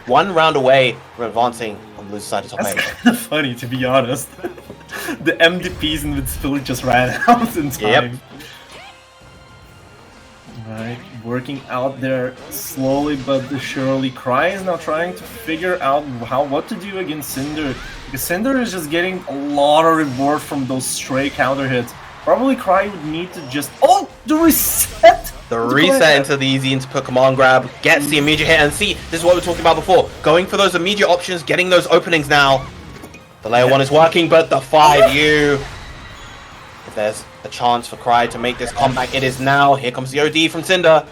one round away from advancing on the loser side of top 8. That's kind of funny, to be honest. The MDPs in Midfield just ran out in time. Yep. Right, working out there slowly but surely. Cry is now trying to figure out what to do against Cinder. Because Cinder is just getting a lot of reward from those stray counter hits. Probably Cry would need to just... Oh! The reset! The reset into the easy into command grab, gets the immediate hit, and see, this is what we were talking about before. Going for those immediate options, getting those openings now. The layer 1 is working, but the 5U... If there's a chance for Cry to make this comeback, it is now. Here comes the OD from Cinder.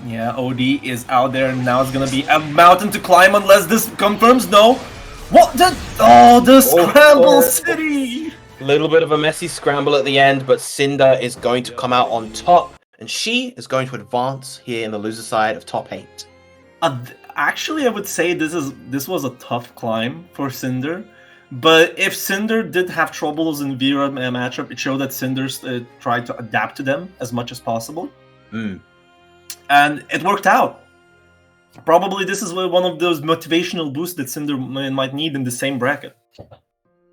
Yeah, OD is out there, and now it's gonna be a mountain to climb unless this confirms. No! What the... Oh, the Scramble City! A little bit of a messy scramble at the end, but Cinder is going to come out on top. And she is going to advance here in the loser side of top 8. Actually, I would say this was a tough climb for Cinder. But if Cinder did have troubles in Vera matchup, it showed that Cinder tried to adapt to them as much as possible. And it worked out. Probably this is one of those motivational boosts that Cinder might need in the same bracket.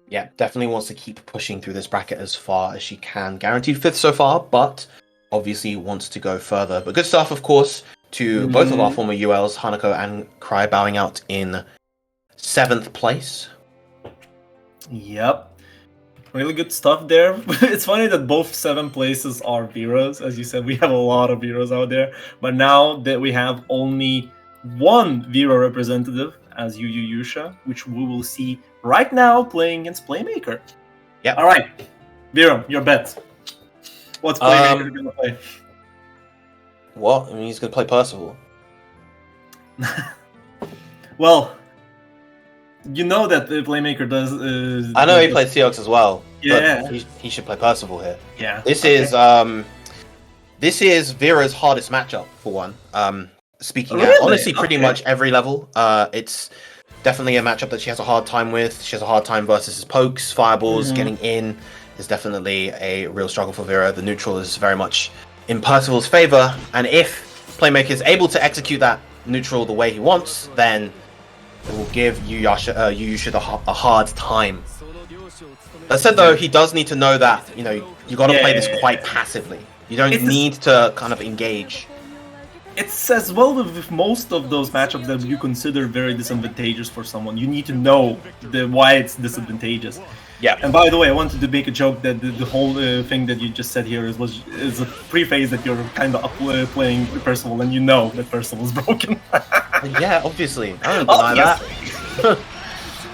Yeah, definitely wants to keep pushing through this bracket as far as she can. Guaranteed 5th so far, but obviously wants to go further. But good stuff, of course, to both of our former ULs, Hanako and Cry, bowing out in 7th place. Yep. Really good stuff there. It's funny that both 7 places are Veras. As you said, we have a lot of Veras out there. But now that we have only one Vera representative as Yusha, which we will see right now playing against Playmaker. Yeah. All right. Vera, your bet. What's Playmaker going to play? What? I mean, he's going to play Percival. Well, you know that the Playmaker does... I know he plays Seox as well. Yeah. But he should play Percival here. Yeah. This is Vera's hardest matchup, for one. Speaking at honestly pretty much every level. It's definitely a matchup that she has a hard time with. She has a hard time versus his pokes, fireballs, getting in is definitely a real struggle for Vera. The neutral is very much in Percival's favor, and if Playmaker is able to execute that neutral the way he wants, then it will give Yusha a hard time. That said, though, he does need to know that, you got to play this quite passively. You don't need to kind of engage. It's as well with most of those matchups that you consider very disadvantageous for someone. You need to know why it's disadvantageous. Yeah. And by the way, I wanted to make a joke that the whole thing that you just said here is a preface that you're kind of playing Percival, and you know that Percival is broken. Yeah, obviously. I don't deny that.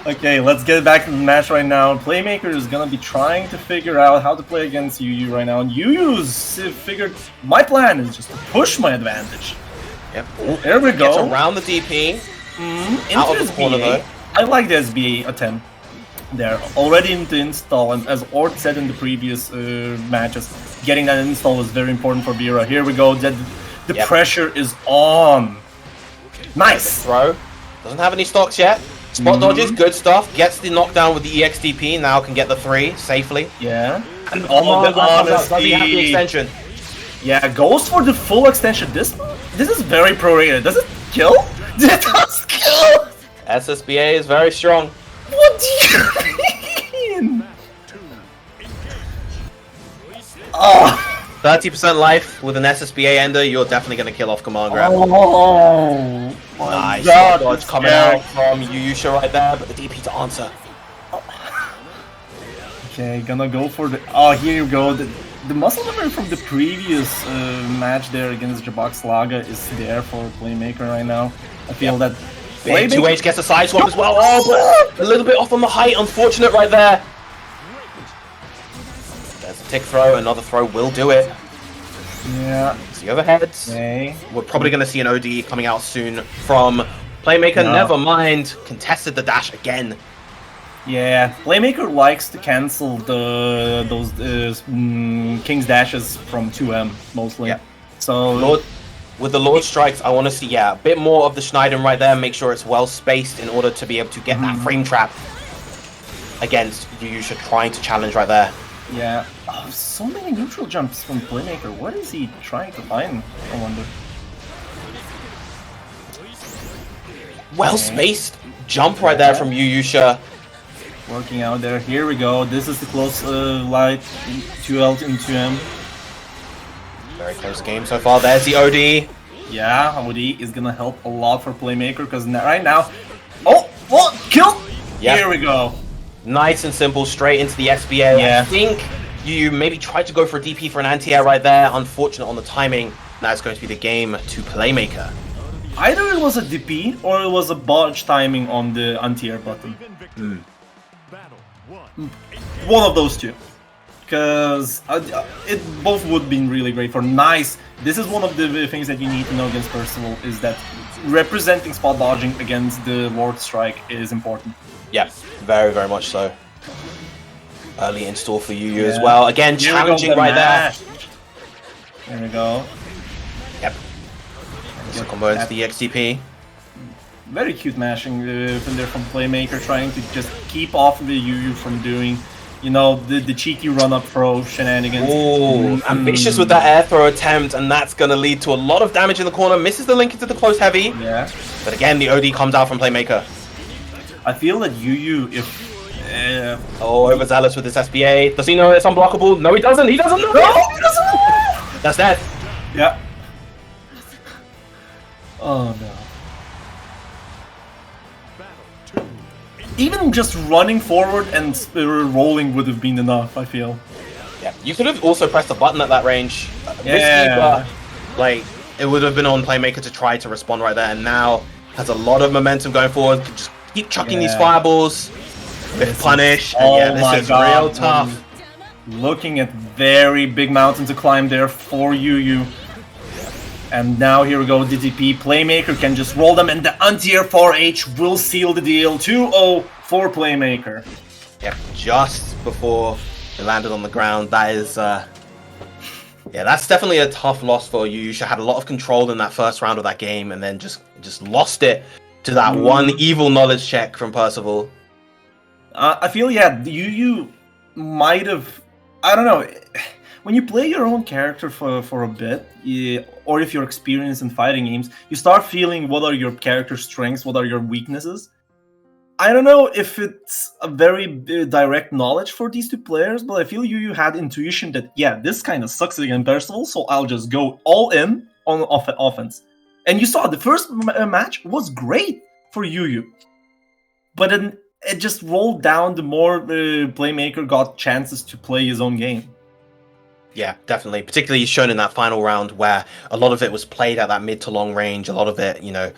Okay, let's get back to the match right now. Playmaker is gonna be trying to figure out how to play against Yu right now, and Yu's figured my plan is just to push my advantage. Yep. There we go. Gets around the DP. Out of the corner though. I like the SBA attempt there. Already into install, and as Ort said in the previous matches, getting that install was very important for Vera. Here we go. The pressure is on. Nice. Throw. Doesn't have any stocks yet. Spot dodges, good stuff. Gets the knockdown with the EXDP. Now can get the 3 safely. Yeah. And does he have the extension? Yeah, goes for the full extension. This is very prorated. Does it kill? It does kill! SSBA is very strong. What do you mean? Oh. 30% life with an SSBA ender, you're definitely going to kill off command grab. Oh, nice God, dodge coming out from Yusha right there, but the DP to answer. Okay, gonna go for the... Oh, here you go. The muscle memory from the previous match there against Jabox Laga is there for Playmaker right now. I feel that... Big 2H gets a side swap as well. Oh, but a little bit off on the height. Unfortunate right there. There's a tick throw. Another throw will do it. Yeah. It's the overheads. Okay. We're probably going to see an OD coming out soon from Playmaker. No. Never mind. Contested the dash again. Yeah, Playmaker likes to cancel those King's Dashes from 2M mostly. Yeah. So Lord, with the Lord Strikes, I want to see, a bit more of the Schneiden right there. Make sure it's well spaced in order to be able to get that frame trap against Yusha trying to challenge right there. yeah, so many neutral jumps from Playmaker. What is he trying to find? I wonder. Well spaced jump right there from Yusha. Working out there. Here we go. This is the close light 2L into him. Very close game so far. There's the OD. Yeah, OD is gonna help a lot for Playmaker because right now. Oh, what? Kill! Yeah. Here we go. Nice and simple, straight into the SBA. Yeah. I think you maybe tried to go for a DP for an anti-air right there. Unfortunate on the timing. That's going to be the game to Playmaker. Either it was a DP or it was a bodge timing on the anti-air button. Battle 1. One of those two. Because it both would have been really great for nice. This is one of the things that you need to know against Percival is that representing spot dodging against the Lord Strike is important. Yeah, very, very much so. Early install for Yu as well. Again, Here we go, challenging the right mash. There we go. there. Yep. So combo into the XTP. Very cute mashing from there from Playmaker, trying to just keep off the Yu from doing, you know, the cheeky run-up throw shenanigans. Ooh, ambitious with that air throw attempt, and that's going to lead to a lot of damage in the corner. Misses the link into the close heavy. Yeah. But again, the OD comes out from Playmaker. I feel that Yu, if... Oh, overzealous with this SBA. Does he know it's unblockable? No, he doesn't. He doesn't know. No, he doesn't know! That's dead. Yeah. Oh no. Even just running forward and rolling would have been enough, I feel. Yeah, you could have also pressed the button at that range. Yeah. Risky, but like it would have been on Playmaker to try to respond right there, and now has a lot of momentum going forward. Can just keep chucking these fireballs with punish. And yeah, this is real tough. Looking at very big mountain to climb there for Yu. And now here we go, DTP. Playmaker can just roll them, and the anti-air 4H will seal the deal. 2-0 for Playmaker. Yeah, just before it landed on the ground. That is, yeah, that's definitely a tough loss for you. You had a lot of control in that first round of that game, and then just lost it to that one evil knowledge check from Percival. I feel, yeah, Yu might have... I don't know. When you play your own character for a bit, or if you're experienced in fighting games, you start feeling what are your character's strengths, what are your weaknesses. I don't know if it's a very direct knowledge for these two players, but I feel Yu had intuition that, yeah, this kind of sucks against Percival, so I'll just go all in on offense. And you saw the first match was great for Yu. But then it just rolled down the more Playmaker got chances to play his own game. Yeah, definitely. Particularly shown in that final round where a lot of it was played at that mid to long range. A lot of it, you know,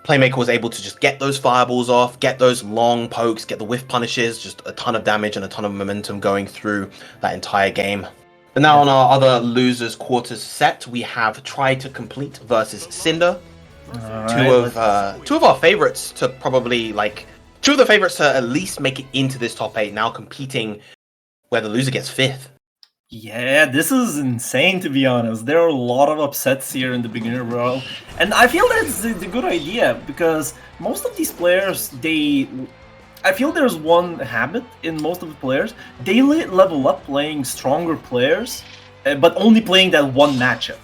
Playmaker was able to just get those fireballs off, get those long pokes, get the whiff punishes, just a ton of damage and a ton of momentum going through that entire game. But now on our other losers quarters set, we have Try to Complete versus Cinder. Two of our favorites to probably two of the favorites to at least make it into this top 8, now competing where the loser gets 5th. Yeah, this is insane, to be honest. There are a lot of upsets here in the beginner Brawl, and I feel that's the good idea, because most of these players, I feel there's one habit in most of the players. They level up playing stronger players, but only playing that one matchup.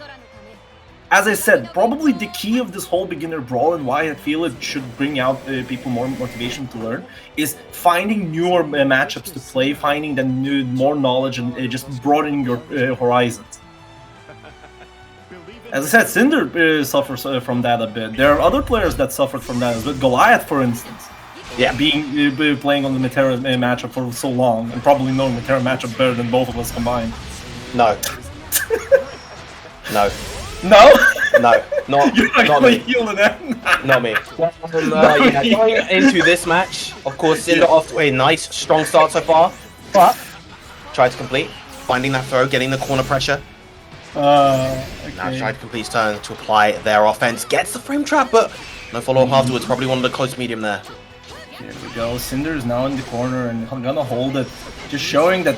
As I said, probably the key of this whole beginner Brawl and why I feel it should bring out people more motivation to learn is finding newer matchups to play, finding the more knowledge, and just broadening your horizons. As I said, Cinder suffers from that a bit. There are other players that suffered from that as well. Goliath, for instance. Yeah. Being playing on the Metera matchup for so long, and probably knowing Metera matchup better than both of us combined. No. No. No? No, not You're not me. healing them. Not me. Yeah, going into this match, of course, Cinder off to a nice, strong start so far, but Try to Complete, finding that throw, getting the corner pressure. Okay. Now Try to Complete's turn to apply their offense, gets the frame trap, but no follow-up afterwards, probably one of the close medium there. Here we go. Cinder is now in the corner and I'm gonna hold it. Just showing that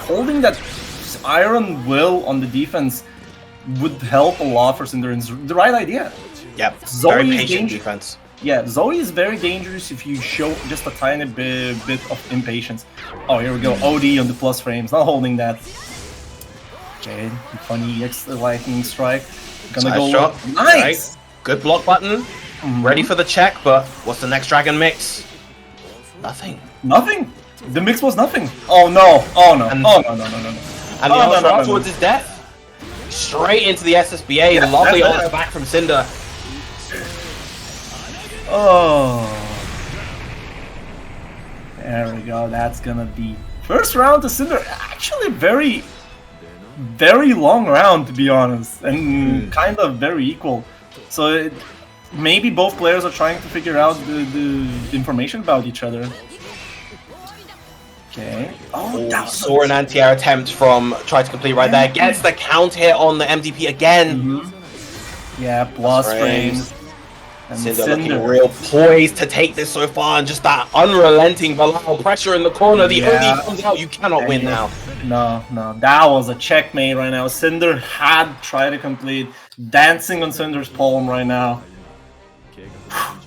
holding that Iron Will on the defense would help a lot for Cinder. It's the right idea. Yep, Zoe very is patient dangerous. defense. Yeah, Zoe is very dangerous if you show just a tiny bit of impatience. Oh, here we go. OD on the plus frames, not holding that. Okay, funny EX lightning strike. Gonna Nice go. shot. Nice! Right. Good block button. Ready for the check, but what's the next dragon mix? Nothing. Nothing! The mix was nothing. Oh no! Oh no! And- Oh no! No! And the Oh, no, ultra no, no, towards no. his death. Straight into the SSBA. Yeah, Lovely that's- ult back from Cinder. Oh. There we go. That's gonna be first round to Cinder. Actually, very long round to be honest, and kind of very equal. So maybe both players are trying to figure out the information about each other. Okay. Oh, that was Saw an anti-air attempt from Try to Complete right there. Gets the count hit on the MDP again. Yeah, plus Frames. frames. And Cinder looking real poised to take this so far, and just that unrelenting Bilal pressure in the corner. The Yeah. OD comes out. You cannot win now. No, that was a checkmate right now. Cinder had tried to complete, dancing on Cinder's palm right now.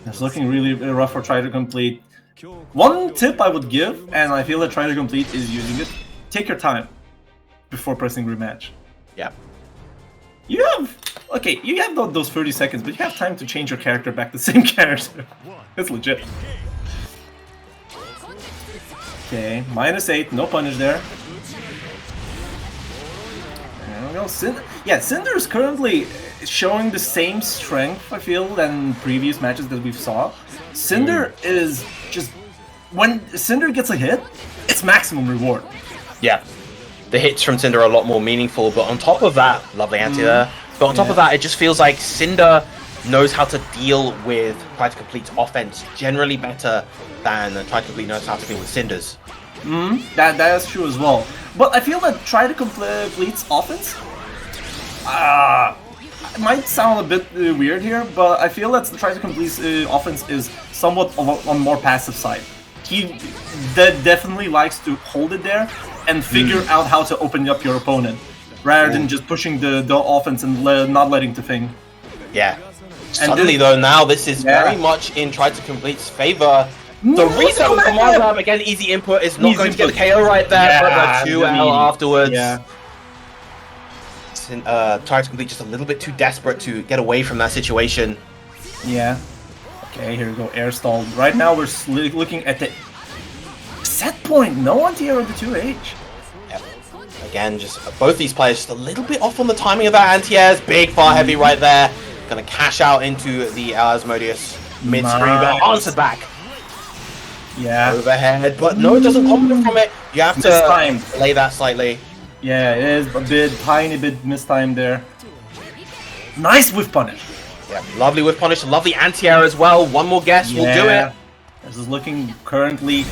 It's looking really rough for try to complete. One tip I would give, and I feel that try to complete is using it. Take your time before pressing rematch. Yep. You have those 30 seconds, but you have time to change your character back to the same character. It's legit. Okay, -8, no punish there. There we go. Cinder is currently showing the same strength, I feel, than previous matches that we've saw. Cinder is just... When Cinder gets a hit, it's maximum reward. Yeah. The hits from Cinder are a lot more meaningful, but on top of that, lovely anti there. But on top of that, it just feels like Cinder knows how to deal with Try to Complete's offense generally better than Try to Complete knows how to deal with Cinder's. That is true as well. But I feel that Try to Complete's offense it might sound a bit weird here, but I feel that Try to Complete's offense is somewhat on more passive side. He definitely likes to hold it there and figure out how to open up your opponent, rather than just pushing the offense and not letting the thing. Yeah. Suddenly, though, now this is very much in Try to Complete's favor. The reset with command grab, again, easy input, is not Easy going to get the input. KO right there, Yeah, but the 2L afterwards. Yeah. Try to Complete just a little bit too desperate to get away from that situation. Yeah. Okay, here we go. Air stall. Right now we're looking at the set point. No anti-air on the 2H. Yep. Again, just both these players just a little bit off on the timing of that anti-airs. Big far heavy right there. Gonna cash out into the Asmodeus mid-screen, but answered back. Yeah. Overhead, but no, it doesn't comment from it. You have to Mistimed. delay that slightly. Yeah, it is a tiny bit mistimed there. Nice whiff punish. Yeah, lovely with punish, lovely anti-air as well. One more guess, we'll do it. This is looking currently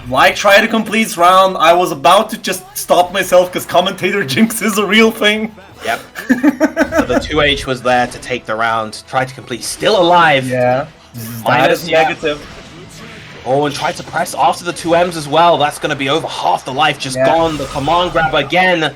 like Try to Complete's round. I was about to just stop myself because commentator jinx is a real thing. Yep. So the 2H was there to take the round. Try to Complete still alive. Yeah. That is negative. Oh, and tried to press after the 2Ms as well. That's going to be over half the life just gone. The command grab again.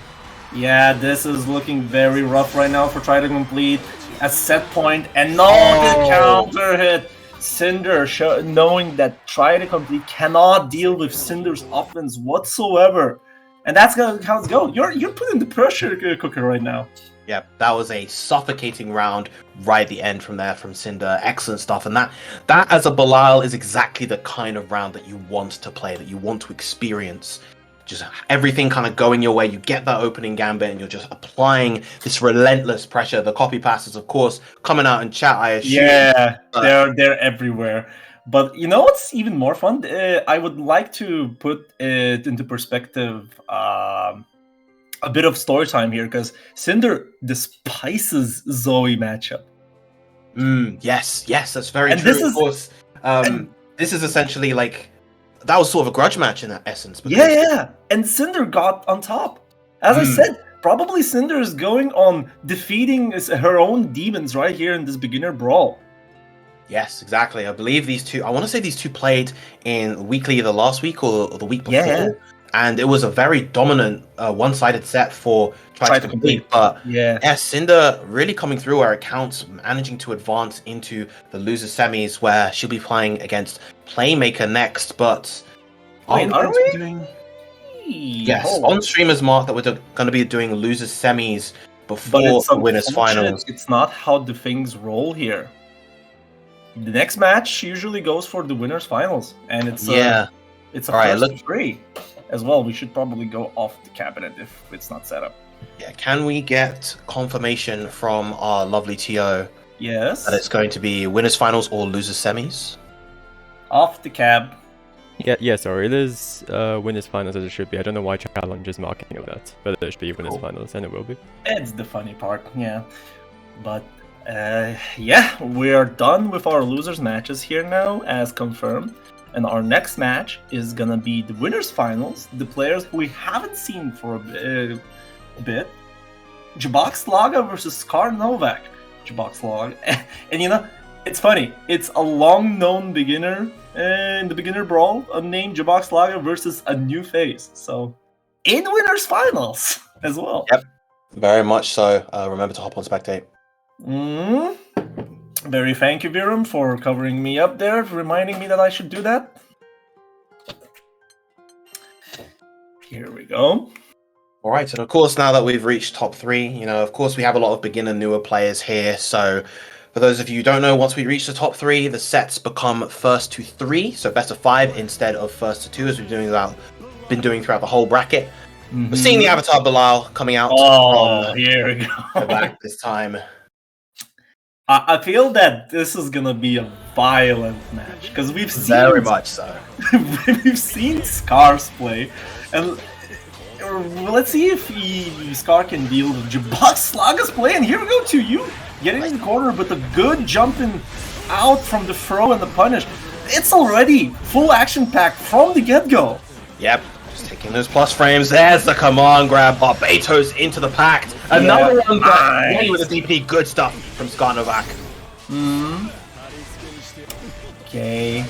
Yeah, this is looking very rough right now for Try to Complete. A set point and the counter hit. Cinder knowing that Try to Complete cannot deal with Cinder's offense whatsoever. And that's how it's going. You're putting the pressure cooker right now. Yep, that was a suffocating round right at the end from there from Cinder. Excellent stuff. And that as a Belial is exactly the kind of round that you want to play, that you want to experience. Just everything kind of going your way. You get that opening gambit and you're just applying this relentless pressure. The copy passes, of course, coming out in chat, I assume. Yeah, they're everywhere. But you know what's even more fun? I would like to put it into perspective a bit of story time here, because Cinder despises Zoe matchup. Yes, that's very And true. this Of is- course, this is essentially like that was sort of a grudge match in that essence. because- Yeah, and Cinder got on top. As I said, probably Cinder is going on defeating her own demons right here in this beginner brawl. Yes, exactly. I believe these two. I want to say these two played in weekly either last week or the week before, Yeah. and it was a very dominant one-sided set for Try to Complete. But Yeah. Cinder really coming through her accounts, managing to advance into the loser semis, where she'll be playing against Playmaker next. But Wait, are we we? doing? Yes, on streamers mark that we're going to be doing losers semis before the winners finals. It's not how the things roll here. The next match usually goes for the winners finals, and it's a first three as well. We should probably go off the cabinet if it's not set up. Yeah, can we get confirmation from our lovely TO? Yes. That it's going to be winners finals or losers semis? Off the cab. Yeah, sorry, it is winners finals as it should be. I don't know why Challenge is marking it that, but it should be winners finals, and it will be. It's the funny part, yeah. But yeah, we are done with our losers matches here now, as confirmed. And our next match is gonna be the winners finals. The players we haven't seen for a bit. Jabox Laga versus Scar Novak. Jabox Laga. And you know, it's funny. It's a long-known beginner in the beginner brawl named Jabox Laga versus a new face. So, in winners finals as well. Yep, very much so. Remember to hop on spectate. Very thank you, Virum, for covering me up there, reminding me that I should do that. Here we go. All right, and of course, now that we've reached top 3, of course, we have a lot of beginner, newer players here. So, for those of you who don't know, once we reach the top 3, the sets become first to 3, so best of 5 instead of first to 2, as we've been doing throughout the whole bracket. We're seeing the Avatar Bilal coming out. Here we go. Back this time. I feel that this is gonna be a violent match because we've seen very much so. We've seen Scars play, and let's see if Scar can deal with Jabox Laga's play. And here we go to you getting in the corner with a good jumping out from the throw and the punish. It's already full action pack from the get-go. Yep. Taking those plus frames. There's the command grab. Barbatos into the pact. Another one ready with a DP. Good stuff from Scar Novak. Okay.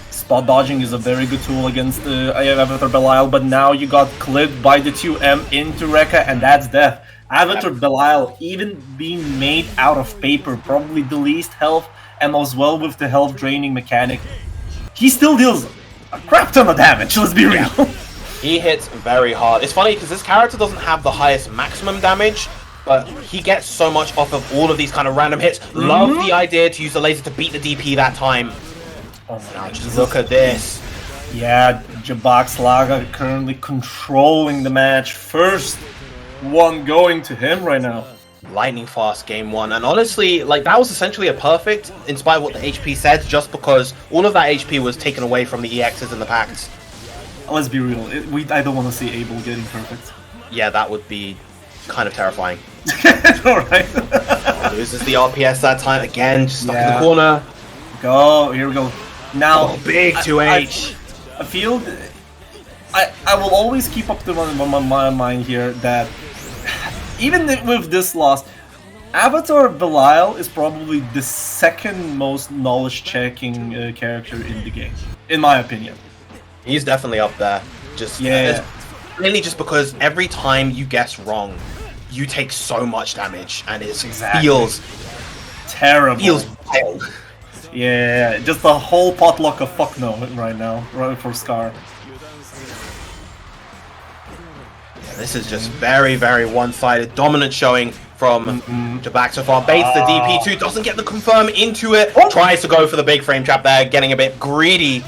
Spot dodging is a very good tool against Avatar Belial, but now you got clipped by the 2M into Rekka, and that's death. Avatar Belial even being made out of paper, probably the least health, and as well with the health draining mechanic. He still deals a crap ton of damage, let's be real. He hits very hard. It's funny because this character doesn't have the highest maximum damage, but he gets so much off of all of these kind of random hits. Love the idea to use the laser to beat the DP that time. Oh my God, just look at this. Yeah, Jabox Laga currently controlling the match. First one going to him right now. Lightning fast game 1, and honestly, that was essentially a perfect, in spite of what the HP said, just because all of that HP was taken away from the EXs and the pacts. Let's be real, I don't want to see Abel getting perfect. Yeah, that would be kind of terrifying. Alright. Loses the RPS that time again, just stuck in the corner. Go, here we go. Now, big 2H. I feel I will always keep up to my mind here that even with this loss, Avatar Belial is probably the second most knowledge checking character in the game, in my opinion. He's definitely up there. Mainly just because every time you guess wrong, you take so much damage, and it feels terrible. Feels wild. Yeah, just a whole potluck of fuck no right now, right for Scar. Yeah, this is just very, very one-sided. Dominant showing from Jabox so far. Baits the DP2, doesn't get the confirm into it. Tries to go for the big frame trap there, getting a bit greedy,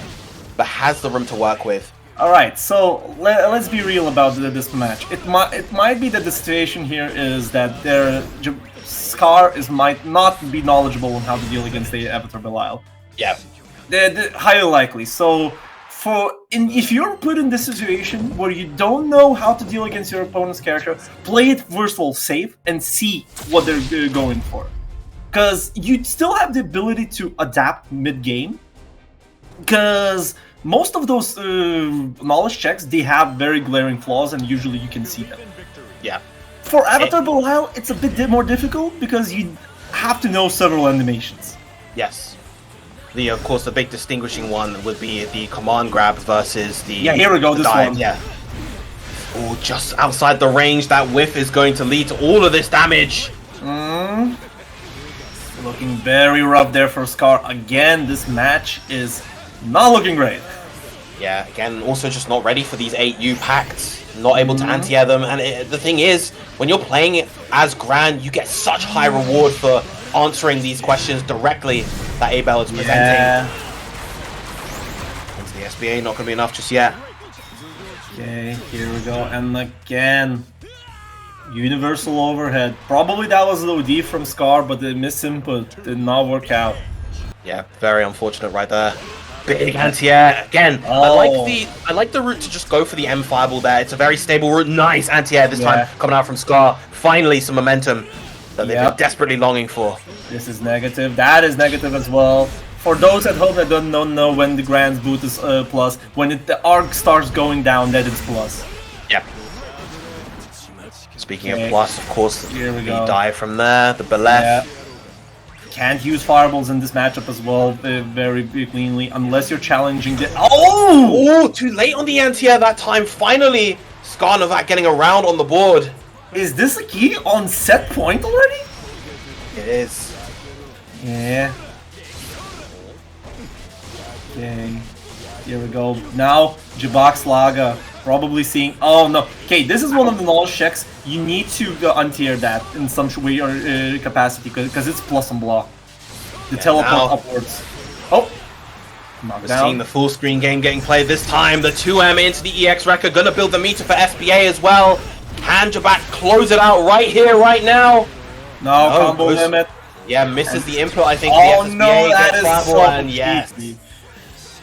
but has the room to work with. Alright, so let's be real about this match. It might be that the situation here is that Scar might not be knowledgeable on how to deal against the Avatar Belial. Yeah. They're highly likely. So, if you're put in this situation where you don't know how to deal against your opponent's character, play it first of all safe and see what they're going for. Because you still have the ability to adapt mid-game. Because most of those knowledge checks, they have very glaring flaws, and usually you can see them. Yeah. For Avatar Belial, it's a bit more difficult because you have to know several animations. Yes. Of course, the big distinguishing one would be the command grab versus the... Yeah, here we go, this dive. one. Yeah. Oh, just outside the range, that whiff is going to lead to all of this damage. Looking very rough there for Scar. Again, this match is not looking great. Yeah, again, also just not ready for these 8U pacts, not able to anti-air them. And the thing is, when you're playing it as Grand, you get such high reward for answering these questions directly that Abel is presenting. Into the SBA, not going to be enough just yet. Okay, here we go. And again, universal overhead. Probably that was an OD from Scar, but the misinput did not work out. Yeah, very unfortunate right there. Big anti-air again. I like the route to just go for the M fireball there. It's a very stable route. Nice anti-air this time coming out from Scar. Finally, some momentum that they've been desperately longing for. This is negative. That is negative as well. For those at home that don't know when the Grand's boot is plus, when the arc starts going down, that it's plus. Yep. Speaking of plus, of course, Here we the go. dive from there, the Belef. Can't use fireballs in this matchup as well very cleanly unless you're challenging the... Oh! Too late on the anti-air that time. Finally, Scar Novak getting around on the board. Is this a key on set point already? It is. Yeah. Okay. Here we go. Now, Jabak Laga probably seeing... Oh no. Okay, this is one of the knowledge checks. You need to anti-air that in some way or capacity because it's plus and block. The teleport upwards. Oh! We're seeing the full screen game getting played this time. The 2M into the EX Wrecker. Gonna build the meter for SBA as well. Can Jabak close it out right here, right now? No, combo limit. Yeah, misses the input, I think. Oh the SBA no, that gets is travel, so and yes. easy.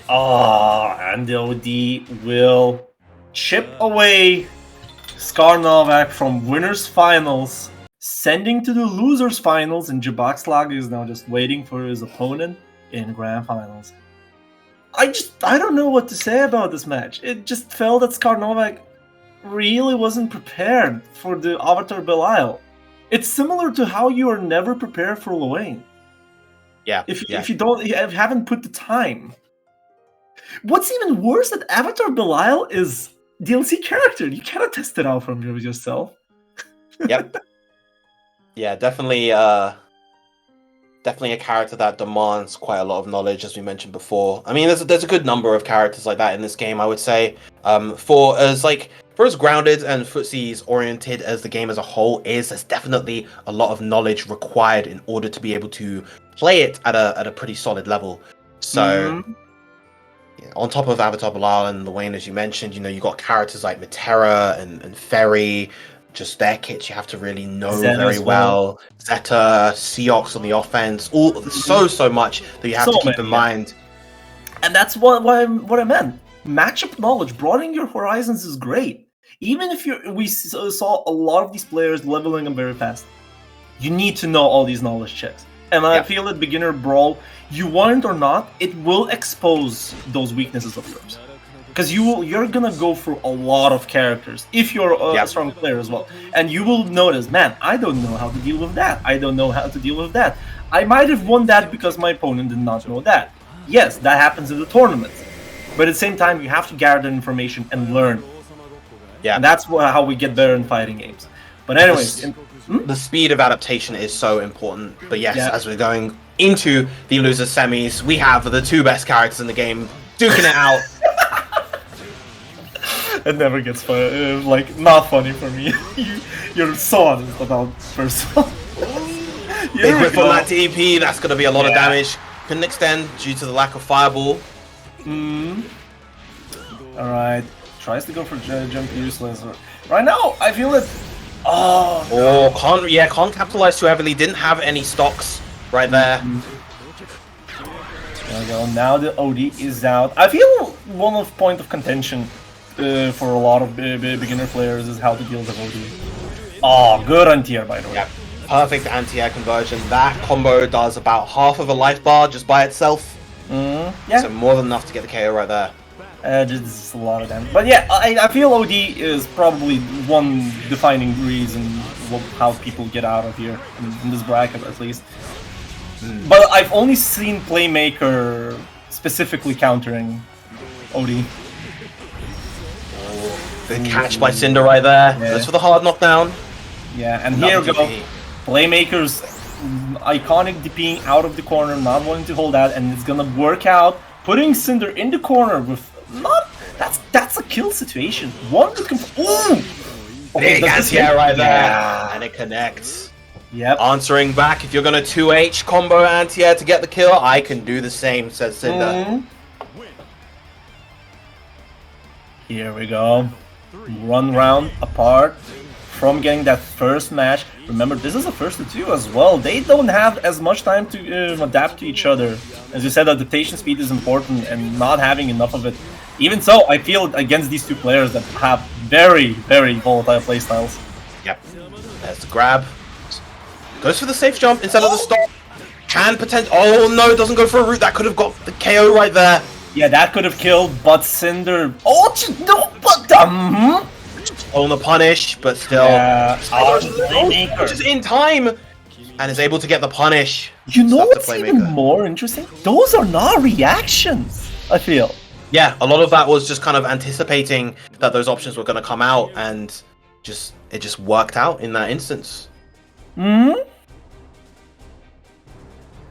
Oh, and the OD will chip away Scar Novak from winners finals, sending to the losers finals, and Jabak Slaga is now just waiting for his opponent in grand finals. I don't know what to say about this match. It just felt that Scar Novak really wasn't prepared for the Avatar Belial. It's similar to how you are never prepared for Luane. Yeah. If you haven't put the time. What's even worse that Avatar Belial is DLC character. You cannot test it out from yourself. Yep. Yeah, definitely definitely a character that demands quite a lot of knowledge, as we mentioned before. I mean, there's a good number of characters like that in this game, I would say. For as grounded and footsies oriented as the game as a whole is, there's definitely a lot of knowledge required in order to be able to play it at a pretty solid level. So, yeah, on top of Avatar Belial and Luane, as you mentioned, you got characters like Matera and Ferry. Just their kits you have to really know Zeta very well. Zeta, Seox on the offense, so much that you have to keep in mind. And that's what I meant. Matchup knowledge, broadening your horizons is great. Even if we saw a lot of these players leveling up very fast, you need to know all these knowledge checks. And I feel that beginner Brawl, you want it or not, it will expose those weaknesses of yours. Because you're gonna go through a lot of characters if you're a strong player as well, and you will notice, man, I don't know how to deal with that. I don't know how to deal with that. I might have won that because my opponent did not know that. Yes, that happens in the tournaments, but at the same time, you have to gather the information and learn. Yeah, and that's how we get better in fighting games. But anyways, the speed of adaptation is so important. But yes, as we're going into the loser semis, we have the two best characters in the game duking it out. It never gets not funny for me. You're so honest about personal. Big whip on that TP, that's going to be a lot of damage. Couldn't extend due to the lack of fireball. Alright, tries to go for jump useless. Right now, I feel it. Can't capitalize too heavily, didn't have any stocks right there. There we go, now the OD is out. I feel one of point of contention for a lot of beginner players is how to deal with OD. Oh, good anti-air, by the way. Yeah, perfect anti-air conversion. That combo does about half of a life bar just by itself. So more than enough to get the KO right there. Just a lot of damage. But yeah, I feel OD is probably one defining reason how people get out of here, in this bracket at least. But I've only seen Playmaker specifically countering OD. Good catch by Cinder right there. Yeah. Goes for the hard knockdown. Yeah, and here we go. DP. Playmaker's iconic DPing out of the corner, not wanting to hold out, and it's gonna work out. Putting Cinder in the corner with not. That's a kill situation. One could ooh! Big does this anti-air hit? right there. Yeah. And it connects. Yep. Answering back, if you're gonna 2H combo anti-air to get the kill, I can do the same, says Cinder. Mhm. Here we go. 1 round apart from getting that first match. Remember, this is the first of 2 as well. They don't have as much time to adapt to each other. As you said, adaptation speed is important, and not having enough of it. Even so, I feel against these 2 players that have very, very volatile playstyles. Yep. There's the grab. Goes for the safe jump instead of the stop. Can potential. Oh no, doesn't go for a route. That could have got the KO right there. Yeah, that could have killed, but Cinder. Oh no, but On the punish, but still. Yeah. Which is in time. And is able to get the punish. You know Stuff the what's even Playmaker. more interesting? Those are not reactions, I feel. Yeah, a lot of that was just kind of anticipating that those options were going to come out, and it just worked out in that instance. Hmm?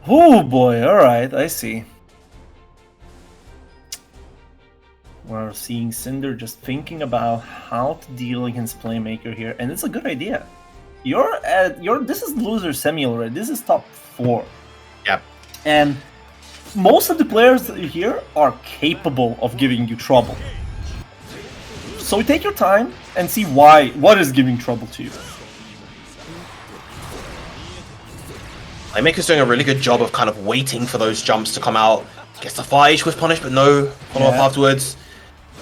Oh boy, alright, I see. We're seeing Cinder just thinking about how to deal against Playmaker here, and it's a good idea. This is loser semi already. This is top 4. Yep. And most of the players here are capable of giving you trouble. So take your time and see what is giving trouble to you. Playmaker's doing a really good job of kind of waiting for those jumps to come out. Gets the 5 with punish, but no follow-up afterwards.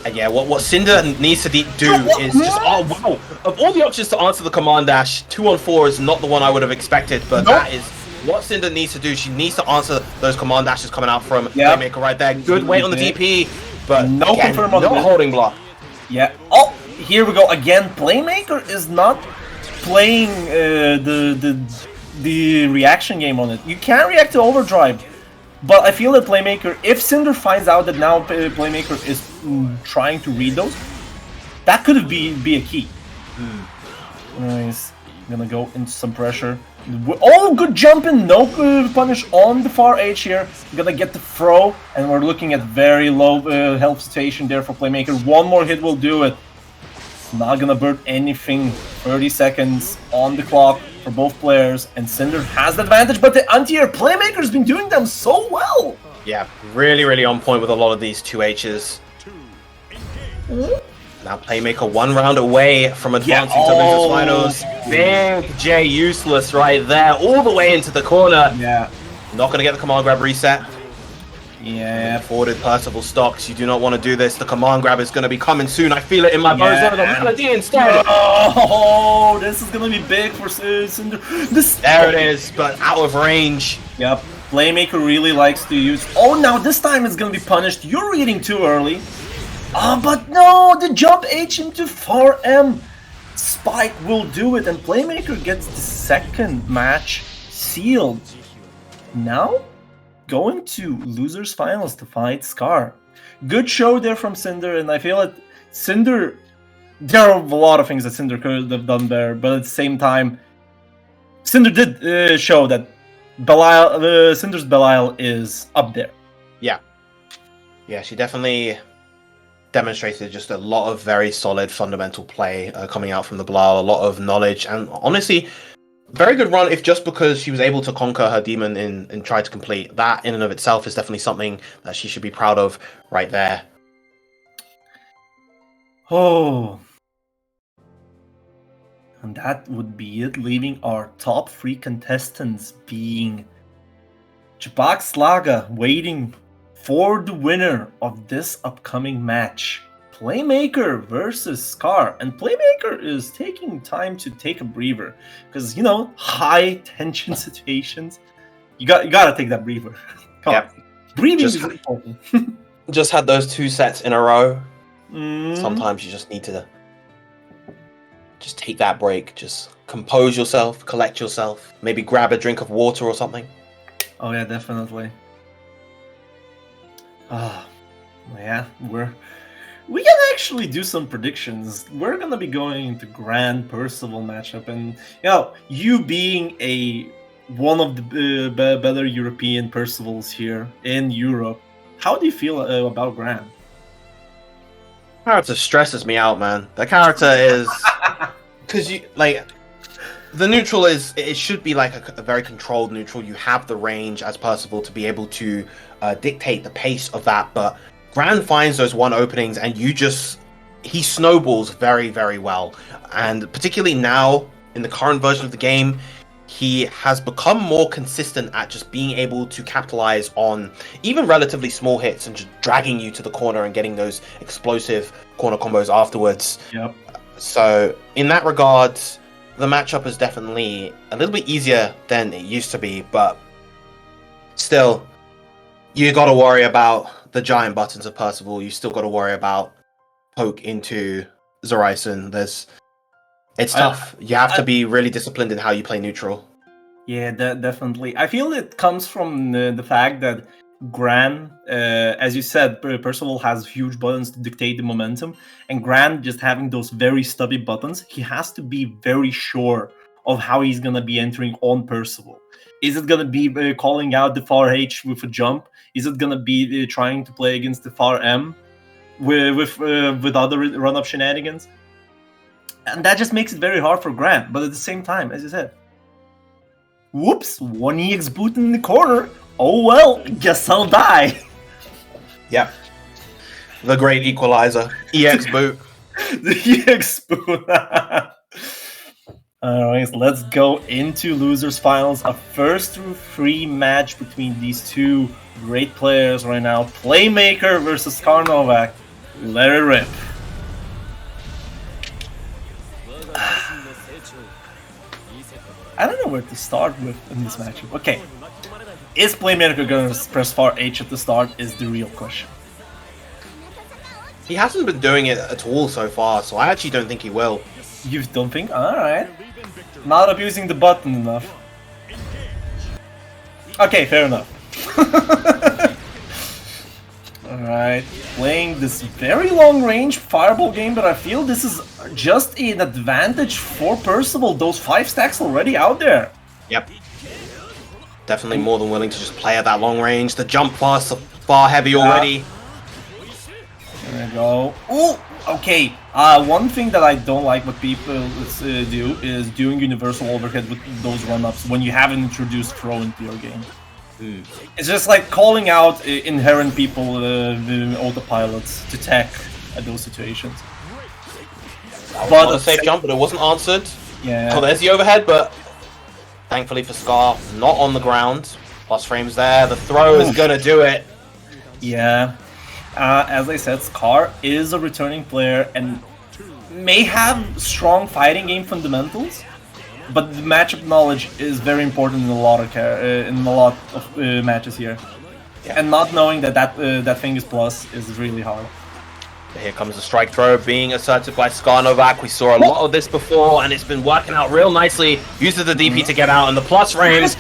And yeah, what Cinder needs to do is just... Oh, wow! Of all the options to answer the command dash, 2-on-4 is not the one I would have expected, but that is what Cinder needs to do. She needs to answer those command dashes coming out from Playmaker right there. Good weight on the DP, but No again, confirm on no the holding block. Yeah. Oh, here we go again. Playmaker is not playing the reaction game on it. You can react to overdrive, but I feel that Playmaker, if Cinder finds out that now Playmaker is trying to read those, that could be a key. Nice. Gonna go into some pressure. Oh, good jumping! No punish on the far edge here. Gonna get the throw, and we're looking at very low health situation there for Playmaker. One more hit will do it. Not gonna burn anything. 30 seconds on the clock for both players, and Cinder has the advantage, but the anti-air Playmaker's been doing them so well! Yeah, really, really on point with a lot of these 2Hs. Now Playmaker 1 round away from advancing to losers finals. Big J useless right there, all the way into the corner. Yeah. Not going to get the command grab reset. Yeah. Forwarded Percival stocks. You do not want to do this. The command grab is going to be coming soon. I feel it in my bones. The Melody instead. Oh, this is gonna be big for Cinder. There it is, but out of range. Yep. Playmaker really likes to use. Oh, now this time it's gonna be punished. You're reading too early. But no, the jump H into 4M. Spike will do it, and Playmaker gets the second match sealed. Now, going to losers finals to fight Scar. Good show there from Cinder, and I feel that Cinder, there are a lot of things that Cinder could have done there, but at the same time, Cinder did show that Cinder's Belial is up there. Yeah, she definitely demonstrated just a lot of very solid fundamental play coming out from the Blau, a lot of knowledge, and honestly, very good run, if just because she was able to conquer her demon and try to complete. That in and of itself is definitely something that she should be proud of right there. Oh. And that would be it, leaving our top 3 contestants being Jabak Slaga waiting for the winner of this upcoming match. Playmaker versus Scar. And Playmaker is taking time to take a breather. Because, you know, high tension situations, you gotta take that breather. Come on. Breathing is important. Just had those 2 sets in a row. Mm. Sometimes you just need to just take that break, just compose yourself, collect yourself, maybe grab a drink of water or something. Oh yeah, definitely. Ah, yeah, we can actually do some predictions. We're gonna be going into Grand Percival matchup, and you being one of the better European Percivals here in Europe, how do you feel about Grand? Character stresses me out, man. The character is because the neutral it should be like a very controlled neutral. You have the range as Percival to be able to dictate the pace of that, but Grand finds those one openings and he snowballs very, very well. And particularly now in the current version of the game, he has become more consistent at just being able to capitalize on even relatively small hits and just dragging you to the corner and getting those explosive corner combos afterwards. Yep. So in that regard, the matchup is definitely a little bit easier than it used to be, but still, you got to worry about the giant buttons of Percival. You still got to worry about poke into Zoraisen. It's tough. You have to be really disciplined in how you play neutral. Yeah, definitely. I feel it comes from the fact that Gran, as you said, Percival has huge buttons to dictate the momentum, and Gran just having those very stubby buttons, he has to be very sure of how he's gonna be entering on Percival. Is it gonna be calling out the far H with a jump? Is it gonna be trying to play against the far M with other run-up shenanigans? And that just makes it very hard for Gran. But at the same time, as you said, whoops, one EX boot in the corner. Oh well, guess I'll die. Yeah. The great equalizer. EX boot. The EX boot. Alright, let's go into losers finals. A first through 3 match between these two great players right now. Playmaker versus Karnovak. Let it rip. I don't know where to start with in this matchup. Okay. Is Playmaker going to press far H at the start is the real question. He hasn't been doing it at all so far, so I actually don't think he will. You don't think? Alright. Not abusing the button enough. Okay, fair enough. Alright, playing this very long range fireball game, but I feel this is just an advantage for Percival. Those 5 stacks already out there. Yep. Definitely more than willing to just play at that long range. The jump plus far heavy already. There we go. Ooh, okay. One thing that I don't like what people do is doing universal overhead with those run-ups when you haven't introduced throw into your game. It's just like calling out inherent people, autopilots, to tech at those situations. But a safe jump, but it wasn't answered. Yeah. Oh, there's the overhead, but thankfully for Scar, not on the ground. Plus frames there. The throw is gonna do it. Yeah. As I said, Scar is a returning player and may have strong fighting game fundamentals, but the matchup knowledge is very important in a lot of matches here. Yeah. And not knowing that thing is plus is really hard. Here comes the strike throw being asserted by Skarnovak. We saw a lot of this before, and it's been working out real nicely. Uses the DP to get out, and the plus frames.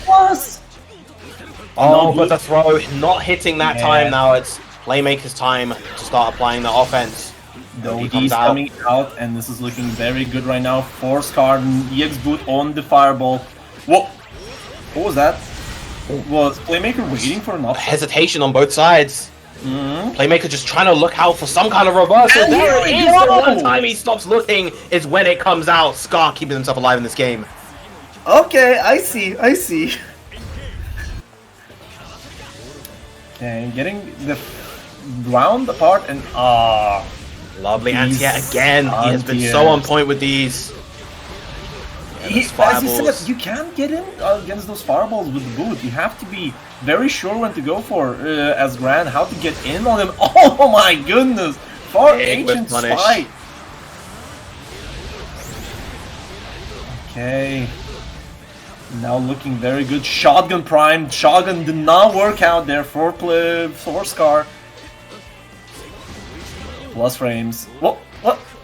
Oh, but the throw not hitting that time now. It's Playmaker's time to start applying the offense. He's coming out, and this is looking very good right now for Scar. EX boot on the fireball. Whoa! What was that? Was Playmaker waiting for an option? Hesitation on both sides. Playmaker just trying to look out for some kind of reversal. And there it is! The one time he stops looking is when it comes out. Scar keeping himself alive in this game. Okay, I see. Okay, getting the round apart and lovely anti-air again. He has been so on point with these. As you said, you can't get in against those fireballs with the boot. You have to be very sure when to go for as Gran, how to get in on him. Oh my goodness! Far ancient spy. Okay. Now looking very good. Shotgun prime. Shotgun did not work out there for Scar. Plus frames. What?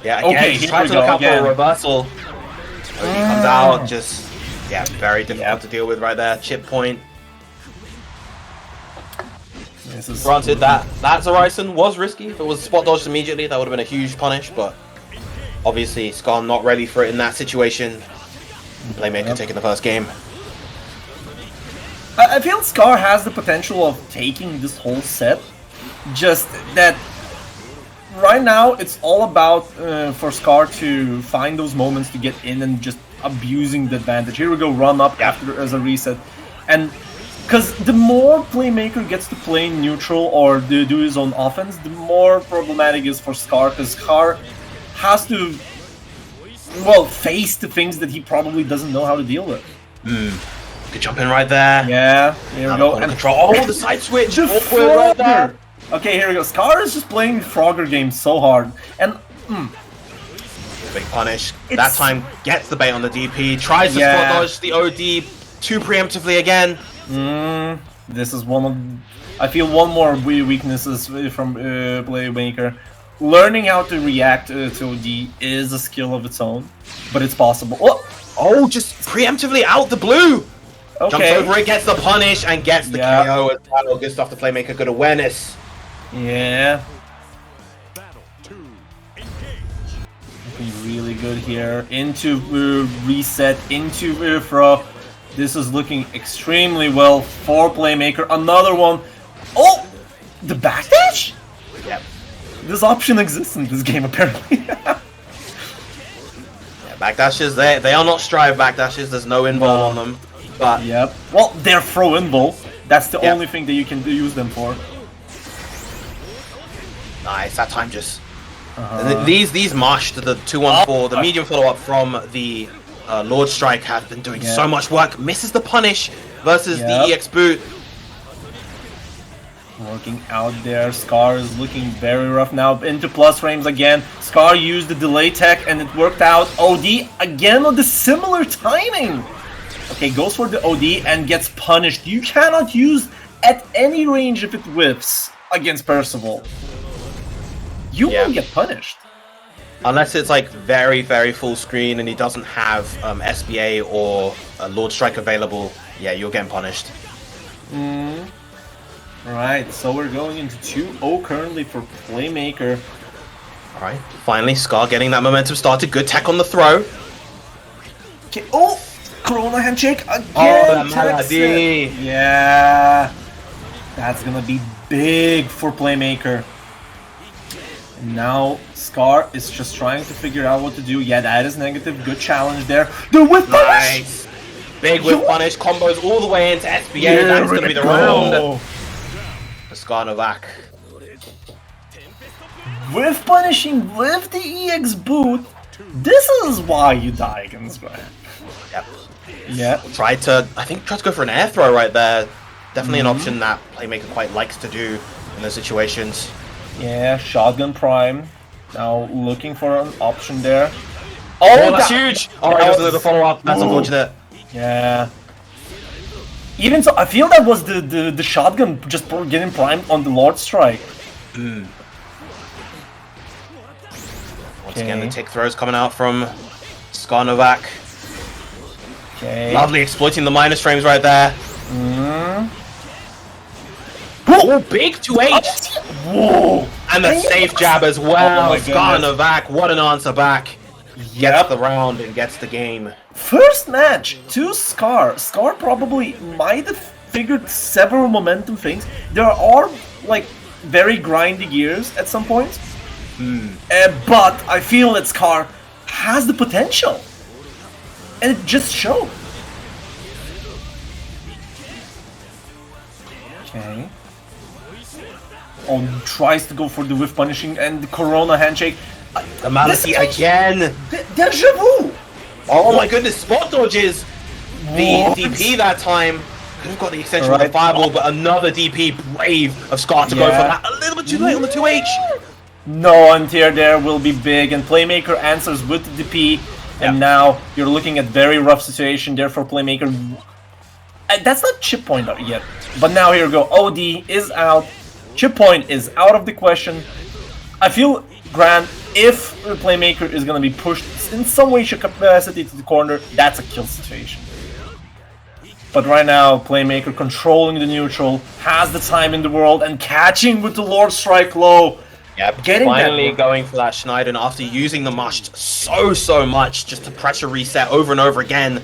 Yeah, again, okay, he's trying to look out for a reversal. He comes out, just, very difficult to deal with right there. Chip point. This is Granted, that Horizon was risky. If it was spot dodged immediately, that would have been a huge punish, but obviously Scar not ready for it in that situation. Playmaker taking the first game. I feel Scar has the potential of taking this whole set, just that right now it's all about for Scar to find those moments to get in and just abusing the advantage. Here we go, run up after as a reset, and because the more Playmaker gets to play neutral or do his own offense, the more problematic it is for Scar, because Scar has to, well, face the things that he probably doesn't know how to deal with. Good jump in right there. Yeah, here we go. And control. Oh, the side switch. The Awkward right there. Frogger! Okay, here we go. Scar is just playing Frogger game so hard. And, Big punish. That time gets the bait on the DP. Tries to spot dodge the OD too preemptively again. This is one of, I feel, one more weaknesses from Playmaker. Learning how to react to OD is a skill of its own, but it's possible. Oh, just preemptively out the blue. Okay. Jumps over it, gets the punish, and gets the KO as well. Good stuff to Playmaker, good awareness. Yeah. Battle 2. Looking really good here. Into reset, into throw. This is looking extremely well for Playmaker. Another one. Oh! The backdash? Yep. This option exists in this game, apparently. Backdashes, they are not strive backdashes. There's no invul on them. But Yep. Well, they're throw invul. That's the only thing that you can use them for. Nice, that time just... These mashed, the 2-1-4, the medium follow-up from the Lord Strike have been doing so much work. Misses the punish versus the EX boot. Working out there. Scar is looking very rough now. Into plus frames again. Scar used the delay tech and it worked out. OD again on the similar timing. Okay, goes for the OD and gets punished. You cannot use at any range if it whiffs against Percival. You will get punished. Unless it's like very, very full screen and he doesn't have SBA or Lord Strike available, yeah, you're getting punished. Alright, so we're going into 2-0 currently for Playmaker. Alright, finally Scar getting that momentum started. Good tech on the throw. Okay, oh! Corona handshake again! Oh, the Melody! Yeah! That's gonna be big for Playmaker. And now Scar is just trying to figure out what to do. Yeah, that is negative. Good challenge there. The whip punish! Nice! Big whip punish, combos all the way into SBA. That's gonna be the round. For Scar Novak. Whiff punishing with the EX boot. This is why you die against Grant. Yep. Yeah. Tried to go for an air throw right there. Definitely an option that Playmaker quite likes to do in those situations. Yeah, shotgun prime. Now looking for an option there. Oh, that's huge! Alright, that was a little follow-up. That's unfortunate. Yeah. Even so, I feel that was the shotgun just getting primed on the Lord Strike. Once again, the tick throws coming out from Scar Novak. Okay. Lovely exploiting the minus frames right there. Oh, big 2H! Whoa! And the safe jab as well. Oh Scar Novak, what an answer back. Gets the round and gets the game. First match to Scar. Scar probably might have figured several momentum things. There are like very grindy gears at some points. But I feel that Scar has the potential. And it just showed. Okay. Oh, tries to go for the whiff punishing and the Corona handshake. The Maliki again. Deja vu! Oh my goodness, spot dodges the DP that time. Could have got the extension with the fireball, but another DP brave of Scar to go for that. A little bit too late on the 2H. No anti-air there will be big, and Playmaker answers with the DP. And now you're looking at very rough situation there for Playmaker. That's not chip point yet. But now here we go. OD is out. Chip point is out of the question. I feel, Grant, if the Playmaker is going to be pushed in some way, shape, capacity to the corner, that's a kill situation. But right now, Playmaker controlling the neutral, has the time in the world, and catching with the Lord Strike low. Yep, Getting finally that going for that Schneiden after using the mush so much just to pressure reset over and over again.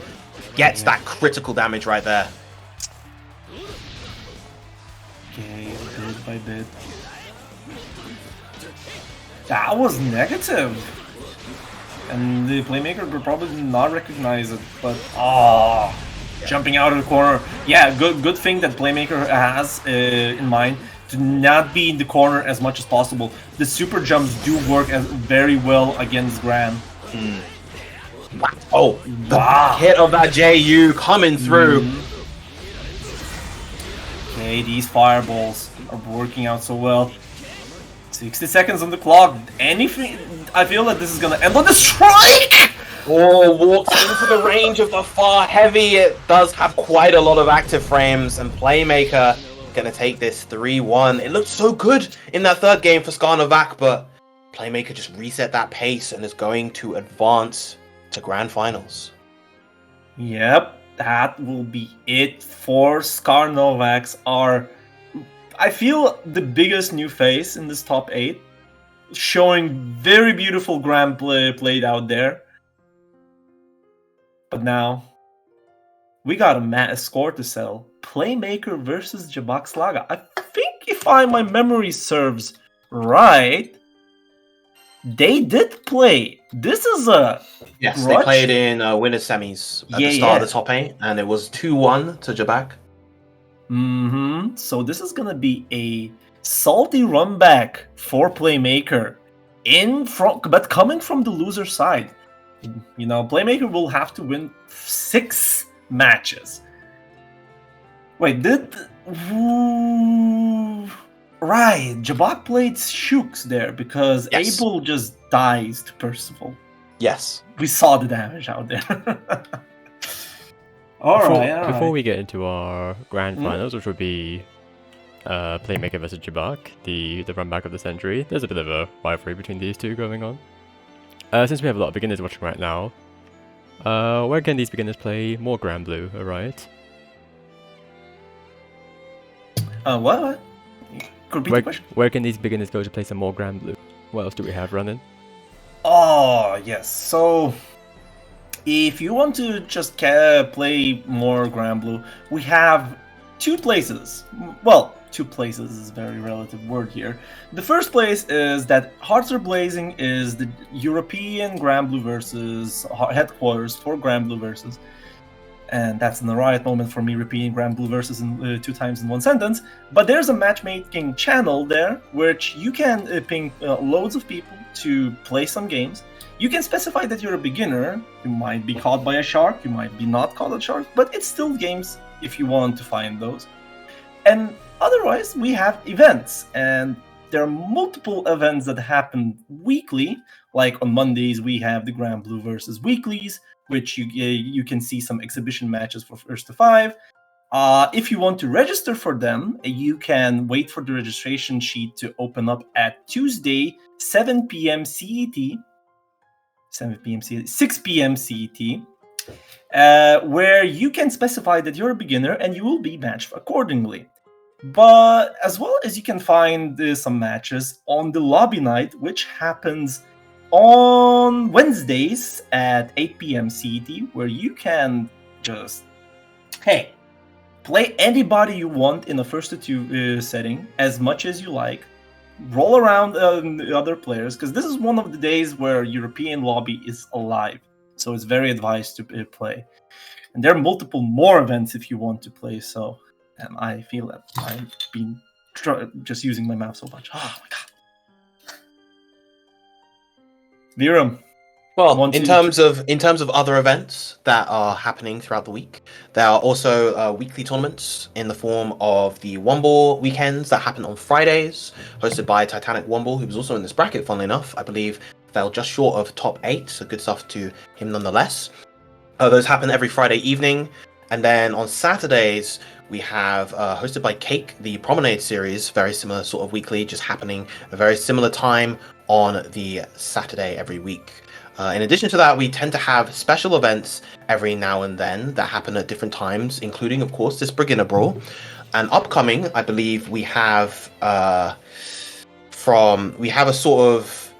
Gets that critical damage right there. Okay, bit by bit. That was negative. And the Playmaker will probably not recognize it, but jumping out of the corner. Yeah, good thing that Playmaker has in mind to not be in the corner as much as possible. The super jumps do work very well against Gran. Oh, the hit of that JU coming through. Okay, these fireballs are working out so well. 60 seconds on the clock. Anything? I feel that this is gonna end on the strike! Oh, walks into the range of the far heavy. It does have quite a lot of active frames, and Playmaker gonna take this 3-1. It looked so good in that third game for Skarnovac, but Playmaker just reset that pace and is going to advance to Grand Finals. Yep, that will be it for Skarnovacs. I feel the biggest new face in this top 8, showing very beautiful Grand play played out there. But now, we got a score to settle. Playmaker versus Jabak Slaga. I think if my memory serves right, they did play. This is a Yes, grudge? they played in winners semis at the start of the top 8, and it was 2-1 to Jabak. So this is gonna be a salty run back for Playmaker in front, but coming from the loser side. You know, Playmaker will have to win 6 matches. Wait, right, Jabak played Shooks there because Yes. Abel just dies to Percival. Yes. We saw the damage out there. Before we get into our grand finals, which would be Playmaker versus Jabak, the run back of the century, there's a bit of a rivalry between these two going on. Since we have a lot of beginners watching right now, where can these beginners play more Grand Blue, alright? What? Could repeat the question? Where can these beginners go to play some more Grand Blue? What else do we have running? Oh, yes. So, if you want to just play more Grand Blue, we have 2 places. Well, 2 places is a very relative word here. The first place is that Hearts Are Blazing is the European Grand Blue versus headquarters for Grand Blue versus. And that's an Araett moment for me repeating Grand Blue versus 2 times in one sentence. But there's a matchmaking channel there, which you can ping loads of people to play some games. You can specify that you're a beginner. You might be caught by a shark, you might be not caught a shark, but it's still games if you want to find those. And otherwise, we have events, and there are multiple events that happen weekly. Like on Mondays, we have the Grand Blue versus weeklies, which you can see some exhibition matches for first to 5. If you want to register for them, you can wait for the registration sheet to open up at Tuesday, 7 p.m. CET. 6 p.m. CET, where you can specify that you're a beginner and you will be matched accordingly. But as well as you can find some matches on the lobby night, which happens on Wednesdays at 8 p.m. CET, where you can just, play anybody you want in a first to 2 setting as much as you like. Roll around the other players, because this is one of the days where European lobby is alive, so it's very advised to play. And there are multiple more events if you want to play. So, and I feel that I've been just using my mouth so much. Oh my god, Virum. Well, in terms of other events that are happening throughout the week, there are also weekly tournaments in the form of the Womble weekends that happen on Fridays, hosted by Titanic Womble, who was also in this bracket, funnily enough. I believe fell just short of top 8, so good stuff to him nonetheless. Those happen every Friday evening, and then on Saturdays we have hosted by Cake, the Promenade series, very similar sort of weekly, just happening a very similar time on the Saturday every week. In addition to that, we tend to have special events every now and then that happen at different times, including, of course, this Beginner Brawl. And upcoming, I believe we have a sort of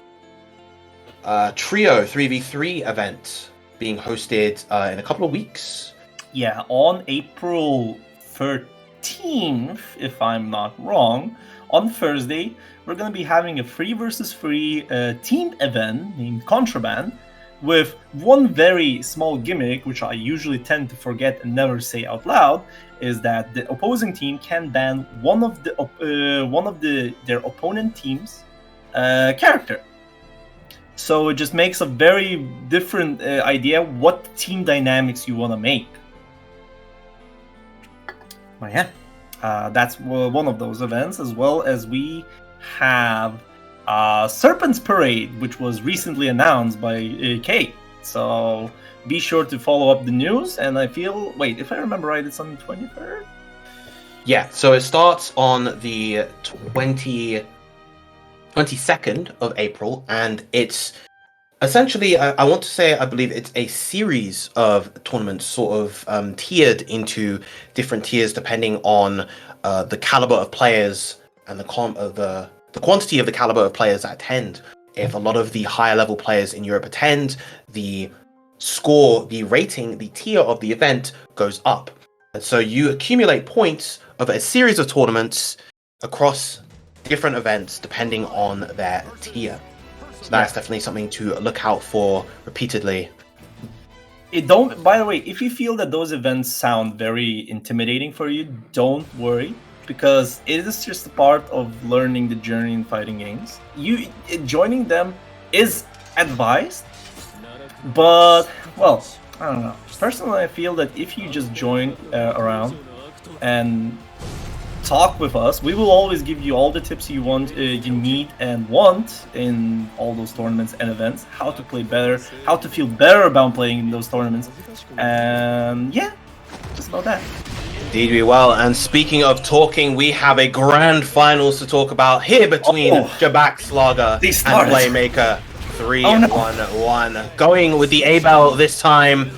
trio 3v3 event being hosted in a couple of weeks. Yeah, on April 13th, if I'm not wrong, on Thursday, we're going to be having a free versus free team event named Contraband, with one very small gimmick, which I usually tend to forget and never say out loud, is that the opposing team can ban one of their opponent team's character. So it just makes a very different idea what team dynamics you want to make. But yeah, that's one of those events, as well as we have Serpent's Parade, which was recently announced by Kate. So be sure to follow up the news. And I feel, wait, if I remember right, it's on the 23rd? Yeah, so it starts on the 22nd of April, and it's essentially, I want to say, I believe it's a series of tournaments sort of tiered into different tiers depending on the caliber of players and the quantity of the caliber of players that attend. If a lot of the higher level players in Europe attend, the score, the rating, the tier of the event goes up. And so you accumulate points over a series of tournaments across different events depending on their tier. So that's definitely something to look out for repeatedly. By the way, if you feel that those events sound very intimidating for you, don't worry, because it is just a part of learning the journey in fighting games. Joining them is advised, but, well, I don't know. Personally, I feel that if you just join around and talk with us, we will always give you all the tips you need and want in all those tournaments and events, how to play better, how to feel better about playing in those tournaments, and yeah, just know that. Indeed we will. And speaking of talking, we have a grand finals to talk about here between Jabak Slaga and Playmaker. 3-1-1. Going with the A-Bell this time.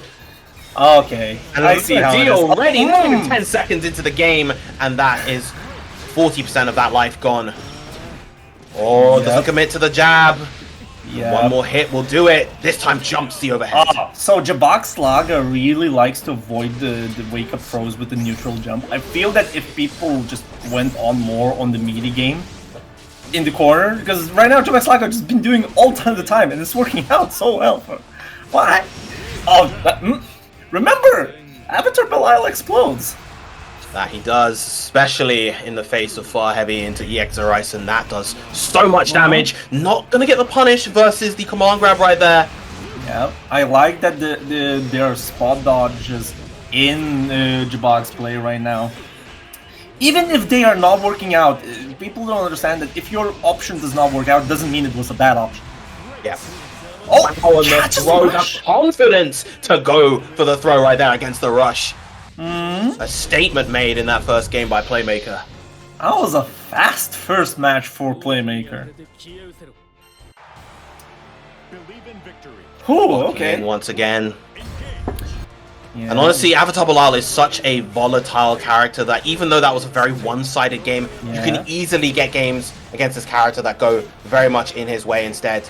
Okay, and I see how it is. Already, not even 10 seconds into the game, and that is 40% of that life gone. Oh, doesn't commit to the jab. Yeah. One more hit will do it. This time jumps the overhead. So Jabak Slaga really likes to avoid the wake-up throws with the neutral jump. I feel that if people just went on more on the meaty game in the corner, because right now Jabak Slaga has just been doing all the time, and it's working out so well. Why? Remember, Avatar Belial explodes. That he does, especially in the face of Far Heavy into EX Horizon. That does so much damage. Not gonna get the punish versus the command grab right there. Yeah, I like that there are spot dodges in Jabak's play right now. Even if they are not working out, people don't understand that if your option does not work out, it doesn't mean it was a bad option. Yeah. Oh, and the throw, the confidence to go for the throw right there against the rush. A statement made in that first game by Playmaker. That was a fast first match for Playmaker. Ooh, okay. And once again. Yeah. And honestly, Avatar Belial is such a volatile character that even though that was a very one-sided game, you can easily get games against this character that go very much in his way instead.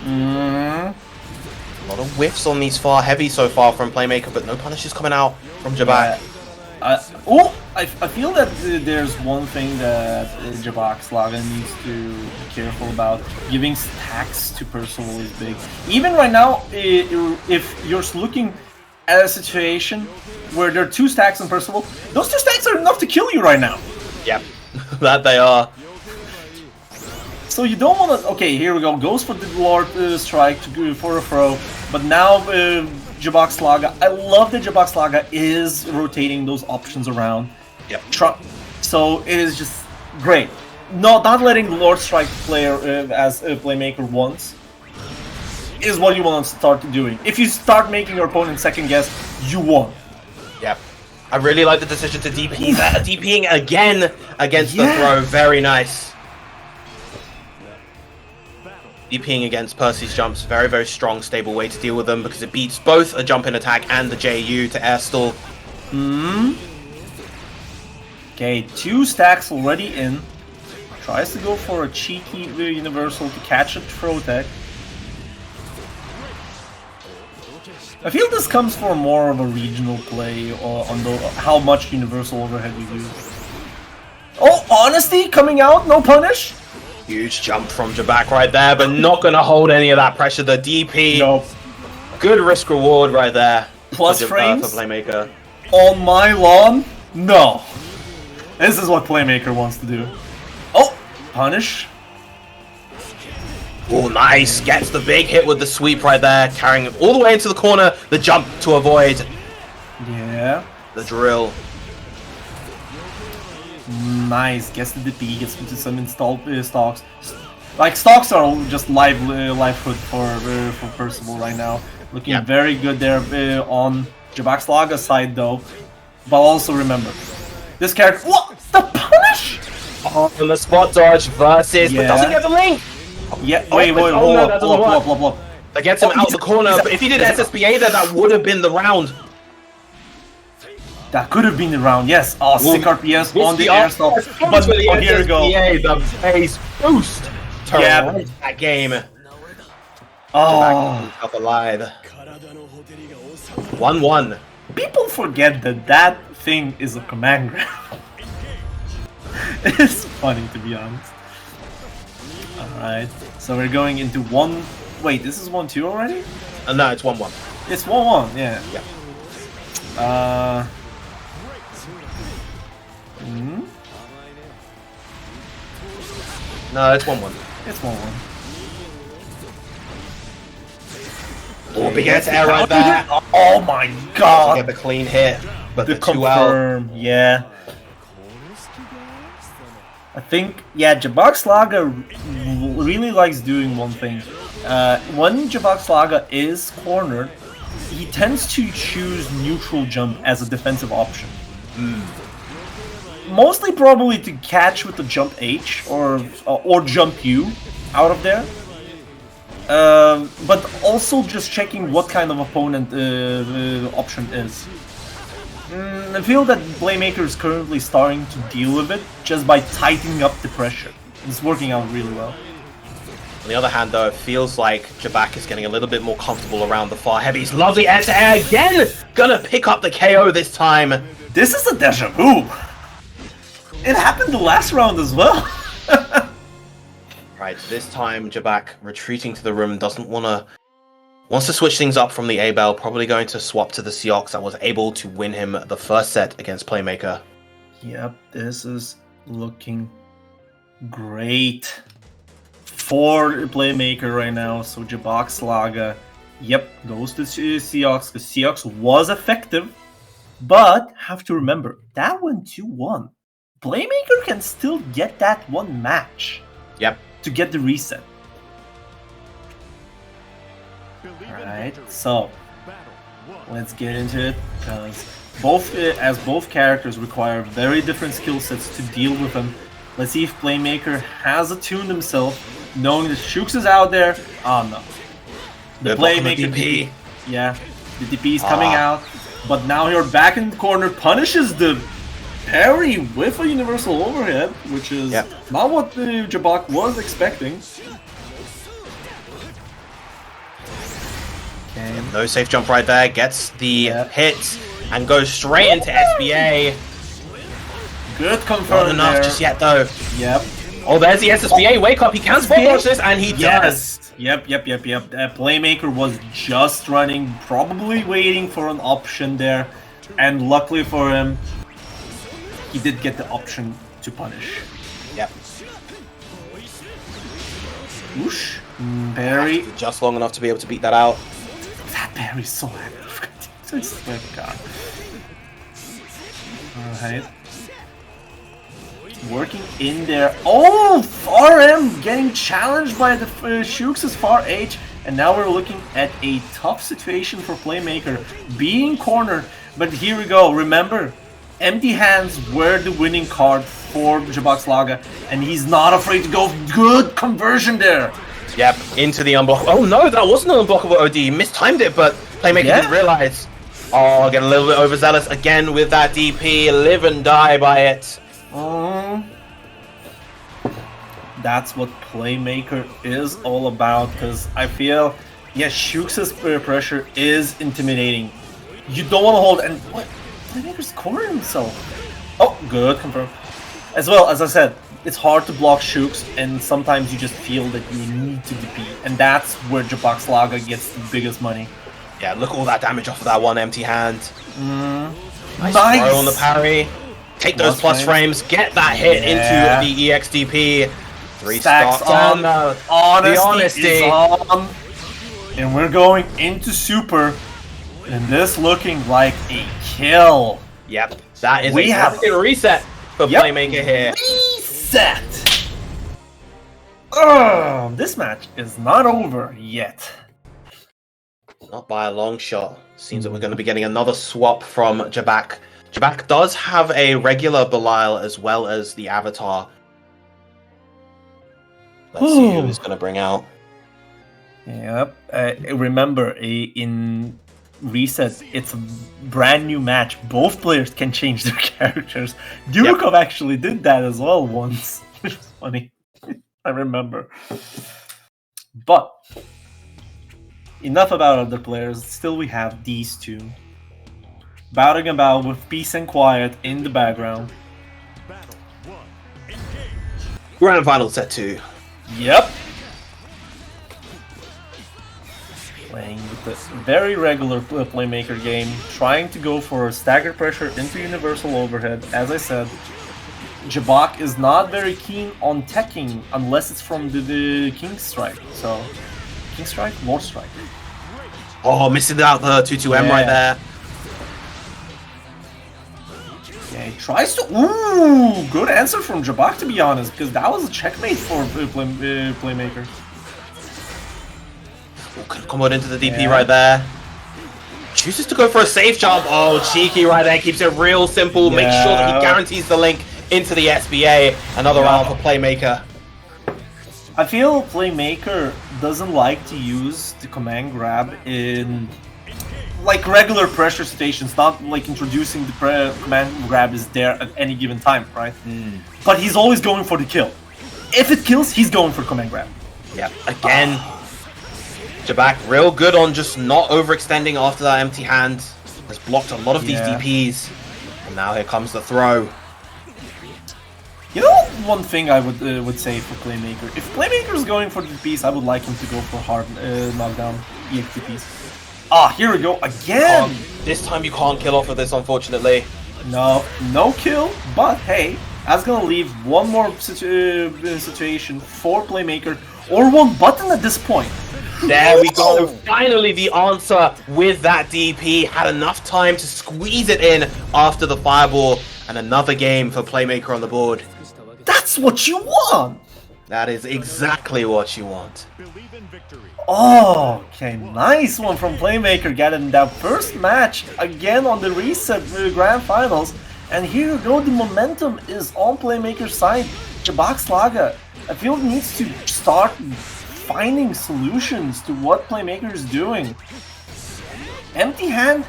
A lot of whiffs on these Far Heavy so far from Playmaker, but no punishes coming out from Jabak. I feel that there's one thing that Jabak Slaga needs to be careful about. Giving stacks to Percival is big. Even right now, if you're looking at a situation where there are 2 stacks on Percival, those 2 stacks are enough to kill you right now. Yep, that they are. So you don't want to... Okay, here we go. Goes for the Lord Strike to go for a throw. But now Jabak Slaga... I love that Jabak Slaga is rotating those options around. Yep. So it is just great. Not letting the Lord Strike player as a Playmaker once is what you want to start doing. If you start making your opponent second guess, you won. Yep. I really like the decision to DP that. DPing again against the throw. Very nice. DPing against Percy's jumps, very, very strong, stable way to deal with them because it beats both a jump in attack and the JU to air stall. Okay, 2 stacks already in. Tries to go for a cheeky universal to catch a throw tech. I feel this comes for more of a regional play or on how much universal overhead you use. Oh, honesty coming out, no punish. Huge jump from Jabak right there, but not going to hold any of that pressure. The DP, Nope. good risk reward right there. Plus for frames Playmaker. on my lawn? No. This is what Playmaker wants to do. Oh, punish. Oh, nice. Gets the big hit with the sweep right there, carrying it all the way into the corner. The jump to avoid Yeah. the drill. Nice. Gets the DP, gets into some installed stocks. Like, stocks are just livelihood for Percival right now. Looking very good there on Jabak's Laga side though. But also remember, this character. What? The punish? Oh, and the spot dodge versus, but doesn't get the link. Yeah. Wait. Hold up. That gets him out the corner. But if he did SSBA there, that would have been the round. That could have been the round, yes. Oh, sick RPS on the air stop. But oh, here we go. The base boost. Yeah. That game. Oh. Up alive. 1-1. People forget that thing is a command grab. It's funny, to be honest. Alright, so we're going into one... Wait, this is 1-2 already? No, it's 1-1. It's 1-1, yeah. No, it's 1-1. It's 1-1. Oh, big air right there. Oh my Get god! the clean hit, but The the 2 out. confirm, yeah. I think, yeah, Jabak Slaga really likes doing one thing. When Jabak Slaga is cornered, he tends to choose neutral jump as a defensive option. Mostly probably to catch with the jump H or jump U out of there. But also just checking what kind of opponent the option is. I feel that Playmaker is currently starting to deal with it just by tightening up the pressure. It's working out really well. On the other hand, though, it feels like Jabak is getting a little bit more comfortable around the far heavies. Lovely air-to-air again! Gonna pick up the KO this time. This is a deja vu! It happened the last round as well! Right, this time Jabak retreating to the room, wants to switch things up from the A-Bell, probably going to swap to the Seox that was able to win him the first set against Playmaker. Yep, this is looking great for Playmaker right now. So Jabak Slaga, yep, goes to Seox, because Seox was effective, but have to remember, that went 2-1. Playmaker can still get that one match. Yep. To get the reset. Alright, so let's get into it, because both characters require very different skill sets to deal with them. Let's see if Playmaker has attuned himself, knowing that Shooks is out there. Oh no. The Playmaker DP. Yeah, the DP is coming out, but now you're back in the corner, punishes the parry with a universal overhead, which is not what the Jabak was expecting. Okay. No safe jump right there, gets the hit and goes straight into SBA. Good confirm Not enough there. just yet though. Yep. Oh, there's the SSBA, wake up, he can spot dodge this, and he does. Yep. Playmaker was just running, probably waiting for an option there, and luckily for him, he did get the option to punish. Yep. Whoosh. Parry. Just long enough to be able to beat that out. That parry's so active. I swear to God. Alright. Working in there. Oh! RM getting challenged by the Shooks' far H. And now we're looking at a tough situation for Playmaker. Being cornered. But here we go. Remember, empty hands were the winning card for Jabak Slaga. And he's not afraid to go. Good conversion there. Yep, into the unblockable. Oh no, that wasn't an unblockable OD. He mistimed it, but Playmaker didn't realize. Oh, getting a little bit overzealous again with that DP. Live and die by it. That's what Playmaker is all about, because I feel, Shooks' pressure is intimidating. You don't want to hold, and what? Playmaker's cornering himself. Oh, good, confirm. As well, as I said, it's hard to block Shooks, and sometimes you just feel that you need to DP, and that's where Jabak Slaga gets the biggest money. Yeah, look at all that damage off of that one empty hand. Nice throw on the parry. Take those plus frames, get that hit into the EXDP. 3 stacks on the honesty. Is on. And we're going into super, and this looking like a kill. Yep, that is a reset for Playmaker here. Reset! This match is not over yet. Not by a long shot. Seems that we're going to be getting another swap from Jabak. Jabak does have a regular Belial as well as the Avatar. Let's see who he's going to bring out. Yep. Remember, in Reset, it's a brand new match. Both players can change their characters. Dukov actually did that as well once, which was funny. I remember. But enough about other players. Still, we have these two battling about with peace and quiet in the background. Grand Final Set 2. Yep. Playing with this very regular Playmaker game, trying to go for staggered pressure into universal overhead. As I said, Jabak is not very keen on teching unless it's from the King Strike. So, King Strike? Lord Strike. Oh, missing out the 2-2M right there. Yeah, he tries to... Ooh! Good answer from Jabak, to be honest, because that was a checkmate for Playmaker. Could come out into the DP right there. Chooses to go for a safe jump. Oh, cheeky right there. Keeps it real simple. Makes sure that he guarantees the link into the SBA. Another round for Playmaker. I feel Playmaker doesn't like to use the command grab in like regular pressure stations, not like introducing the command grab is there at any given time, right? But he's always going for the kill. If it kills, he's going for command grab. Yeah, again, Jabak real good on just not overextending after that empty hand. Has blocked a lot of these DPs. And now here comes the throw. You know, one thing I would say for Playmaker, if Playmaker is going for the piece, I would like him to go for hard knockdown EXTPs. Here we go again. This time you can't kill off of this, unfortunately. No kill. But hey, that's gonna leave one more situation for Playmaker, or one button at this point. There we go. Finally, the answer with that DP. Had enough time to squeeze it in after the fireball, and another game for Playmaker on the board. That's what you want! That is exactly what you want. Oh, okay, nice one from Playmaker, getting that first match again on the Reset Grand Finals. And here you go, the momentum is on Playmaker's side. Jabak Slaga, I feel it needs to start finding solutions to what Playmaker is doing. Empty hand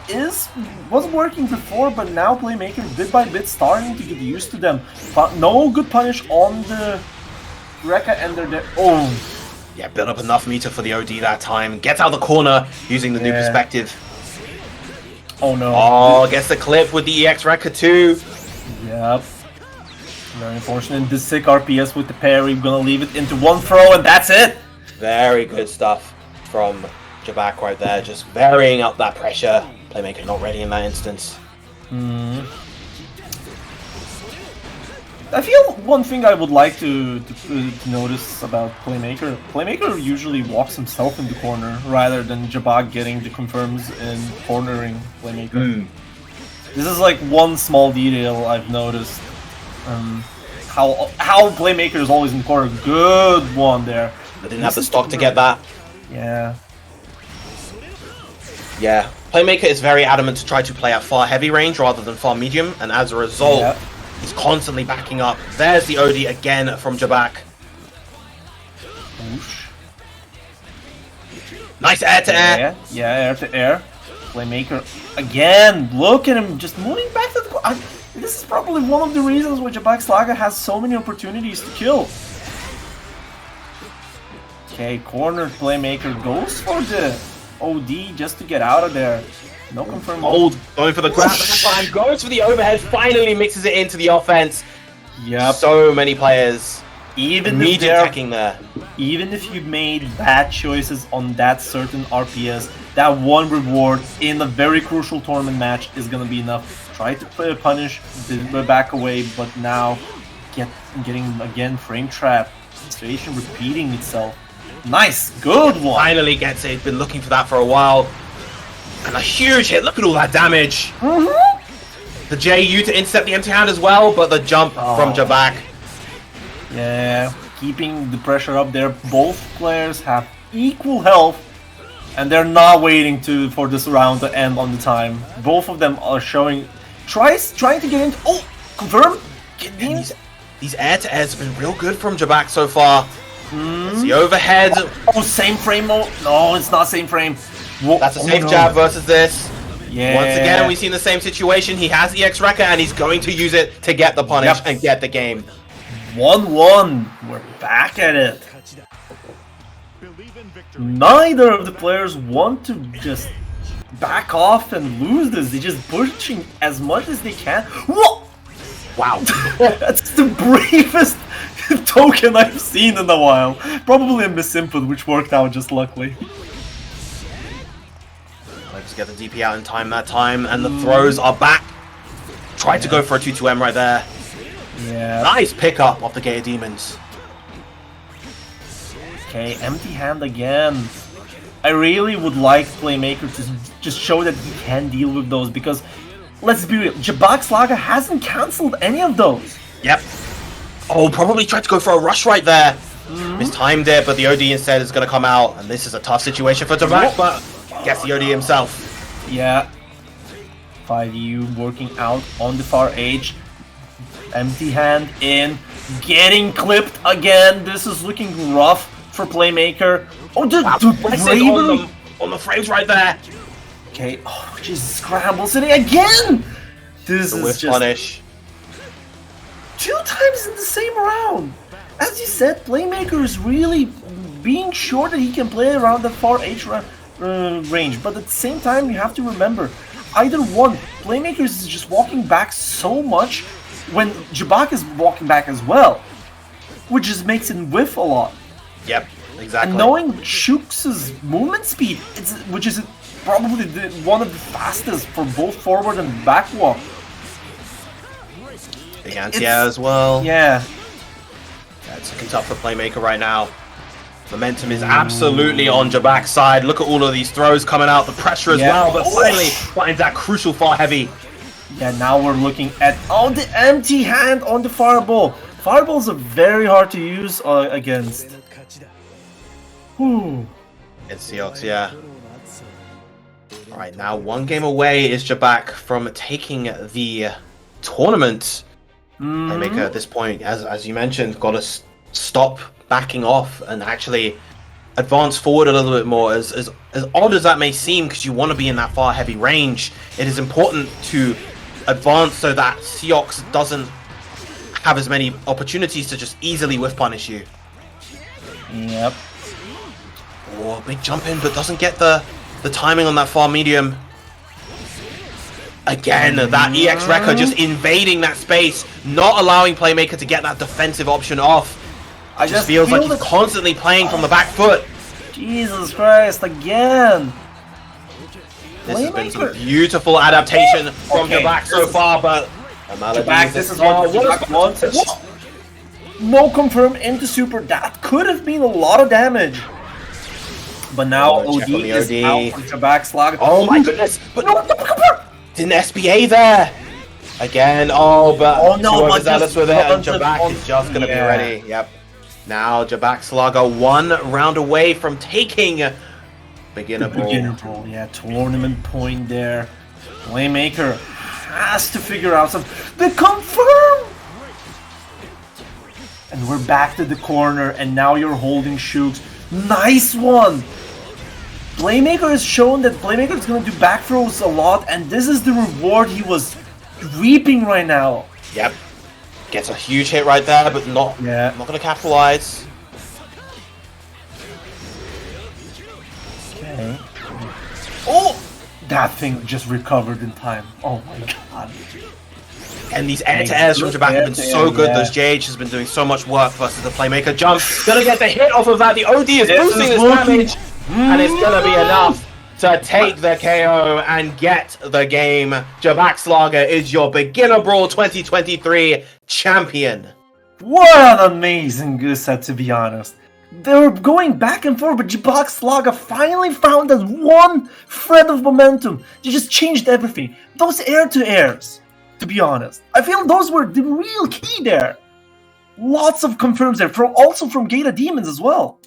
was working before, but now Playmaker bit by bit starting to get used to them. But no good punish on the Rekka, and they're there. Oh, yeah, built up enough meter for the OD that time. Gets out the corner using the new perspective. Oh no. Oh, gets the clip with the EX Rekka too. Yep. Very unfortunate. The sick RPS with the parry. We're gonna leave it into one throw, and that's it. Very good stuff from Jabak right there, just varying up that pressure. Playmaker not ready in that instance. I feel one thing I would like to notice about Playmaker. Playmaker usually walks himself in the corner rather than Jabak getting the confirms and cornering Playmaker. This is like one small detail I've noticed. How Playmaker is always in the corner. Good one there. They didn't have the stock to get that. Yeah. Yeah, Playmaker is very adamant to try to play at far heavy range rather than far medium, and as a result, he's constantly backing up. There's the OD again from Jabak. Nice air to air. Yeah, air to air. Playmaker again. Look at him just moving back to the. This is probably one of the reasons why Jabak Slaga has so many opportunities to kill. Okay, corner Playmaker goes for the OD just to get out of there. No confirm. Old going for the grab. Time goes for the overhead. Finally mixes it into the offense. Yep. So many players. Even Immediate attacking there. Even if you made bad choices on that certain RPS, that one reward in a very crucial tournament match is gonna be enough. Try to punish, back away, but now getting again frame trap. Situation repeating itself. Nice, good one. Finally gets it. Been looking for that for a while. And a huge hit. Look at all that damage. The JU to intercept the empty hand as well, but the jump from Jabak. Yeah, keeping the pressure up there. Both players have equal health, and they're not waiting for this round to end on the time. Both of them are showing trying to get into. Oh, confirm. These air to airs have been real good from Jabak so far. It's the overhead. Oh, same frame mode. No, it's not same frame. That's a safe jab versus this. Yeah. Once again, we've seen the same situation. He has EX Wrecker, and he's going to use it to get the punish and get the game. 1-1. We're back at it. Neither of the players want to just back off and lose this. They're just pushing as much as they can. Whoa! Wow. That's the bravest token I've seen in a while. Probably a misinput, which worked out just luckily. Let's get the DP out in time that time, and the throws are back. Tried to go for a 2-2M right there. Yeah. Nice pickup of the Gator Demons. Okay, empty hand again. I really would like Playmaker to just show that he can deal with those, because let's be real, Jabak Slaga hasn't cancelled any of those. Yep. Oh, probably tried to go for a rush right there. Mistimed it, but the OD instead is going to come out, and this is a tough situation for Jabak, but gets the OD himself. Yeah. 5U working out on the far edge. Empty hand in. Getting clipped again. This is looking rough for Playmaker. Oh, the bravery on the frames right there. Okay. Oh, just scrambles it again. This is just punish. 2 times in the same round. As you said, Playmaker is really being sure that he can play around that far edge range, but at the same time, you have to remember, either one, Playmaker is just walking back so much when Jabak is walking back as well, which just makes him whiff a lot. Yep, exactly. And knowing Shooks' movement speed, which is probably one of the fastest for both forward and back walk. Big anti-air as well. Yeah. It's looking tough for Playmaker right now. Momentum is absolutely on Jabak's side. Look at all of these throws coming out, the pressure as well, but finally finds that crucial far heavy. Yeah, now we're looking at the empty hand on the fireball. Fireballs are very hard to use against. Whew. It's Seox, yeah. Alright, now 1 game away is Jabak from taking the tournament. Playmaker at this point, as you mentioned, got to stop backing off and actually advance forward a little bit more. As odd as that may seem, because you want to be in that far heavy range, it is important to advance so that Seox doesn't have as many opportunities to just easily whiff punish you. Yep. Oh, big jump in, but doesn't get the timing on that far medium. Again, that EX Wrecker just invading that space, not allowing Playmaker to get that defensive option off. I just feels like he's constantly playing from the back foot. Jesus Christ, again! This has been some beautiful adaptation from Jabak so far, but Jabak, this is what Jabak wants. No confirm into super. That could have been a lot of damage. But now OD is out from Jabak Slaga. Oh my goodness! But no, didn't SBA there again. Oh, but too overzealous with it, and Jabak is just gonna be ready. Yep. Now Jabak Slaga 1 round away from taking Beginner Brawl. Yeah, tournament point there. Playmaker has to figure out something. The confirm! And we're back to the corner, and now you're holding Shooks. Nice one! Playmaker has shown that Playmaker is going to do back throws a lot, and this is the reward he was reaping right now. Yep. Gets a huge hit right there, but not going to capitalize. Okay. Oh! That thing just recovered in time. Oh my god. And these air-to-airs from Jabak have been so good. Those JH has been doing so much work versus the Playmaker jump. Gonna get the hit off of that. The OD is boosting his damage. And it's gonna be enough to take the KO and get the game. Jabak Slager is your Beginner Brawl 2023 champion. What an amazing good set, to be honest. They were going back and forth, but Jabak Slager finally found that one thread of momentum. They just changed everything. Those air-to-airs, to be honest, I feel those were the real key there. Lots of confirms there, also from Gata Demons as well.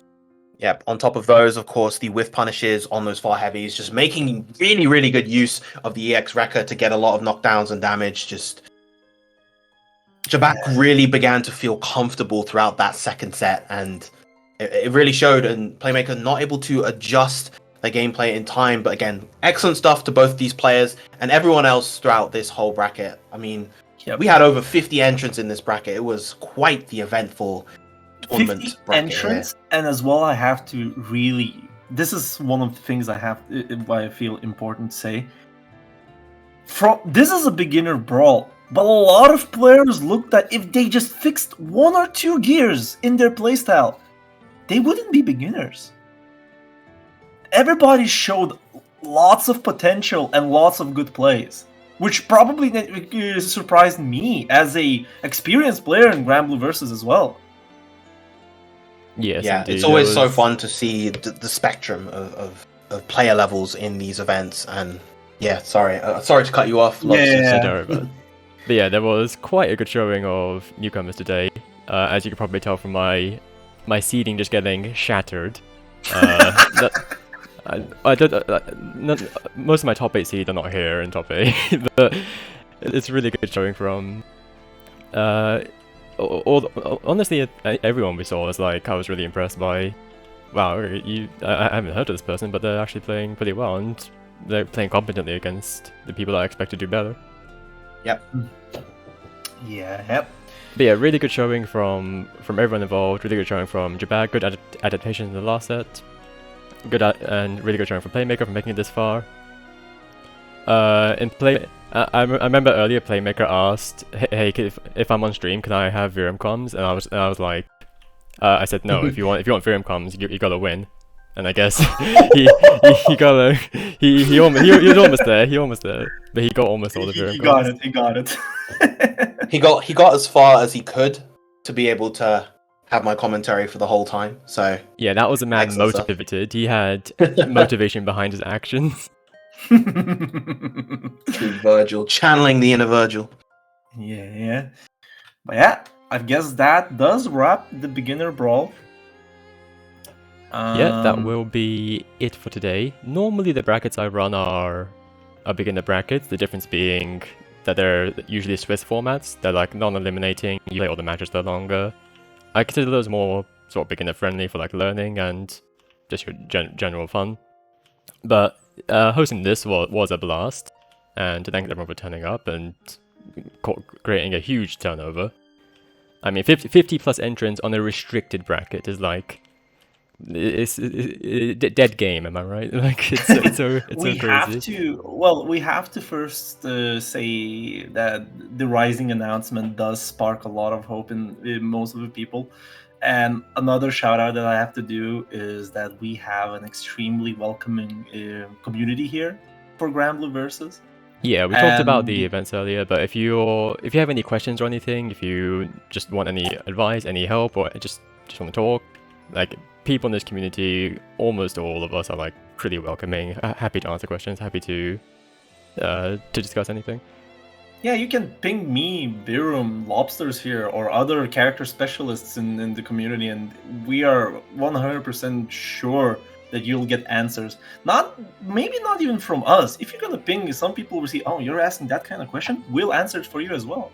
Yep, on top of those, of course, the whiff punishes on those far heavies, just making really, really good use of the EX Wrecker to get a lot of knockdowns and damage. Just Jabak really began to feel comfortable throughout that second set, and it really showed. And Playmaker not able to adjust their gameplay in time, but again, excellent stuff to both these players and everyone else throughout this whole bracket. I mean, we had over 50 entrants in this bracket. It was quite the eventful tournament 50 bracket entrants, and as well, I have to really. This is one of the things I have, why I feel important to say. This is a beginner brawl, but a lot of players looked at if they just fixed 1 or 2 gears in their playstyle, they wouldn't be beginners. Everybody showed lots of potential and lots of good plays, which probably surprised me as a experienced player in Grand Blue Versus as well. Yes, yeah, indeed. It's always so fun to see the spectrum of player levels in these events. And yeah, sorry to cut you off. But yeah, there was quite a good showing of newcomers today. As you can probably tell from my seeding just getting shattered. Most of my top 8 seeds are not here in top 8, but it's really good showing from. Honestly, everyone we saw was like, I was really impressed by. Wow, I haven't heard of this person, but they're actually playing pretty well, and they're playing competently against the people that I expect to do better. Yep. Yep. But yeah, really good showing from everyone involved. Really good showing from Jabak. Good adaptation in the last set. And really good showing from Playmaker for making it this far. I remember earlier Playmaker asked, "Hey, if I'm on stream, can I have Virum comms?" And I was like, I said no. If you want Virum comms, you gotta win. And I guess he was almost there. But he got almost all the Virum comms. He got it. he got as far as he could to be able to have my commentary for the whole time. So yeah, that was a man motivated. He had motivation behind his actions. True Virgil, channeling the inner Virgil. Yeah. But yeah, I guess that does wrap the beginner brawl. Yeah, that will be it for today. Normally the brackets I run are beginner brackets, the difference being that they're usually Swiss formats. They're like non-eliminating, you play all the matches that are longer. I consider those more sort of beginner friendly for like learning and just your general fun. But hosting this was a blast, and to thank everyone for turning up and creating a huge turnover. I mean, 50 plus entrants on a restricted bracket is like it's dead game. Am I right? Like it's so crazy. We have to first say that the Rising announcement does spark a lot of hope in most of the people. And another shout out that I have to do is that we have an extremely welcoming community here for Grand Blue Versus. Yeah, we talked about the events earlier, but if you have any questions or anything, if you just want any advice, any help, or just want to talk, like people in this community, almost all of us are like pretty welcoming, happy to answer questions, happy to discuss anything. Yeah, you can ping me, Virum, Lobsters here, or other character specialists in the community, and we are 100% sure that you'll get answers. Maybe not even from us. If you're gonna ping, some people will say, "Oh, you're asking that kind of question." We'll answer it for you as well.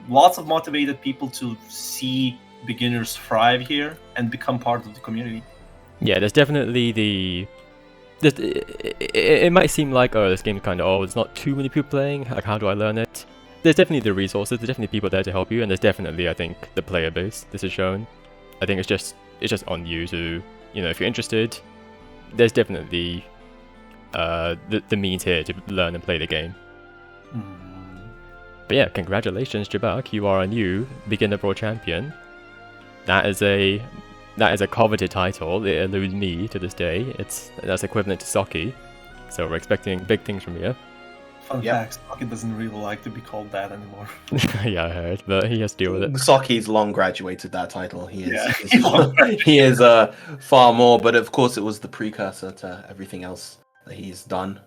Lots of motivated people to see beginners thrive here and become part of the community. Yeah, there's definitely it might seem like, oh, this game's kind of old, there's not too many people playing, like how do I learn it? There's definitely the resources, there's definitely people there to help you, and there's definitely, I think, the player base this is shown. I think it's just on you to, you know, if you're interested, there's definitely the means here to learn and play the game. But yeah, congratulations, Jabak, you are a new Beginner Brawl champion. That is a coveted title. It eludes me to this day. That's equivalent to Saki, so we're expecting big things from you. Fun fact: Saki doesn't really like to be called that anymore. Yeah, I heard, but he has to deal with it. Saki's long graduated that title. He is far more, but of course it was the precursor to everything else that he's done.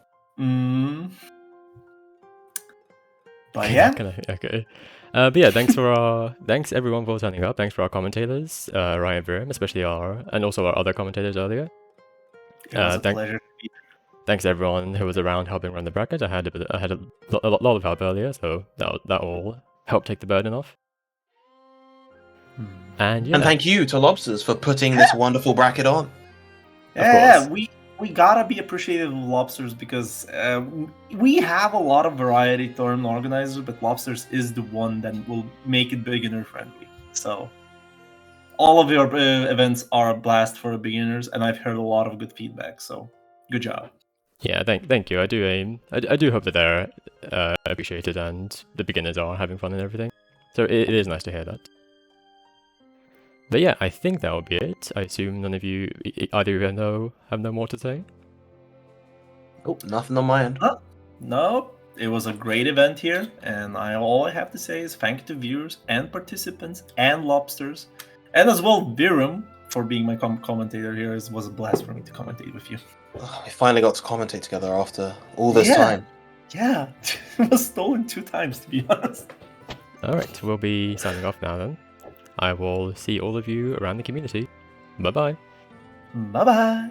But yeah. Okay. But yeah, thanks everyone for turning up. Thanks for our commentators, Araett Virum, especially and also our other commentators earlier. It was a pleasure. Thanks everyone who was around helping run the bracket. I had a lot of help earlier, so that all helped take the burden off. And thank you to Lobsters for putting this wonderful bracket on. Yeah, we gotta be appreciative of Lobsters because we have a lot of variety tournament organizers, but Lobsters is the one that will make it beginner friendly. So all of your events are a blast for beginners, and I've heard a lot of good feedback. So good job. Yeah, thank you. I do hope that they're appreciated and the beginners are having fun and everything. So it is nice to hear that. But yeah, I think that will be it. I assume none of you, either of you have no more to say? Oh, nothing on my end. No, it was a great event here, and all I have to say is thank you to viewers and participants and Lobsters, and as well Virum for being my commentator here. It was a blast for me to commentate with you. We finally got to commentate together after all this time. Yeah, it was stolen 2 times to be honest. Alright, we'll be signing off now then. I will see all of you around the community. Bye-bye. Bye-bye.